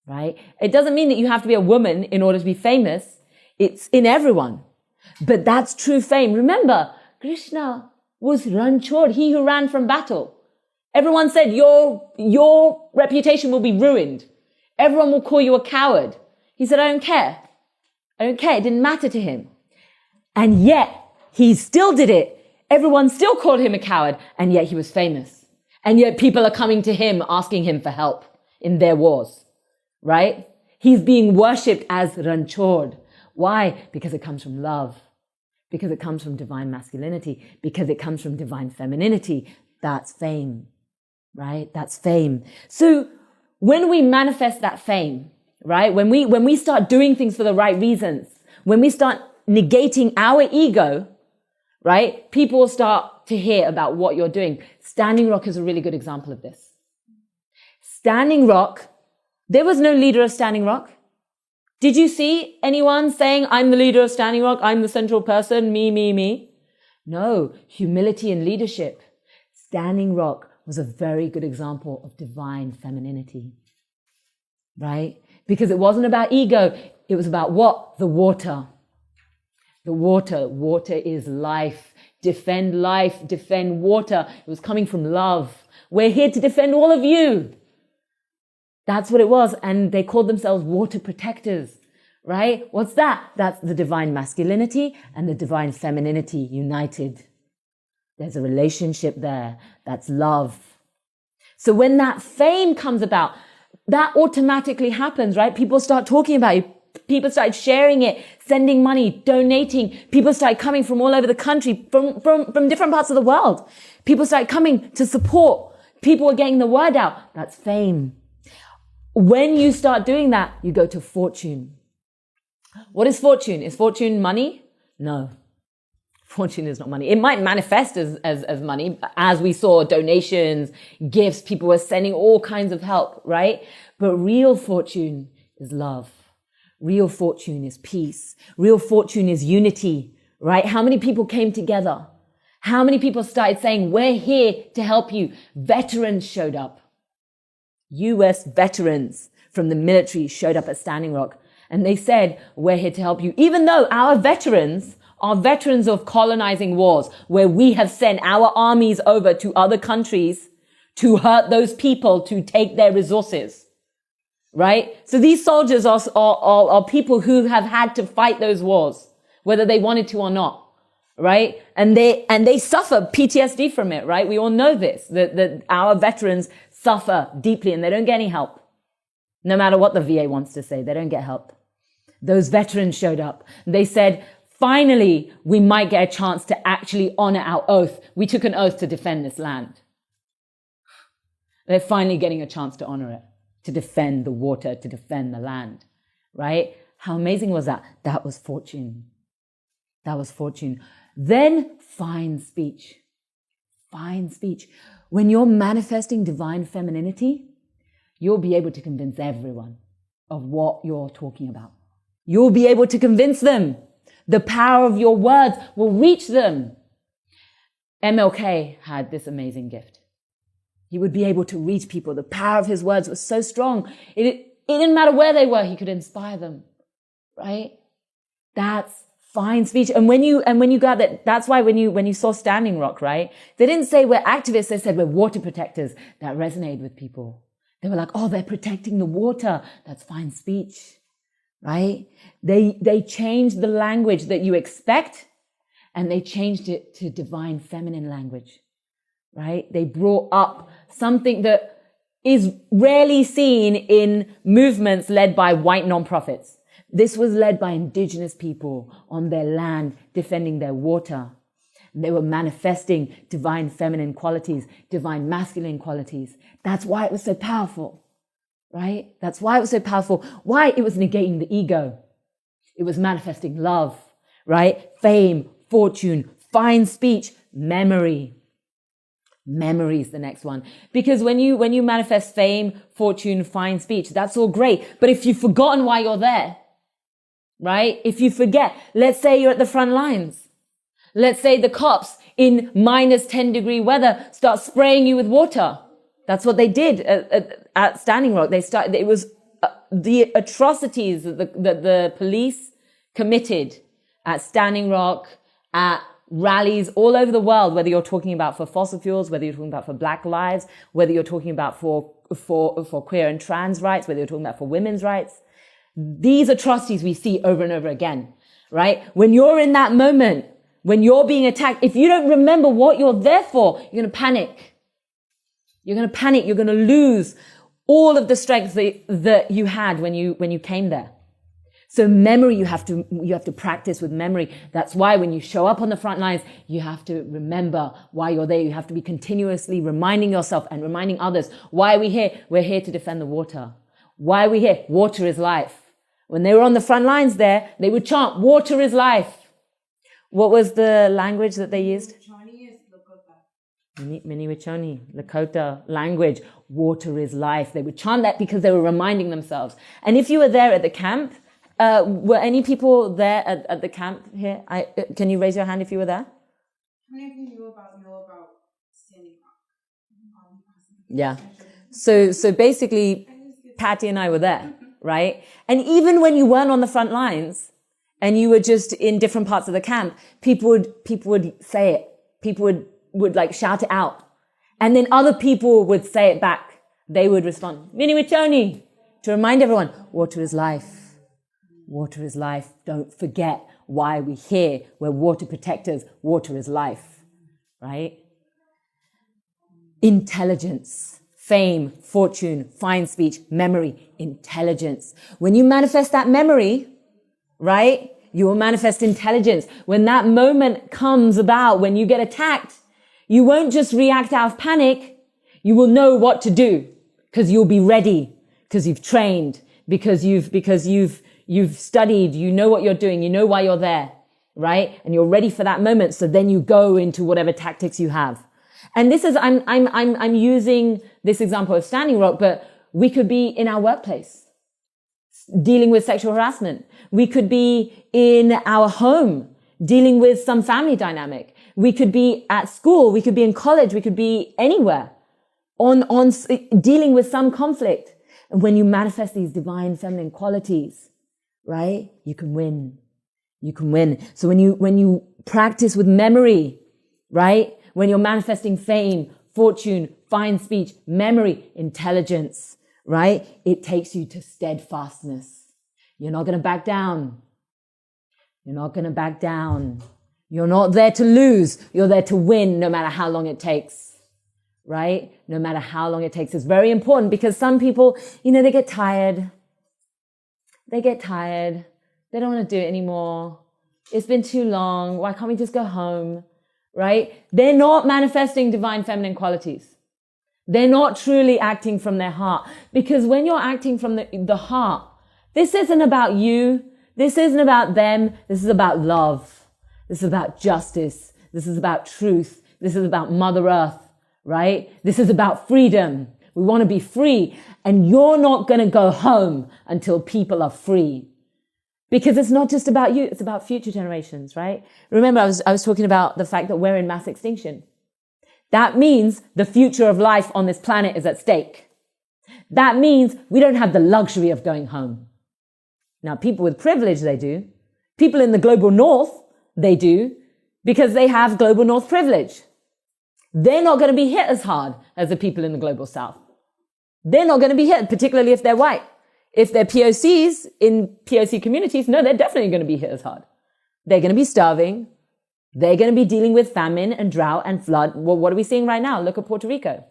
[SPEAKER 3] Right? It doesn't mean that you have to be a woman in order to be famous. It's in everyone. But that's true fame. Remember, Krishna was Ranchod, he who ran from battle. Everyone said, your reputation will be ruined. Everyone will call you a coward. He said, I don't care. I don't care. It didn't matter to him. And yet, he still did it. Everyone still called him a coward, and yet he was famous. And yet people are coming to him, asking him for help in their wars. Right? He's being worshipped as Ranchod. Why? Because it comes from love. Because it comes from divine masculinity. Because it comes from divine femininity. That's fame. Right? That's fame. So when we manifest that fame, right? When we start doing things for the right reasons, when we start negating our ego, right? People will start to hear about what you're doing. Standing Rock is a really good example of this. Standing Rock, there was no leader of Standing Rock. Did you see anyone saying, I'm the leader of Standing Rock, I'm the central person, me? No, humility and leadership. Standing Rock was a very good example of divine femininity, right? Because it wasn't about ego. It was about what? The water. The water. Water is life. Defend life. Defend water. It was coming from love. We're here to defend all of you. That's what it was. And they called themselves water protectors, right? What's that? That's the divine masculinity and the divine femininity united. There's a relationship there. That's love. So when that fame comes about, that automatically happens, right? People start talking about you. People started sharing it, sending money, donating. People started coming from all over the country, from different parts of the world. People started coming to support. People were getting the word out. That's fame. When you start doing that, you go to fortune. What is fortune? Is fortune money? No. Fortune is not money. It might manifest as money, as we saw donations, gifts, people were sending all kinds of help, right? But real fortune is love. Real fortune is peace. Real fortune is unity, right? How many people came together? How many people started saying, we're here to help you? Veterans showed up. US veterans from the military showed up at Standing Rock, and they said, we're here to help you. Even though our veterans are veterans of colonizing wars, where we have sent our armies over to other countries to hurt those people, to take their resources, right? So these soldiers are people who have had to fight those wars, whether they wanted to or not, right? And they suffer PTSD from it, right? We all know this, that our veterans suffer deeply and they don't get any help. No matter what the VA wants to say, they don't get help. Those veterans showed up. They said, finally, we might get a chance to actually honor our oath. We took an oath to defend this land. They're finally getting a chance to honor it, to defend the water, to defend the land, right? How amazing was that? That was fortune. That was fortune. Then fine speech. Fine speech. When you're manifesting divine femininity, you'll be able to convince everyone of what you're talking about. You'll be able to convince them. The power of your words will reach them. MLK had this amazing gift. He would be able to reach people. The power of his words was so strong. It didn't matter where they were. He could inspire them, right? That's fine speech. And when you got that, that's why when you saw Standing Rock, right? They didn't say we're activists. They said we're water protectors. That resonated with people. They were like, oh, they're protecting the water. That's fine speech, right? They changed the language that you expect, and they changed it to divine feminine language, right? They brought up something that is rarely seen in movements led by white nonprofits. This was led by indigenous people on their land, defending their water. They were manifesting divine feminine qualities, divine masculine qualities. That's why it was so powerful, right? That's why it was so powerful. Why? It was negating the ego. It was manifesting love, right? Fame, fortune, fine speech, memory. Memory is the next one. Because when you manifest fame, fortune, fine speech, that's all great. But if you've forgotten why you're there, right? If you forget, let's say you're at the front lines. Let's say the cops in minus 10-degree weather start spraying you with water. That's what they did at Standing Rock. It was the atrocities that the police committed at Standing Rock, at rallies all over the world, whether you're talking about for fossil fuels, whether you're talking about for Black lives, whether you're talking about for queer and trans rights, whether you're talking about for women's rights. These atrocities we see over and over again, right? When you're in that moment, when you're being attacked, if you don't remember what you're there for, you're going to panic. You're going to panic. You're going to lose all of the strength that you had when you came there. So memory, you have to practice with memory. That's why when you show up on the front lines, you have to remember why you're there. You have to be continuously reminding yourself and reminding others. Why are we here? We're here to defend the water. Why are we here? Water is life. When they were on the front lines there, they would chant, water is life. What was the language that they used? Miniwichoni, Lakota language. Water is life. They would chant that because they were reminding themselves. And if you were there at the camp, were any people there at the camp here? Can you raise your hand if you were there?
[SPEAKER 2] How many of you know about Standing Rock?
[SPEAKER 3] Yeah. So basically, Patty and I were there, right? And even when you weren't on the front lines and you were just in different parts of the camp, people would say it. People would like shout it out. And then other people would say it back. They would respond, Miniwichoni, to remind everyone, water is life. Water is life. Don't forget why we're here. We're water protectors. Water is life, right? Intelligence, fame, fortune, fine speech, memory, intelligence. When you manifest that memory, right, you will manifest intelligence. When that moment comes about, when you get attacked, you won't just react out of panic. You will know what to do because you'll be ready, because you've trained, because you've studied, you know what you're doing, you know why you're there, right? And you're ready for that moment. So then you go into whatever tactics you have. And this is, I'm using this example of Standing Rock, but we could be in our workplace dealing with sexual harassment. We could be in our home dealing with some family dynamic. We could be at school. We could be in college. We could be anywhere on dealing with some conflict. And when you manifest these divine feminine qualities, right, you can win. You can win. So when you practice with memory, right, when you're manifesting fame, fortune, fine speech, memory, intelligence, right, it takes you to steadfastness. You're not going to back down. You're not going to back down. You're not there to lose. You're there to win no matter how long it takes, right? No matter how long it takes. It's very important because some people, they get tired. They get tired. They don't want to do it anymore. It's been too long. Why can't we just go home? Right? They're not manifesting divine feminine qualities. They're not truly acting from their heart. Because when you're acting from the heart, this isn't about you. This isn't about them. This is about love. This is about justice. This is about truth. This is about Mother Earth, right? This is about freedom. We want to be free. And you're not going to go home until people are free. Because it's not just about you, it's about future generations, right? Remember, I was talking about the fact that we're in mass extinction. That means the future of life on this planet is at stake. That means we don't have the luxury of going home. Now, people with privilege, they do. People in the global north, they do, because they have global north privilege. They're not going to be hit as hard as the people in the global south. They're not going to be hit, particularly if they're white. If they're POCs in POC communities, no, they're definitely going to be hit as hard. They're going to be starving. They're going to be dealing with famine and drought and flood. Well, what are we seeing right now? Look at Puerto Rico.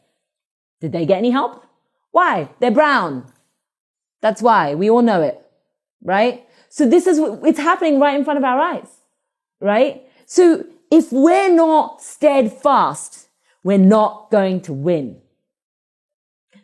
[SPEAKER 3] Did they get any help? Why? They're brown. That's why. We all know it, right? So it's happening right in front of our eyes, right? So if we're not steadfast, we're not going to win.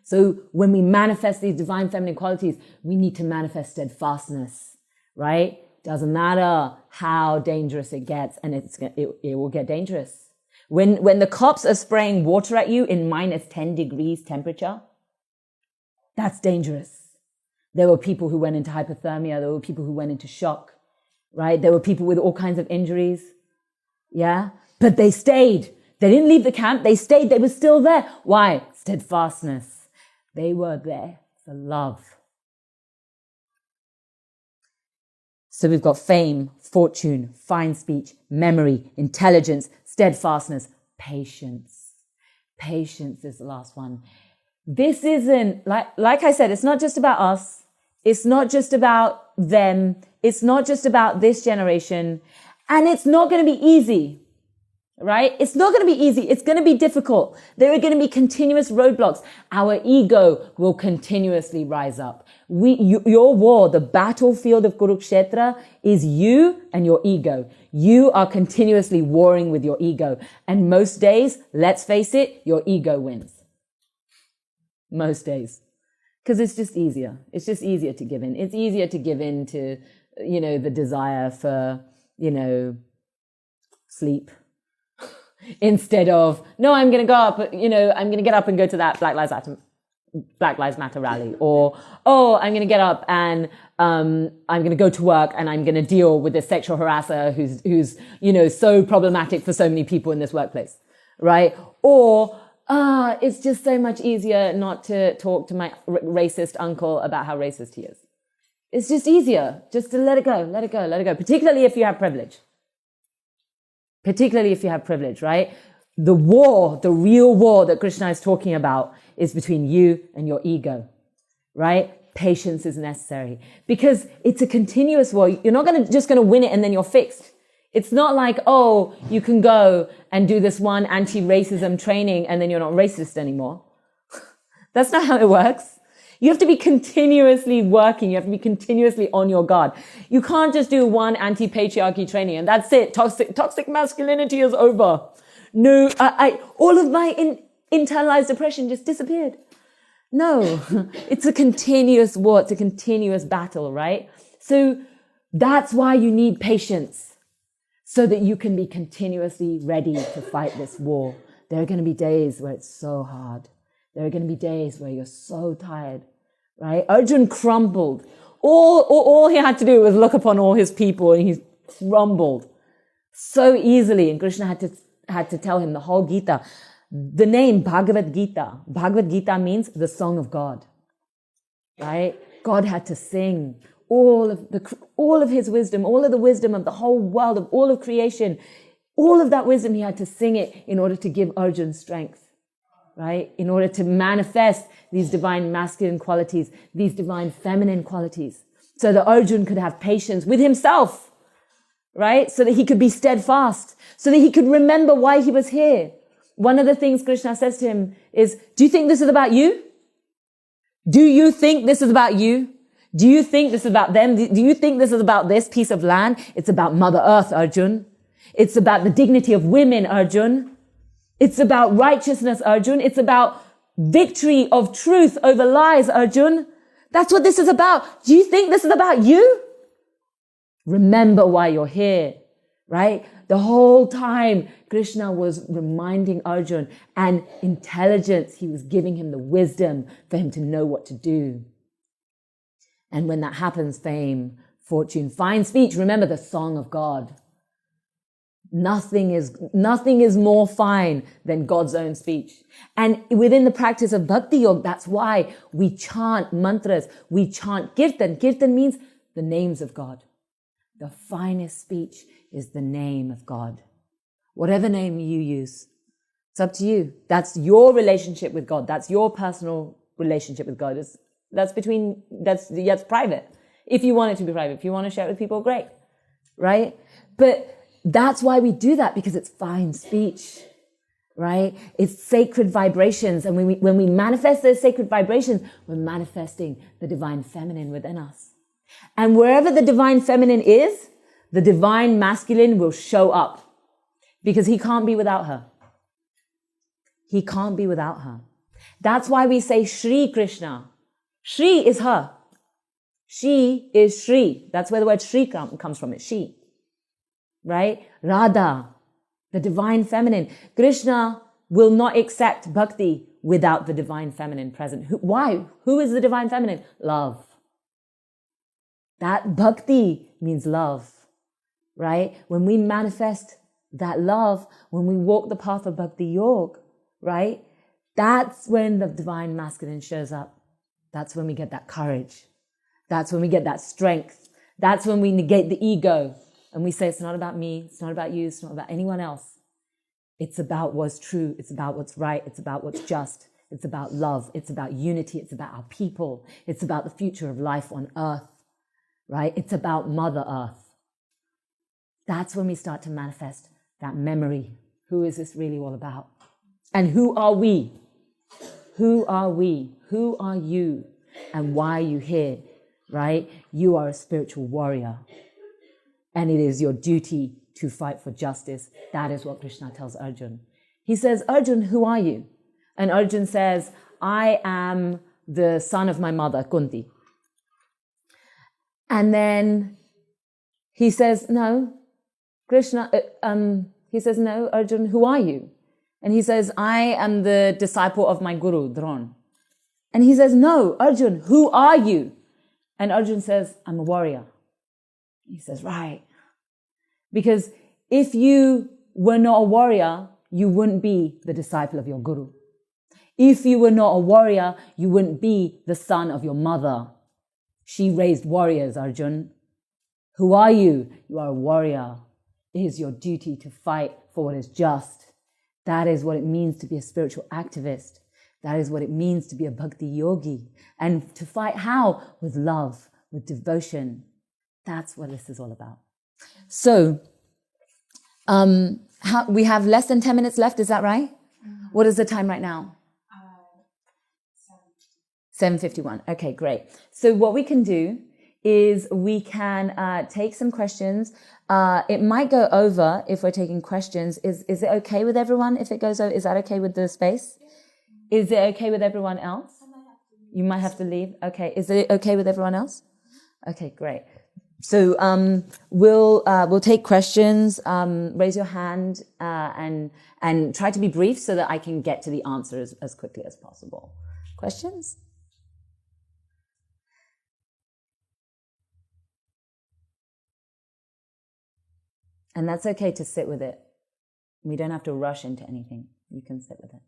[SPEAKER 3] So when we manifest these divine feminine qualities, we need to manifest steadfastness, right? Doesn't matter how dangerous it gets, and it will get dangerous. When the cops are spraying water at you in minus 10 degrees temperature, that's dangerous. There were people who went into hypothermia. There were people who went into shock, right? There were people with all kinds of injuries. Yeah. But they stayed. They didn't leave the camp. They stayed. They were still there. Why? Steadfastness. They were there for love. So we've got fame, fortune, fine speech, memory, intelligence, steadfastness, patience. Patience is the last one. This isn't, like I said, it's not just about us. It's not just about them. It's not just about this generation. And it's not going to be easy, right? It's not going to be easy. It's going to be difficult. There are going to be continuous roadblocks. Our ego will continuously rise up. Your war, the battlefield of Kurukshetra, is you and your ego. You are continuously warring with your ego. And most days, let's face it, your ego wins. Most days. Because it's just easier. It's just easier to give in. It's easier to give in to, the desire for, sleep. Instead of, no, I'm going to go up, I'm going to get up and go to that Black Lives Matter rally. Or, oh, I'm going to get up and I'm going to go to work and I'm going to deal with this sexual harasser who's so problematic for so many people in this workplace, right? Or, it's just so much easier not to talk to my racist uncle about how racist he is. It's just easier just to let it go, particularly if you have privilege. Right? The war, the real war that Krishna is talking about is between you and your ego, right? Patience is necessary because it's a continuous war. You're not just going to win it and then you're fixed. It's not like, oh, you can go and do this one anti-racism training and then you're not racist anymore. That's not how it works. You have to be continuously working. You have to be continuously on your guard. You can't just do one anti-patriarchy training and that's it. Toxic masculinity is over. No, all of my internalized oppression just disappeared. No, it's a continuous war. It's a continuous battle, right? So that's why you need patience. So that you can be continuously ready to fight this war. There are going to be days where it's so hard. There are going to be days where you're so tired, right? Arjuna crumbled. All he had to do was look upon all his people and he crumbled so easily. And Krishna had to tell him the whole Gita. The name Bhagavad Gita. Bhagavad Gita means the song of God, right? God had to sing all of his wisdom, all of the wisdom of the whole world, of all of creation, all of that wisdom, he had to sing it in order to give Arjuna strength, right? In order to manifest these divine masculine qualities, these divine feminine qualities, so that Arjuna could have patience with himself, right? So that he could be steadfast, so that he could remember why he was here. One of the things Krishna says to him is, do you think this is about you? Do you think this is about you? Do you think this is about them? Do you think this is about this piece of land? It's about Mother Earth, Arjuna. It's about the dignity of women, Arjuna. It's about righteousness, Arjuna. It's about victory of truth over lies, Arjuna. That's what this is about. Do you think this is about you? Remember why you're here, right? The whole time, Krishna was reminding Arjuna, and intelligence, he was giving him the wisdom for him to know what to do. And when that happens, fame, fortune, fine speech, remember the song of God. Nothing is more fine than God's own speech. And within the practice of Bhakti Yoga, that's why we chant mantras, we chant kirtan. Kirtan means the names of God. The finest speech is the name of God. Whatever name you use, it's up to you. That's your relationship with God. That's your personal relationship with God. That's private. If you want it to be private, if you want to share it with people, great. Right? But that's why we do that, because it's fine speech, right? It's sacred vibrations. And when we manifest those sacred vibrations, we're manifesting the divine feminine within us. And wherever the divine feminine is, the divine masculine will show up, because he can't be without her. He can't be without her. That's why we say Shri Krishna. Shri is her. She is Shri. That's where the word Shri comes from. It's she. Right? Radha, the divine feminine. Krishna will not accept bhakti without the divine feminine present. Why? Who is the divine feminine? Love. That bhakti means love, right? When we manifest that love, when we walk the path of Bhakti Yoga, right? That's when the divine masculine shows up. That's when we get that courage. That's when we get that strength. That's when we negate the ego. And we say, it's not about me, it's not about you, it's not about anyone else. It's about what's true, it's about what's right, it's about what's just, it's about love, it's about unity, it's about our people, it's about the future of life on earth, right? It's about Mother Earth. That's when we start to manifest that memory. Who is this really all about? And who are we? Who are we? Who are you? And why are you here, right? You are a spiritual warrior. And it is your duty to fight for justice. That is what Krishna tells Arjuna. He says, Arjuna, who are you? And Arjuna says, I am the son of my mother, Kunti. And then he says, no, Krishna, he says, no, Arjuna, who are you? And he says, I am the disciple of my guru, Drona. And he says, no, Arjuna, who are you? And Arjuna says, I'm a warrior. He says, right. Because if you were not a warrior, you wouldn't be the disciple of your guru. If you were not a warrior, you wouldn't be the son of your mother. She raised warriors, Arjuna. Who are you? You are a warrior. It is your duty to fight for what is just. That is what it means to be a spiritual activist. That is what it means to be a bhakti yogi. And to fight how? With love, with devotion. That's what this is all about. So, we have less than 10 minutes left, is that right? Mm-hmm. What is the time right now? 7:51. Okay, great. So what we can do is we can take some questions. It might go over if we're taking questions. Is it okay with everyone if it goes over? Is that okay with the space? Is it okay with everyone else? You might have to leave. Okay. Is it okay with everyone else? Okay, great. So we'll take questions. Raise your hand and try to be brief so that I can get to the answer as quickly as possible. Questions? And that's okay to sit with it. We don't have to rush into anything. You can sit with it.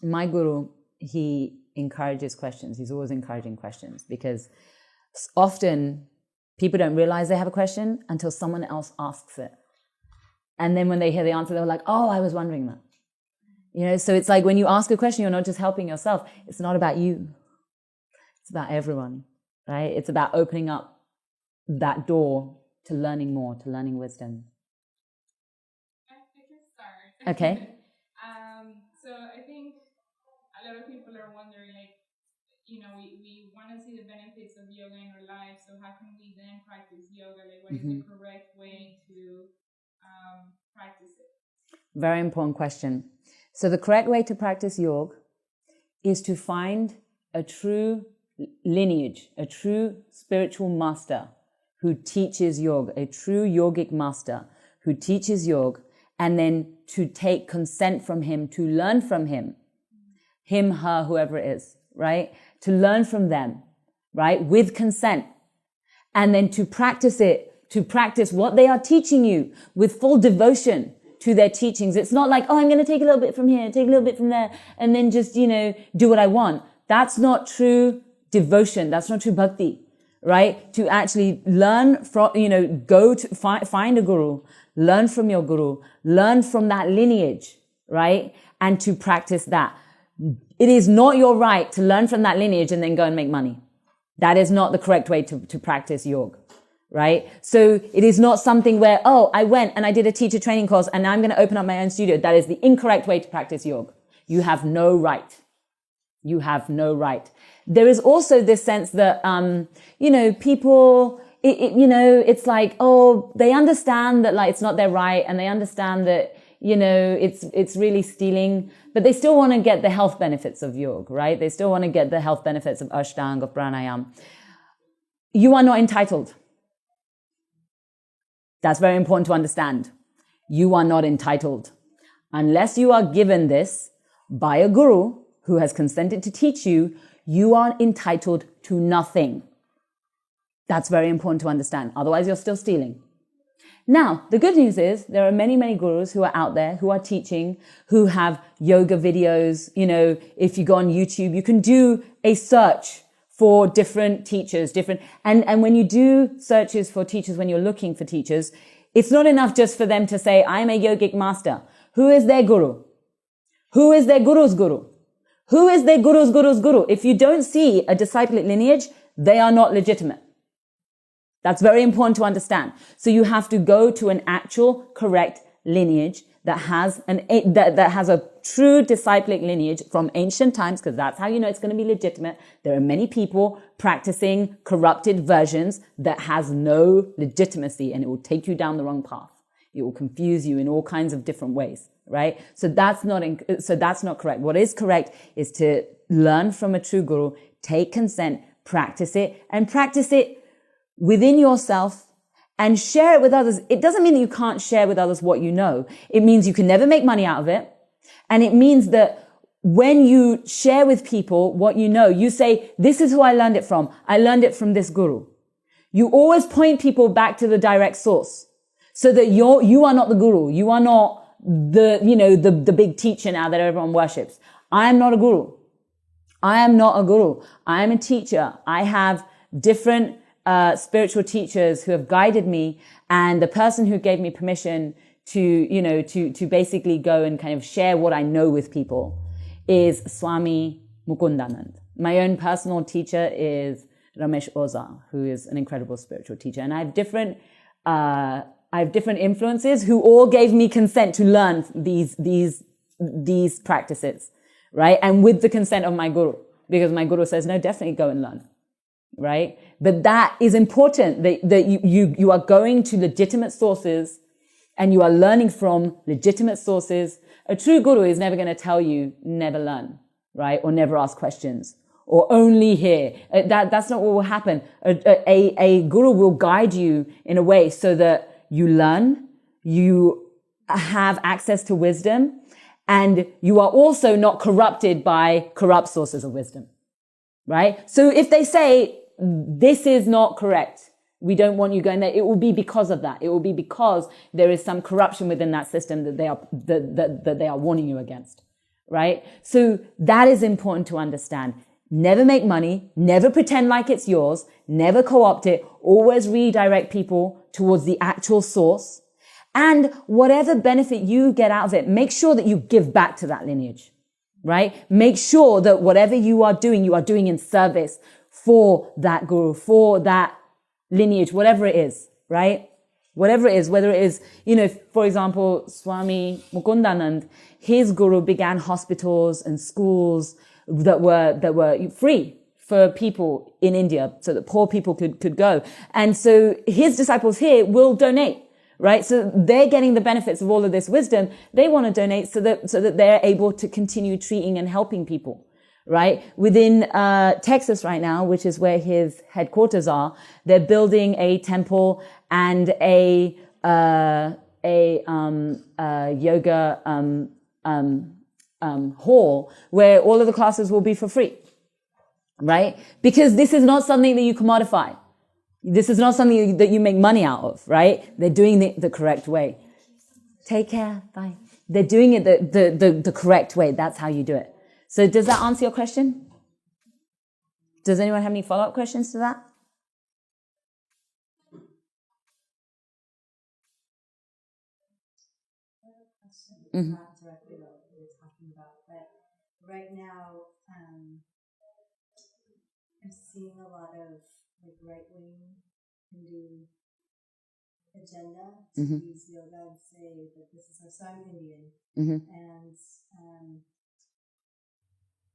[SPEAKER 3] My guru, he encourages questions. He's always encouraging questions because often people don't realize they have a question until someone else asks it. And then when they hear the answer, they're like, oh, I was wondering that. You know, so it's like when you ask a question, you're not just helping yourself. It's not about you. It's about everyone, right? It's about opening up that door to learning more, to learning wisdom.
[SPEAKER 2] I can start.
[SPEAKER 3] Okay.
[SPEAKER 2] So I think a lot of people are wondering, like, you know, we want to see the benefits of yoga in our lives. So how can we then practice yoga? Like, what is the correct way to practice it?
[SPEAKER 3] Very important question. So the correct way to practice yoga is to find a true lineage, a true spiritual master who teaches yoga, a true yogic master who teaches yoga and then to take consent from him, to learn from him, her, whoever it is, right? To learn from them, right? With consent. And then to practice it, to practice what they are teaching you with full devotion to their teachings. It's not like, oh, I'm going to take a little bit from here, take a little bit from there, and then just, do what I want. That's not true devotion. That's not true bhakti, right? To actually learn from, go to find a guru, learn from your guru, learn from that lineage, right? And to practice that. It is not your right to learn from that lineage and then go and make money. That is not the correct way to practice yoga, right? So it is not something where, oh, I went and I did a teacher training course and now I'm going to open up my own studio. That is the incorrect way to practice yoga. You have no right. You have no right. There is also this sense that, people, it's like, oh, they understand that like it's not their right, and they understand that, it's really stealing, but they still want to get the health benefits of yoga, right? They still want to get the health benefits of ashtanga, of pranayam. You are not entitled. That's very important to understand. You are not entitled. Unless you are given this by a guru who has consented to teach you, you are entitled to nothing. That's very important to understand. Otherwise, you're still stealing. Now, the good news is there are many, many gurus who are out there who are teaching, who have yoga videos. If you go on YouTube, you can do a search for different teachers, and when you do searches for teachers, when you're looking for teachers, it's not enough just for them to say, I'm a yogic master. Who is their guru? Who is their guru's guru? Who is their guru's guru's guru? If you don't see a disciplic lineage, they are not legitimate. That's very important to understand. So you have to go to an actual correct lineage that has that has a true disciplic lineage from ancient times, because that's how you know it's going to be legitimate. There are many people practicing corrupted versions that has no legitimacy, and it will take you down the wrong path. It will confuse you in all kinds of different ways, right? So that's not correct. What is correct is to learn from a true guru, take consent, practice it within yourself and share it with others. It doesn't mean that you can't share with others what you know. It means you can never make money out of it. And it means that when you share with people what you know, you say, this is who I learned it from. I learned it from this guru. You always point people back to the direct source so that you are not the guru. You are not the big teacher now that everyone worships. I am not a guru. I am not a guru. I am a teacher. I have different spiritual teachers who have guided me, and the person who gave me permission to basically go and kind of share what I know with people is Swami Mukundanand. My own personal teacher is Ramesh Oza, who is an incredible spiritual teacher, and I have different influences who all gave me consent to learn these practices, right? And with the consent of my guru, because my guru says, no, definitely go and learn. Right? But that is important, that you are going to legitimate sources and you are learning from legitimate sources. A true guru is never going to tell you never learn, right? Or never ask questions or only hear. That's not what will happen. A guru will guide you in a way so that you learn, you have access to wisdom, and you are also not corrupted by corrupt sources of wisdom. Right? So if they say, this is not correct, we don't want you going there, it will be because of that. It will be because there is some corruption within that system that they are warning you against. Right? So that is important to understand. Never make money, never pretend like it's yours, never co-opt it, always redirect people towards the actual source. And whatever benefit you get out of it, make sure that you give back to that lineage. Right? Make sure that whatever you are doing in service for that guru, for that lineage, whatever it is, right? Whatever it is, whether it is, for example, Swami Mukundanand, his guru began hospitals and schools that were free for people in India so that poor people could go. And so his disciples here will donate. Right? So they're getting the benefits of all of this wisdom. They want to donate so that they're able to continue treating and helping people. Right? Within, Texas right now, which is where his headquarters are, they're building a temple and a
[SPEAKER 1] yoga hall where all of the classes will be for free, right? Because this is not something that you commodify. This is not something that you make money out of, right? They're doing it the correct way. Take care. Bye. They're doing it the correct way. That's how you do it. So does that answer your question? Does anyone have any follow-up questions to that?
[SPEAKER 4] Not directly what we were talking about, but right now I'm seeing a lot of like right-wing Hindu agenda to use yoga and say that this is our, so I'm Indian, and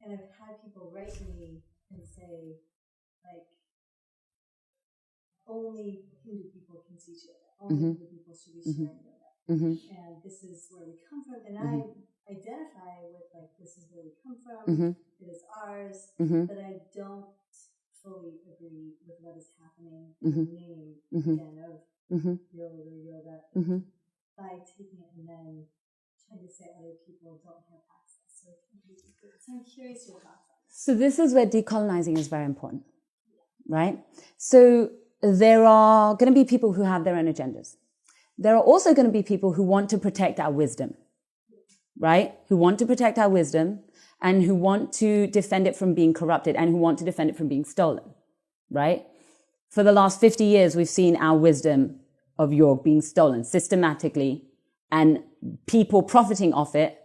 [SPEAKER 4] I've had people write me and say like only Hindu people can teach yoga, only Hindu people should be sharing yoga. And this is where we come from, and I identify with like this is where we come from, it is ours, but I don't fully agree with what is happening in the name again of yoga by taking it and then trying to say other people don't have access. So I'm curious your thoughts on this.
[SPEAKER 1] So this is where decolonizing is very important, right? So there are going to be people who have their own agendas. There are also going to be people who want to protect our wisdom, right? Who want to protect our wisdom and who want to defend it from being corrupted and who want to defend it from being stolen, right? For the last 50 years, we've seen our wisdom of yoga being stolen systematically and people profiting off it.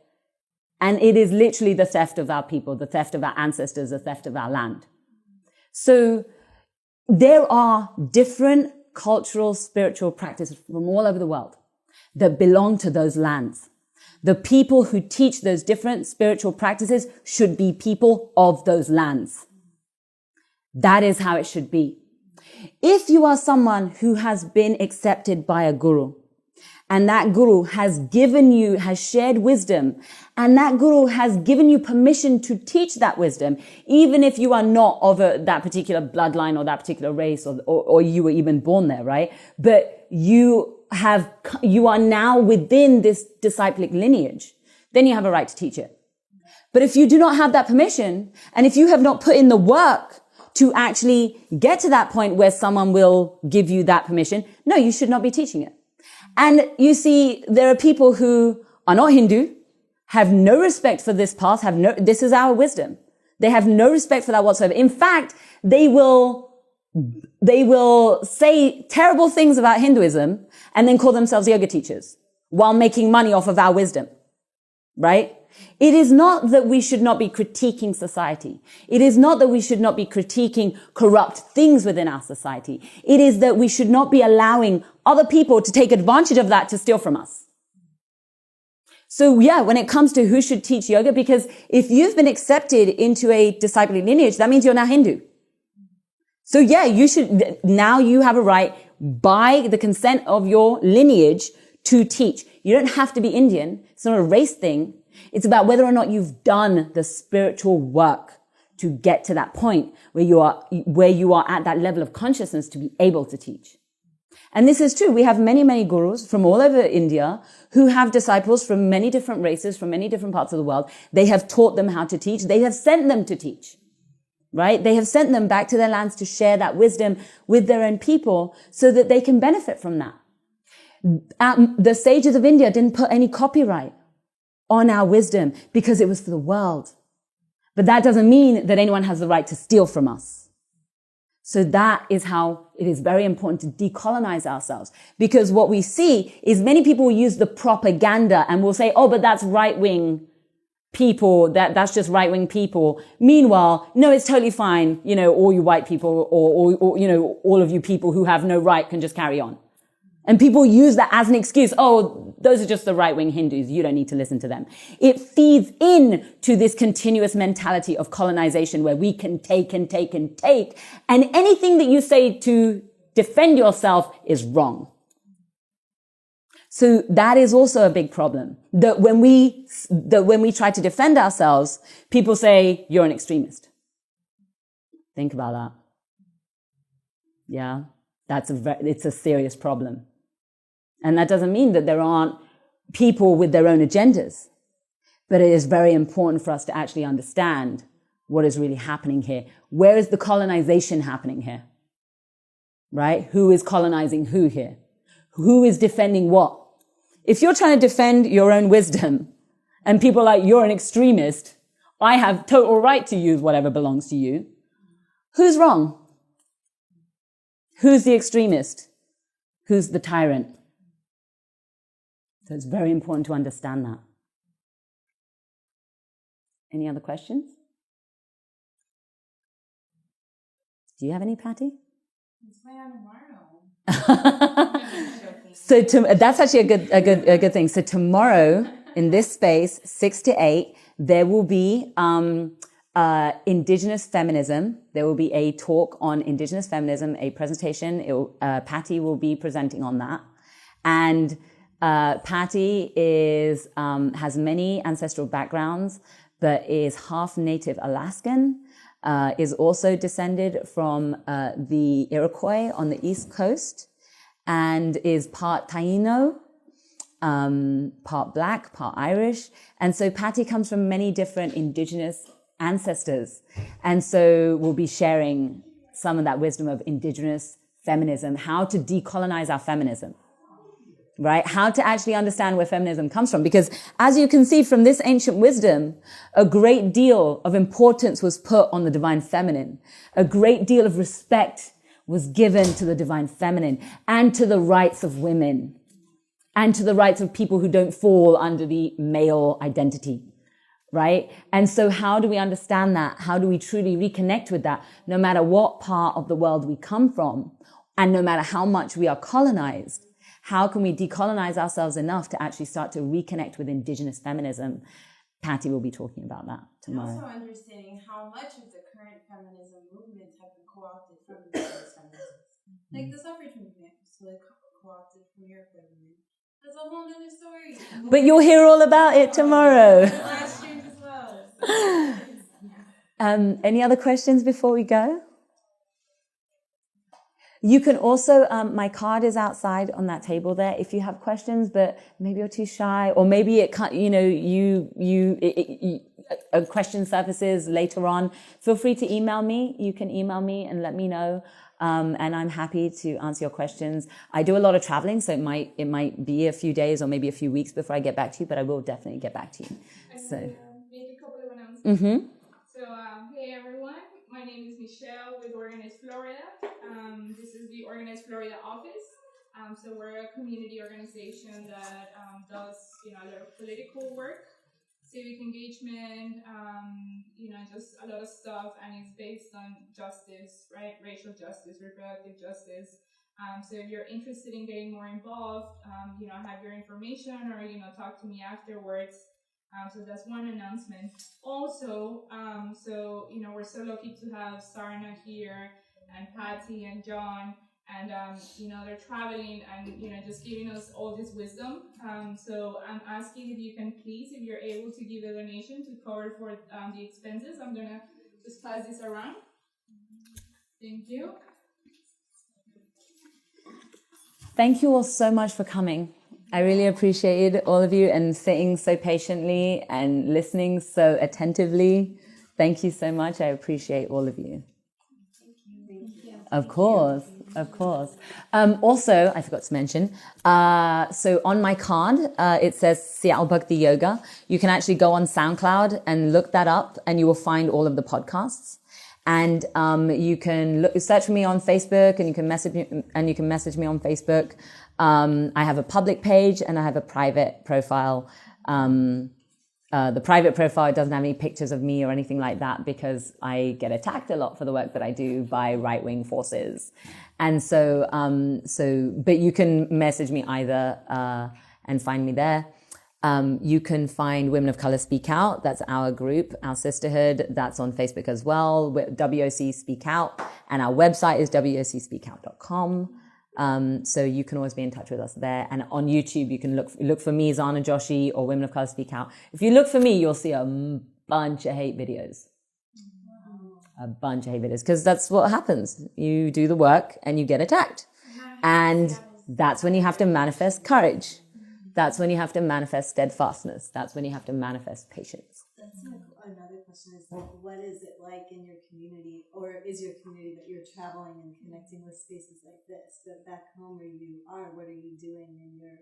[SPEAKER 1] And it is literally the theft of our people, the theft of our ancestors, the theft of our land. So there are different cultural, spiritual practices from all over the world that belong to those lands. The people who teach those different spiritual practices should be people of those lands. That is how it should be. If you are someone who has been accepted by a guru, and that guru has shared wisdom, and that guru has given you permission to teach that wisdom, even if you are not of that particular bloodline or that particular race or you were even born there, right? But you are now within this disciplic lineage, then you have a right to teach it. But if you do not have that permission, and if you have not put in the work to actually get to that point where someone will give you that permission, no, you should not be teaching it. And you see, there are people who are not Hindu, have no respect for this path, this is our wisdom. They have no respect for that whatsoever. In fact, they will say terrible things about Hinduism and then call themselves yoga teachers while making money off of our wisdom, right? It is not that we should not be critiquing society. It is not that we should not be critiquing corrupt things within our society. It is that we should not be allowing other people to take advantage of that to steal from us. So yeah, when it comes to who should teach yoga, because if you've been accepted into a disciplic lineage, that means you're now Hindu. So yeah, now you have a right by the consent of your lineage to teach. You don't have to be Indian. It's not a race thing. It's about whether or not you've done the spiritual work to get to that point where you are at that level of consciousness to be able to teach. And this is true. We have many, many gurus from all over India who have disciples from many different races, from many different parts of the world. They have taught them how to teach. They have sent them to teach, right? They have sent them back to their lands to share that wisdom with their own people so that they can benefit from that. The sages of India didn't put any copyright on our wisdom because it was for the world. But that doesn't mean that anyone has the right to steal from us. So that is how it is very important to decolonize ourselves. Because what we see is many people will use the propaganda and will say, oh, but that's right-wing people, that's just right-wing people. Meanwhile, no, it's totally fine. You know, all you white people or you know, all of you people who have no right can just carry on. And people use that as an excuse. Oh, those are just the right-wing Hindus. You don't need to listen to them. It feeds in to this continuous mentality of colonization where we can take and take and take. And anything that you say to defend yourself is wrong. So that is also a big problem. That when we try to defend ourselves, people say, you're an extremist. Think about that. Yeah, it's a serious problem. And that doesn't mean that there aren't people with their own agendas. But it is very important for us to actually understand what is really happening here. Where is the colonization happening here? Right? Who is colonizing who here? Who is defending what? If you're trying to defend your own wisdom and people are like, you're an extremist, I have total right to use whatever belongs to you. Who's wrong? Who's the extremist? Who's the tyrant? So it's very important to understand that. Any other questions? Do you have any, Patty?
[SPEAKER 2] It's my tomorrow.
[SPEAKER 1] So that's actually a good thing. So tomorrow in this space, 6 to 8, there will be Indigenous feminism. There will be a talk on Indigenous feminism, a presentation. Patty will be presenting on that. And Patty has many ancestral backgrounds, but is half Native Alaskan, is also descended from the Iroquois on the East Coast, and is part Taino, part Black, part Irish. And so Patty comes from many different Indigenous ancestors. And so we'll be sharing some of that wisdom of Indigenous feminism, how to decolonize our feminism, right? How to actually understand where feminism comes from. Because as you can see from this ancient wisdom, a great deal of importance was put on the divine feminine. A great deal of respect was given to the divine feminine and to the rights of women and to the rights of people who don't fall under the male identity, right? And so how do we understand that? How do we truly reconnect with that? No matter what part of the world we come from, and no matter how much we are colonized, how can we decolonize ourselves enough to actually start to reconnect with Indigenous feminism? Patty will be talking about that tomorrow.
[SPEAKER 5] And also understanding how much of the current feminism movements have been co-opted from Indigenous feminism. Like the suffrage movement was really co-opted from European women. That's a whole other story.
[SPEAKER 1] But you'll hear all about it tomorrow.
[SPEAKER 5] Last year as well.
[SPEAKER 1] Any other questions before we go? You can also, my card is outside on that table there. If you have questions, but maybe you're too shy, or maybe it can't, a question surfaces later on, feel free to email me. You can email me and let me know. And I'm happy to answer your questions. I do a lot of traveling, so it might be a few days or maybe a few weeks before I get back to you, but I will definitely get back to you. So,
[SPEAKER 2] Make a couple of announcements.
[SPEAKER 1] mm-hmm.
[SPEAKER 2] So, hey everyone, my name is Michelle with Organize Florida. This is the Organize Florida office. So we're a community organization that does, a lot of political work, civic engagement, just a lot of stuff, and it's based on justice, right? Racial justice, reproductive justice. So if you're interested in getting more involved, have your information or, talk to me afterwards. So that's one announcement. Also, we're so lucky to have Sarna here and Patty and John, and, they're traveling and, just giving us all this wisdom. So I'm asking if you can please, if you're able to give a donation to cover for the expenses. I'm going to just pass this around. Thank you.
[SPEAKER 1] Thank you all so much for coming. I really appreciated all of you and sitting so patiently and listening so attentively. Thank you so much. I appreciate all of you. Of course. Also, I forgot to mention, so on my card, it says Seattle Bhakti Yoga. You can actually go on SoundCloud and look that up, and you will find all of the podcasts. And you can search for me on Facebook, and you can message me on Facebook. I have a public page and I have a private profile. The private profile doesn't have any pictures of me or anything like that because I get attacked a lot for the work that I do by right-wing forces. And so, but you can message me either and find me there. You can find Women of Color Speak Out. That's our group, our sisterhood. That's on Facebook as well. WOC Speak Out. And our website is wocspeakout.com. So you can always be in touch with us there. And on YouTube, you can look for me, Zana Joshi, or Women of Color Speak Out. If you look for me, you'll see a bunch of hate videos. A bunch of hate videos. Because that's what happens. You do the work and you get attacked. And
[SPEAKER 3] That's when you have to manifest courage. That's when you have to manifest steadfastness. That's when you have to manifest patience.
[SPEAKER 4] That's like another question is like, what is it like in your community, or is your community that you're traveling and connecting with spaces like this? But back home where you are, what are you doing in your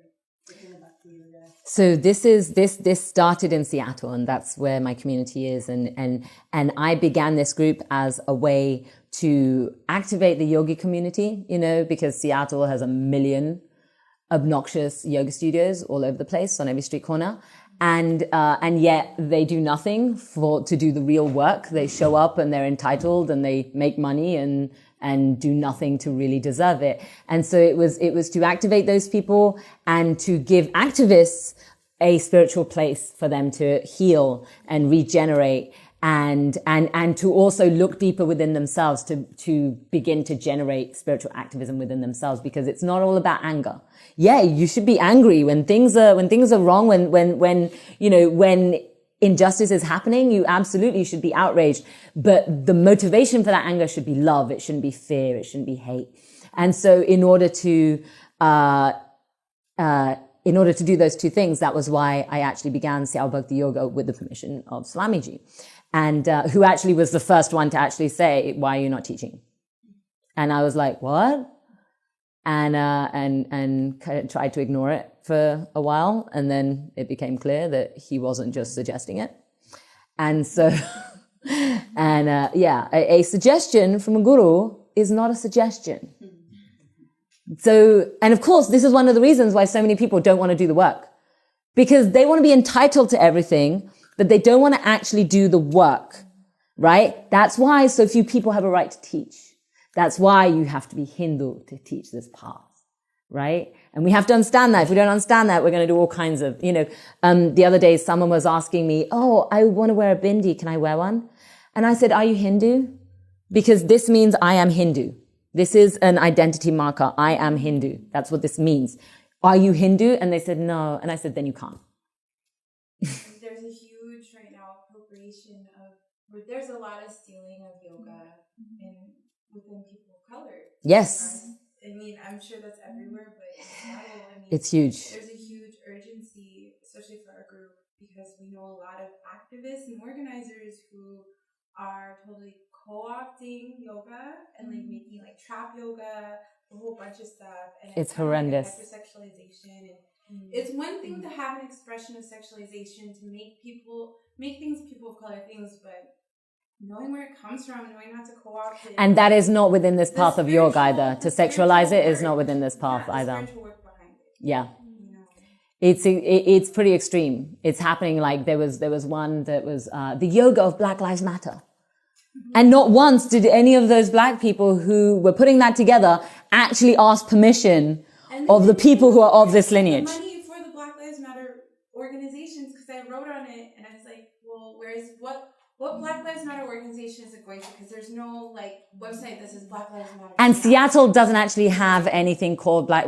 [SPEAKER 4] Bhakti yoga?
[SPEAKER 3] So this started in Seattle, and that's where my community is. And I began this group as a way to activate the yogi community, you know, because Seattle has a million obnoxious yoga studios all over the place on every street corner. And yet they do nothing to do the real work. They show up and they're entitled and they make money and do nothing to really deserve it. And so it was to activate those people and to give activists a spiritual place for them to heal and regenerate and to also look deeper within themselves to begin to generate spiritual activism within themselves, because it's not all about anger. Yeah, you should be angry when things are wrong, when injustice is happening, you absolutely should be outraged. But the motivation for that anger should be love. It shouldn't be fear. It shouldn't be hate. And so in order to do those two things, that was why I actually began Seattle Bhakti Yoga with the permission of Swamiji. And who actually was the first one to actually say, why are you not teaching? And I was like, what? And kind of tried to ignore it for a while. And then it became clear that he wasn't just suggesting it. And so, a suggestion from a guru is not a suggestion. So, and of course, this is one of the reasons why so many people don't want to do the work, because they want to be entitled to everything, but they don't want to actually do the work, right? That's why so few people have a right to teach. That's why you have to be Hindu to teach this path, right? And we have to understand that. If we don't understand that, we're going to do all kinds of, the other day someone was asking me, oh, I want to wear a bindi. Can I wear one? And I said, are you Hindu? Because this means I am Hindu. This is an identity marker. I am Hindu. That's what this means. Are you Hindu? And they said, no. And I said, then you can't.
[SPEAKER 5] There's a huge right now appropriation there's a lot of stealing of yoga within people of color.
[SPEAKER 3] Yes.
[SPEAKER 5] I mean, I'm sure that's everywhere, but in Seattle,
[SPEAKER 3] it's huge.
[SPEAKER 5] There's a huge urgency, especially for our group, because we know a lot of activists and organizers who are totally co-opting yoga and like making like trap yoga, a whole bunch of stuff. And
[SPEAKER 3] it's horrendous.
[SPEAKER 5] Like hypersexualization. And it's one thing to have an expression of sexualization, to make things people of color things, but knowing where it comes from, knowing not to co-opt it.
[SPEAKER 3] And that is not within this path of yoga either. To sexualize it is not within this path either.
[SPEAKER 5] Spiritual work behind it.
[SPEAKER 3] Yeah. It's pretty extreme. It's happening. Like there was one that was the yoga of Black Lives Matter. And not once did any of those black people who were putting that together actually ask permission of the people who are of this lineage.
[SPEAKER 5] Money for the Black Lives Matter organizations, because I wrote on it and I was like, well, what Black Lives Matter organization is it going to? Because there's no like website that says Black Lives Matter.
[SPEAKER 3] And Seattle doesn't actually have anything called Black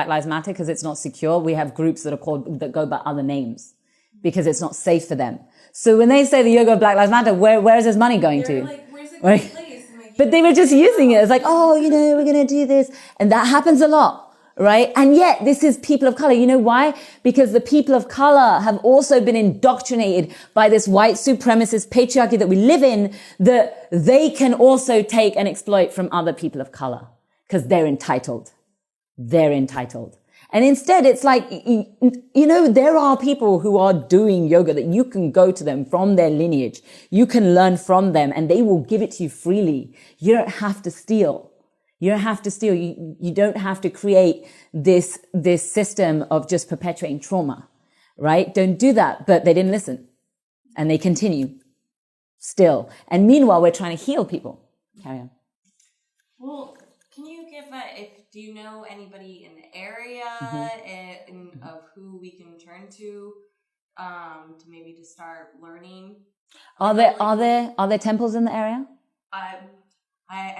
[SPEAKER 3] Lives Matter because it's not secure. We have groups that go by other names because it's not safe for them. So when they say the yoga of Black Lives Matter, where is this money going to?
[SPEAKER 5] Like, where's it going to place?
[SPEAKER 3] But they were just using it. It's like, we're going to do this. And that happens a lot, right? And yet this is people of color. You know why? Because the people of color have also been indoctrinated by this white supremacist patriarchy that we live in, that they can also take and exploit from other people of color because they're entitled. They're entitled. And instead, it's like, there are people who are doing yoga that you can go to them from their lineage. You can learn from them and they will give it to you freely. You don't have to steal. You don't have to steal. You don't have to create this system of just perpetuating trauma, right? Don't do that. But they didn't listen and they continue still. And meanwhile, we're trying to heal people. Carry on.
[SPEAKER 6] Well, can you give do you know anybody in the area of who we can turn to maybe to start learning?
[SPEAKER 3] Are there temples in the area?
[SPEAKER 6] I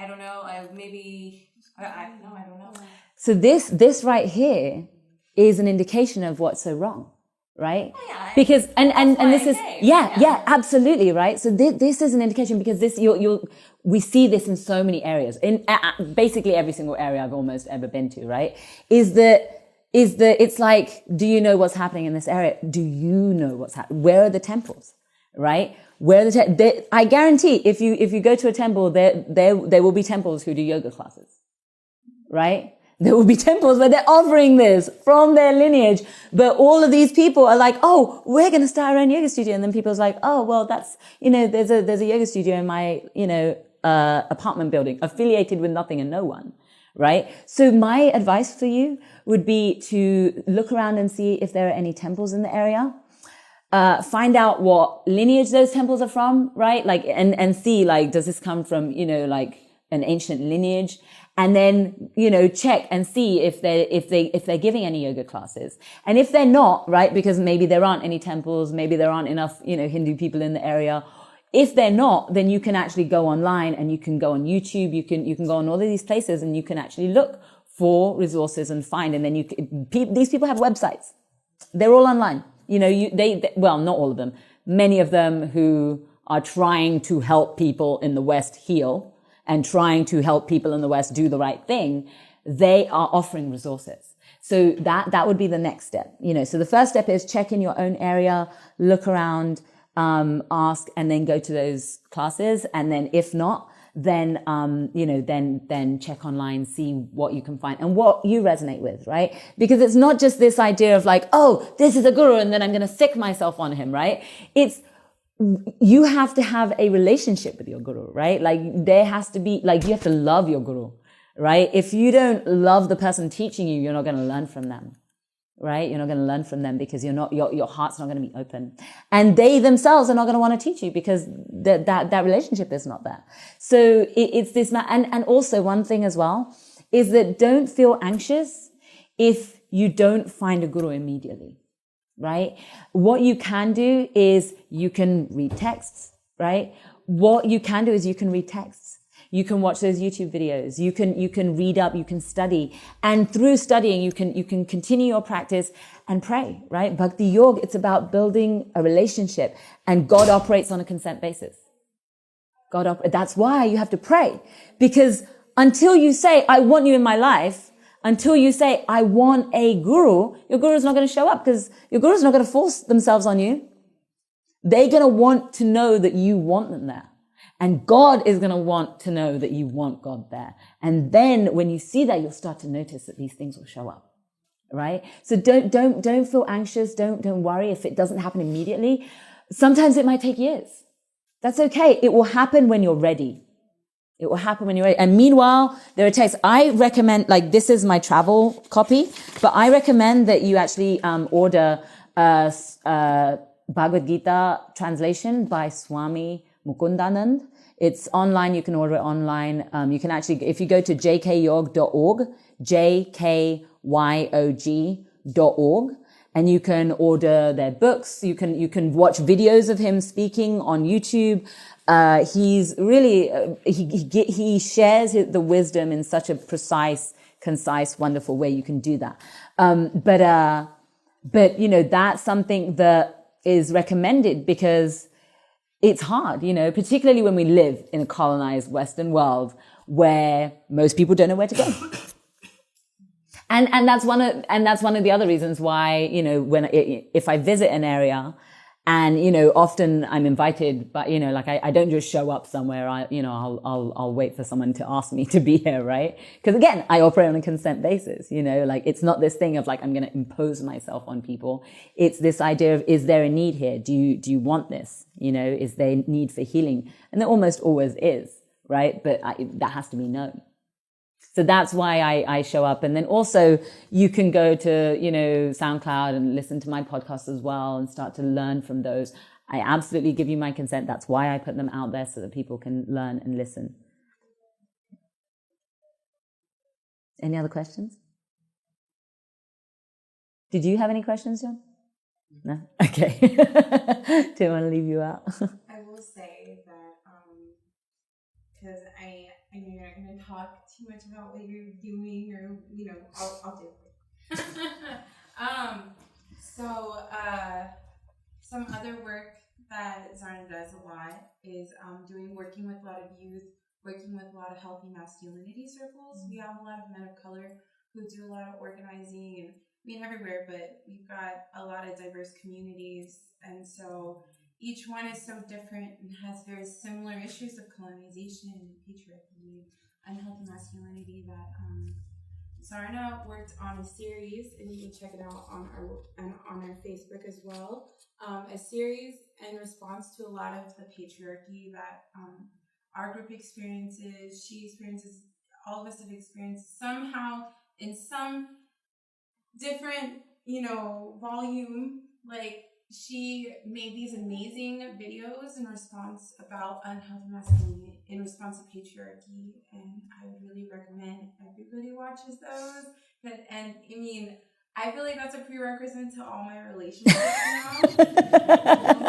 [SPEAKER 6] don't know. I don't know.
[SPEAKER 3] So this right here is an indication of what's so wrong, right?
[SPEAKER 6] Oh, yeah,
[SPEAKER 3] because and this is
[SPEAKER 6] say,
[SPEAKER 3] yeah, absolutely, right. So this is an indication because this we see this in so many areas, in basically every single area I've almost ever been to, right? Is that it's like, do you know what's happening in this area? Do you know what's happening? Where are the temples, right? Where are the I guarantee if you go to a temple, there will be temples who do yoga classes, right? There will be temples where they're offering this from their lineage, but all of these people are like, oh, we're going to start our own yoga studio. And then people's like, oh, well, that's, there's a yoga studio in my, apartment building affiliated with nothing and no one, right? So my advice for you would be to look around and see if there are any temples in the area. Find out what lineage those temples are from, right? Like, and see, like, does this come from, like an ancient lineage? And then, check and see if they're giving any yoga classes. And if they're not, right, because maybe there aren't any temples, maybe there aren't enough, Hindu people in the area. If they're not, then you can actually go online and you can go on YouTube. You can go on all of these places and you can actually look for resources and find. And then these people have websites. They're all online. Well, not all of them. Many of them who are trying to help people in the West heal and trying to help people in the West do the right thing, they are offering resources. So that would be the next step. So the first step is check in your own area, look around, ask, and then go to those classes. And then if not, then, then check online, see what you can find and what you resonate with, right? Because it's not just this idea of like, oh, this is a guru and then I'm going to sick myself on him, right? You have to have a relationship with your guru, right? Like there has to be, like you have to love your guru, right? If you don't love the person teaching you, you're not going to learn from them, right? You're not going to learn from them because your heart's not going to be open. And they themselves are not going to want to teach you because that relationship is not there. So it's this, and also one thing as well is that don't feel anxious if you don't find a guru immediately. Right? What you can do is you can read texts, right? What you can do is you can read texts. You can watch those YouTube videos. You can read up, you can study. And through studying, you can continue your practice and pray, right? Bhakti Yoga, it's about building a relationship and God operates on a consent basis. That's why you have to pray, because until you say, I want you in my life, until you say, I want a guru, your guru is not going to show up because your guru is not going to force themselves on you. They're going to want to know that you want them there. And God is going to want to know that you want God there. And then when you see that, you'll start to notice that these things will show up. Right? So don't feel anxious. Don't worry if it doesn't happen immediately. Sometimes it might take years. That's okay. It will happen when you're ready. It will happen when you're ready. And meanwhile, there are texts. I recommend, like, this is my travel copy, but I recommend that you actually order Bhagavad Gita translation by Swami Mukundanand. It's online. You can order it online. You can actually, if you go to jkyog.org, jkyog.org, and you can order their books. You can watch videos of him speaking on YouTube. He's really, he shares the wisdom in such a precise, concise, wonderful way. You can do that. But that's something that is recommended because it's hard, particularly when we live in a colonized Western world where most people don't know where to go. And that's one of the other reasons why, if I visit an area and, often I'm invited, but, I don't just show up somewhere. I'll wait for someone to ask me to be here, right? Because again, I operate on a consent basis, it's not this thing of like, I'm going to impose myself on people. It's this idea of, is there a need here? Do you want this? Is there a need for healing? And there almost always is, right? But that has to be known. So that's why I show up. And then also you can go to, SoundCloud and listen to my podcast as well and start to learn from those. I absolutely give you my consent. That's why I put them out there so that people can learn and listen. Any other questions? Did you have any questions, John? No? Okay. Don't want to leave you out.
[SPEAKER 5] I will say that, because I know you're not going to talk too much about what you're doing, or I'll do it. Some other work that Zarna does a lot is working with a lot of youth working with a lot of healthy masculinity circles. We have a lot of men of color who do a lot of organizing, and I mean everywhere, but we've got a lot of diverse communities, and so each one is so different and has very similar issues of colonization and patriarchy and unhealthy masculinity that Sarna worked on a series, and you can check it out on our Facebook as well. A series in response to a lot of the patriarchy that our group experiences, she experiences, all of us have experienced somehow in some different, volume. Like, she made these amazing videos in response about unhealthy masculinity, in response to patriarchy, and I would really recommend everybody watches those. And I mean, I feel like that's a prerequisite to all my relationships now. No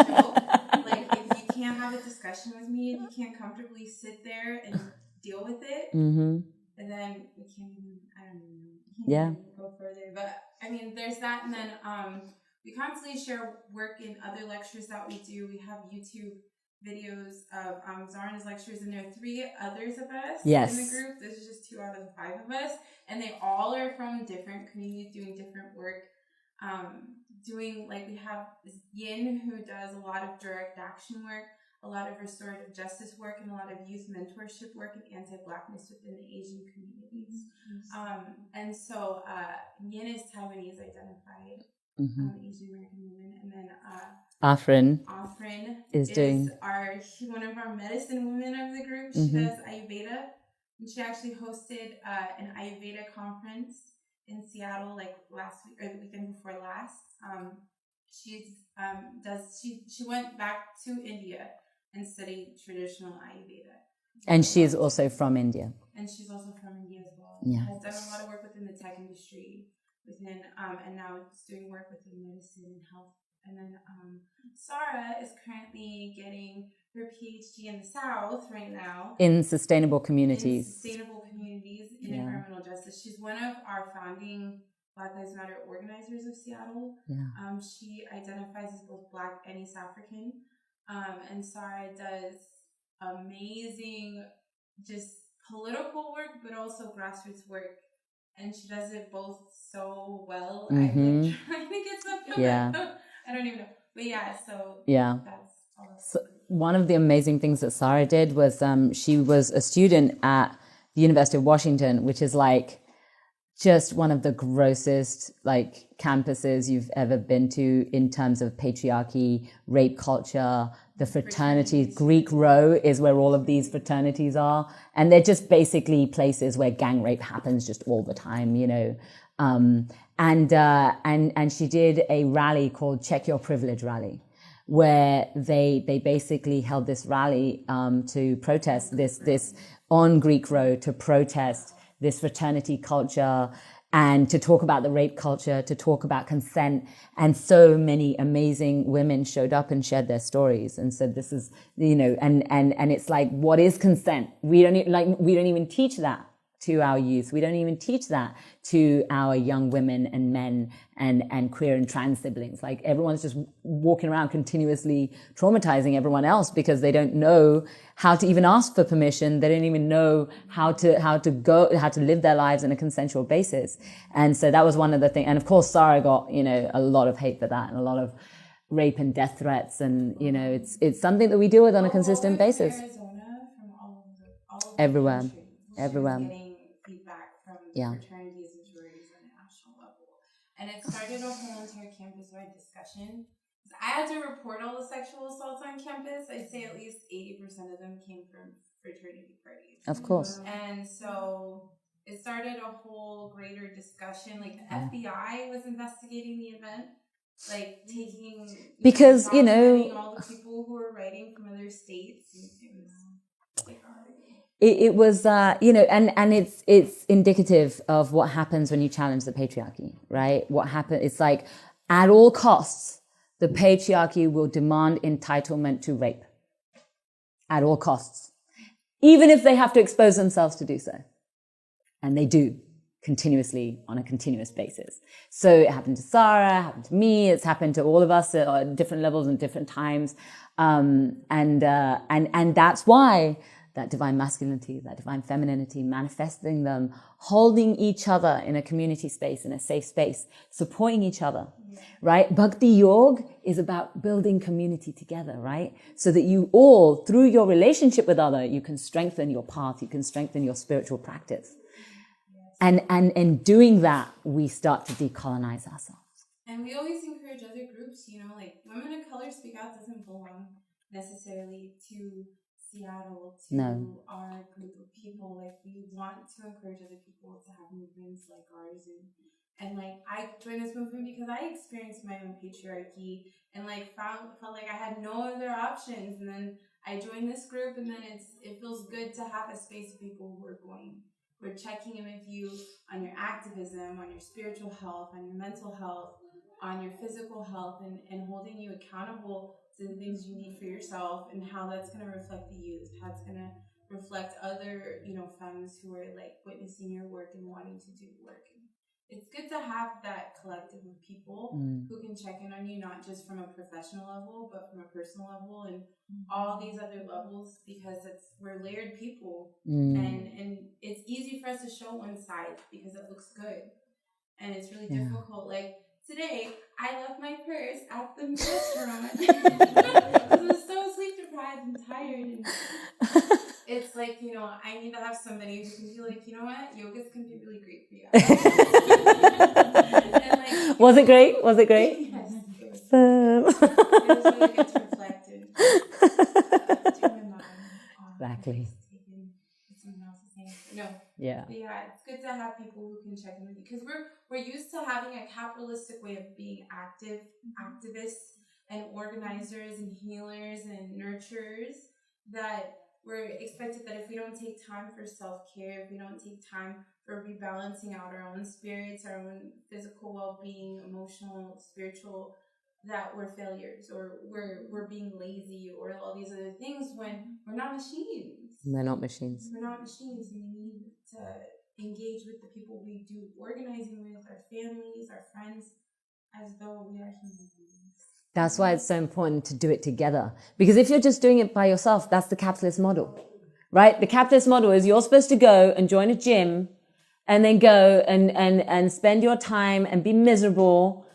[SPEAKER 5] joke. Like, if you can't have a discussion with me, if you can't comfortably sit there and deal with it, and then we can't even, I don't know, go further. But I mean, there's that, and then we constantly share work in other lectures that we do. We have YouTube videos of Zarna's lectures, and there are 3 others of us in the group. This is just 2 out of the 5 of us, and they all are from different communities doing different work. We have Yin, who does a lot of direct action work, a lot of restorative justice work, and a lot of youth mentorship work and anti-Blackness within the Asian communities. And so Yin is Taiwanese identified. Asian American woman, and then Afrin is one of our medicine women of the group. She does Ayurveda, and she actually hosted an Ayurveda conference in Seattle like last week or the weekend before last. She went back to India and studied traditional Ayurveda.
[SPEAKER 3] And she is also from India.
[SPEAKER 5] And she's also from India as well.
[SPEAKER 3] Yeah.
[SPEAKER 5] Has done a lot of work within the tech industry. And now it's doing work within medicine and health. And then Sarah is currently getting her PhD in the South right now.
[SPEAKER 3] In sustainable communities.
[SPEAKER 5] In environmental justice. She's one of our founding Black Lives Matter organizers of Seattle.
[SPEAKER 3] Yeah.
[SPEAKER 5] She identifies as both Black and East African. And Sarah does amazing just political work, but also grassroots work. And she does it both so well. I'm like trying to get something. I don't even know. But that's all.
[SPEAKER 3] So one of the amazing things that Sarah did was she was a student at the University of Washington, which is like just one of the grossest like campuses you've ever been to in terms of patriarchy, rape culture, the fraternities. Greek Row is where all of these fraternities are. And they're just basically places where gang rape happens just all the time, And she did a rally called Check Your Privilege Rally, where they basically held this rally to protest this on Greek Row, to protest this fraternity culture and to talk about the rape culture, to talk about consent. And so many amazing women showed up and shared their stories and said, this is, and it's like, what is consent? We don't even teach that to our youth. We don't even teach that to our young women and men and queer and trans siblings. Like, everyone's just walking around continuously traumatizing everyone else because they don't know how to even ask for permission. They don't even know how to live their lives on a consensual basis. And so that was one of the things. And of course, Sarah got, a lot of hate for that and a lot of rape and death threats. And, it's something that we deal with on a consistent basis.
[SPEAKER 5] Arizona, from all of
[SPEAKER 3] everywhere.
[SPEAKER 5] the country.
[SPEAKER 3] Everywhere.
[SPEAKER 5] Getting feedback from fraternities and sororities on a national level. And it started a whole entire campus-wide discussion. I had to report all the sexual assaults on campus. I'd say at least 80% of them came from fraternity parties.
[SPEAKER 3] Of course.
[SPEAKER 5] And so it started a whole greater discussion. Like, the FBI was investigating the event. Like, taking...
[SPEAKER 3] Because,
[SPEAKER 5] all the people who were writing from other states. And it was like...
[SPEAKER 3] It was, and it's indicative of what happens when you challenge the patriarchy, right? What happens, it's like, at all costs, the patriarchy will demand entitlement to rape. At all costs. Even if they have to expose themselves to do so. And they do, continuously, on a continuous basis. So it happened to Sarah, it happened to me, it's happened to all of us at different levels and different times. And that's why that divine masculinity, that divine femininity, manifesting them, holding each other in a community space, in a safe space, supporting each other, right? Bhakti Yoga is about building community together, right? So that you all, through your relationship with other, you can strengthen your path, you can strengthen your spiritual practice. And in doing that, we start to decolonize ourselves.
[SPEAKER 5] And we always encourage other groups, like Women of Color Speak Out doesn't belong necessarily to Seattle, to our group of people. Like, we want to encourage other people to have movements like ours. And I joined this movement because I experienced my own patriarchy and felt like I had no other options. And then I joined this group, and then it feels good to have a space of people who are checking in with you on your activism, on your spiritual health, on your mental health, on your physical health, and holding you accountable to the things you need for yourself, and how that's going to reflect the youth, how it's going to reflect other, femmes who are witnessing your work and wanting to do work. It's good to have that collective of people who can check in on you, not just from a professional level, but from a personal level and all these other levels, because we're layered people, and it's easy for us to show one side because it looks good, and it's really difficult. Like today, I left my purse at the restaurant because I was so sleep deprived and tired, and it's I need to have somebody who can be like, you know what, yoga's can be really great for you. And
[SPEAKER 3] was it great? Was it great?
[SPEAKER 5] Yes, it was. It was really good to reflect and turn my mind off.
[SPEAKER 3] Exactly.
[SPEAKER 5] Someone else's hands. No.
[SPEAKER 3] Yeah.
[SPEAKER 5] But yeah, it's good to have people who can check in with you, because we're used to having a capitalistic way of being activists and organizers and healers and nurturers, that we're expected that if we don't take time for self-care, if we don't take time for rebalancing out our own spirits, our own physical well-being, emotional, spiritual, that we're failures, or we're being lazy, or all these other things, when we're not machines.
[SPEAKER 3] We're not machines.
[SPEAKER 5] We're not machines, and we need to engage with the people we do organizing with, our families, our friends, as though we are human beings.
[SPEAKER 3] That's why it's so important to do it together. Because if you're just doing it by yourself, that's the capitalist model, right? The capitalist model is you're supposed to go and join a gym and then go and spend your time and be miserable,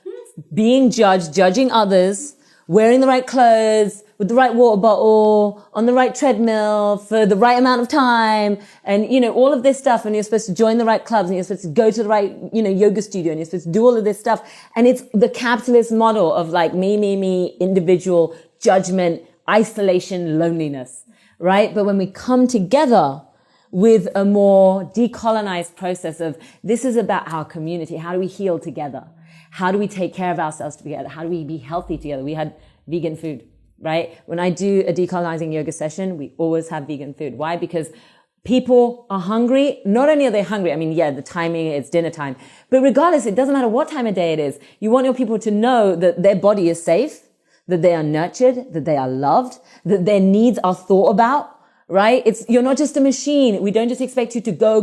[SPEAKER 3] being judged, judging others, wearing the right clothes, with the right water bottle, on the right treadmill for the right amount of time, and, all of this stuff, and you're supposed to join the right clubs, and you're supposed to go to the right, yoga studio, and you're supposed to do all of this stuff. And it's the capitalist model of me, individual, judgment, isolation, loneliness, right? But when we come together with a more decolonized process of, this is about our community, how do we heal together? How do we take care of ourselves together? How do we be healthy together? We had vegan food, right? When I do a decolonizing yoga session, we always have vegan food. Why? Because people are hungry. Not only are they hungry, the timing, it's dinner time. But regardless, it doesn't matter what time of day it is. You want your people to know that their body is safe, that they are nurtured, that they are loved, that their needs are thought about, right? You're not just a machine. We don't just expect you to go,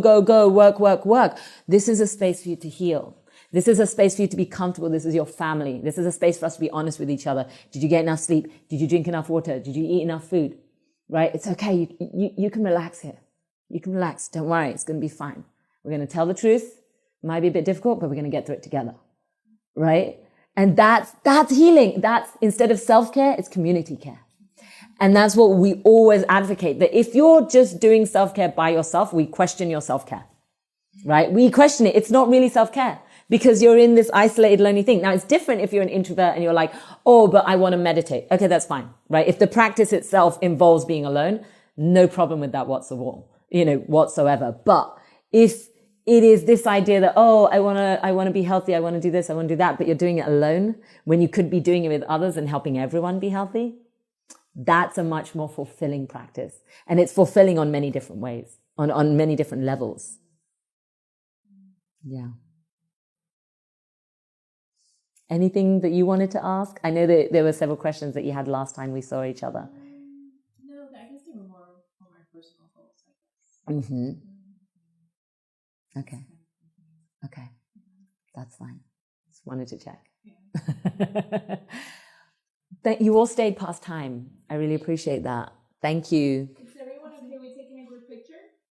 [SPEAKER 3] work. This is a space for you to heal. This is a space for you to be comfortable. This is your family. This is a space for us to be honest with each other. Did you get enough sleep? Did you drink enough water? Did you eat enough food? Right? It's okay. You can relax here. You can relax. Don't worry. It's going to be fine. We're going to tell the truth. It might be a bit difficult, but we're going to get through it together. Right? And that's healing. That's, instead of self-care, it's community care. And that's what we always advocate, that if you're just doing self-care by yourself, we question your self-care. Right? We question it. It's not really self-care, because you're in this isolated, lonely thing. Now, it's different if you're an introvert and you're like, oh, but I want to meditate. Okay, that's fine, right? If the practice itself involves being alone, no problem with that whatsoever. But if it is this idea that, oh, I want to be healthy, I want to do this, I want to do that, but you're doing it alone when you could be doing it with others and helping everyone be healthy, that's a much more fulfilling practice. And it's fulfilling on many different ways, on many different levels. Yeah. Anything that you wanted to ask? I know that there were several questions that you had last time we saw each other.
[SPEAKER 2] No, I guess they were more for my personal goals, I guess.
[SPEAKER 3] Mm-hmm. Okay. That's fine. Just wanted to check.
[SPEAKER 2] Yeah.
[SPEAKER 3] You all stayed past time. I really appreciate that. Thank you.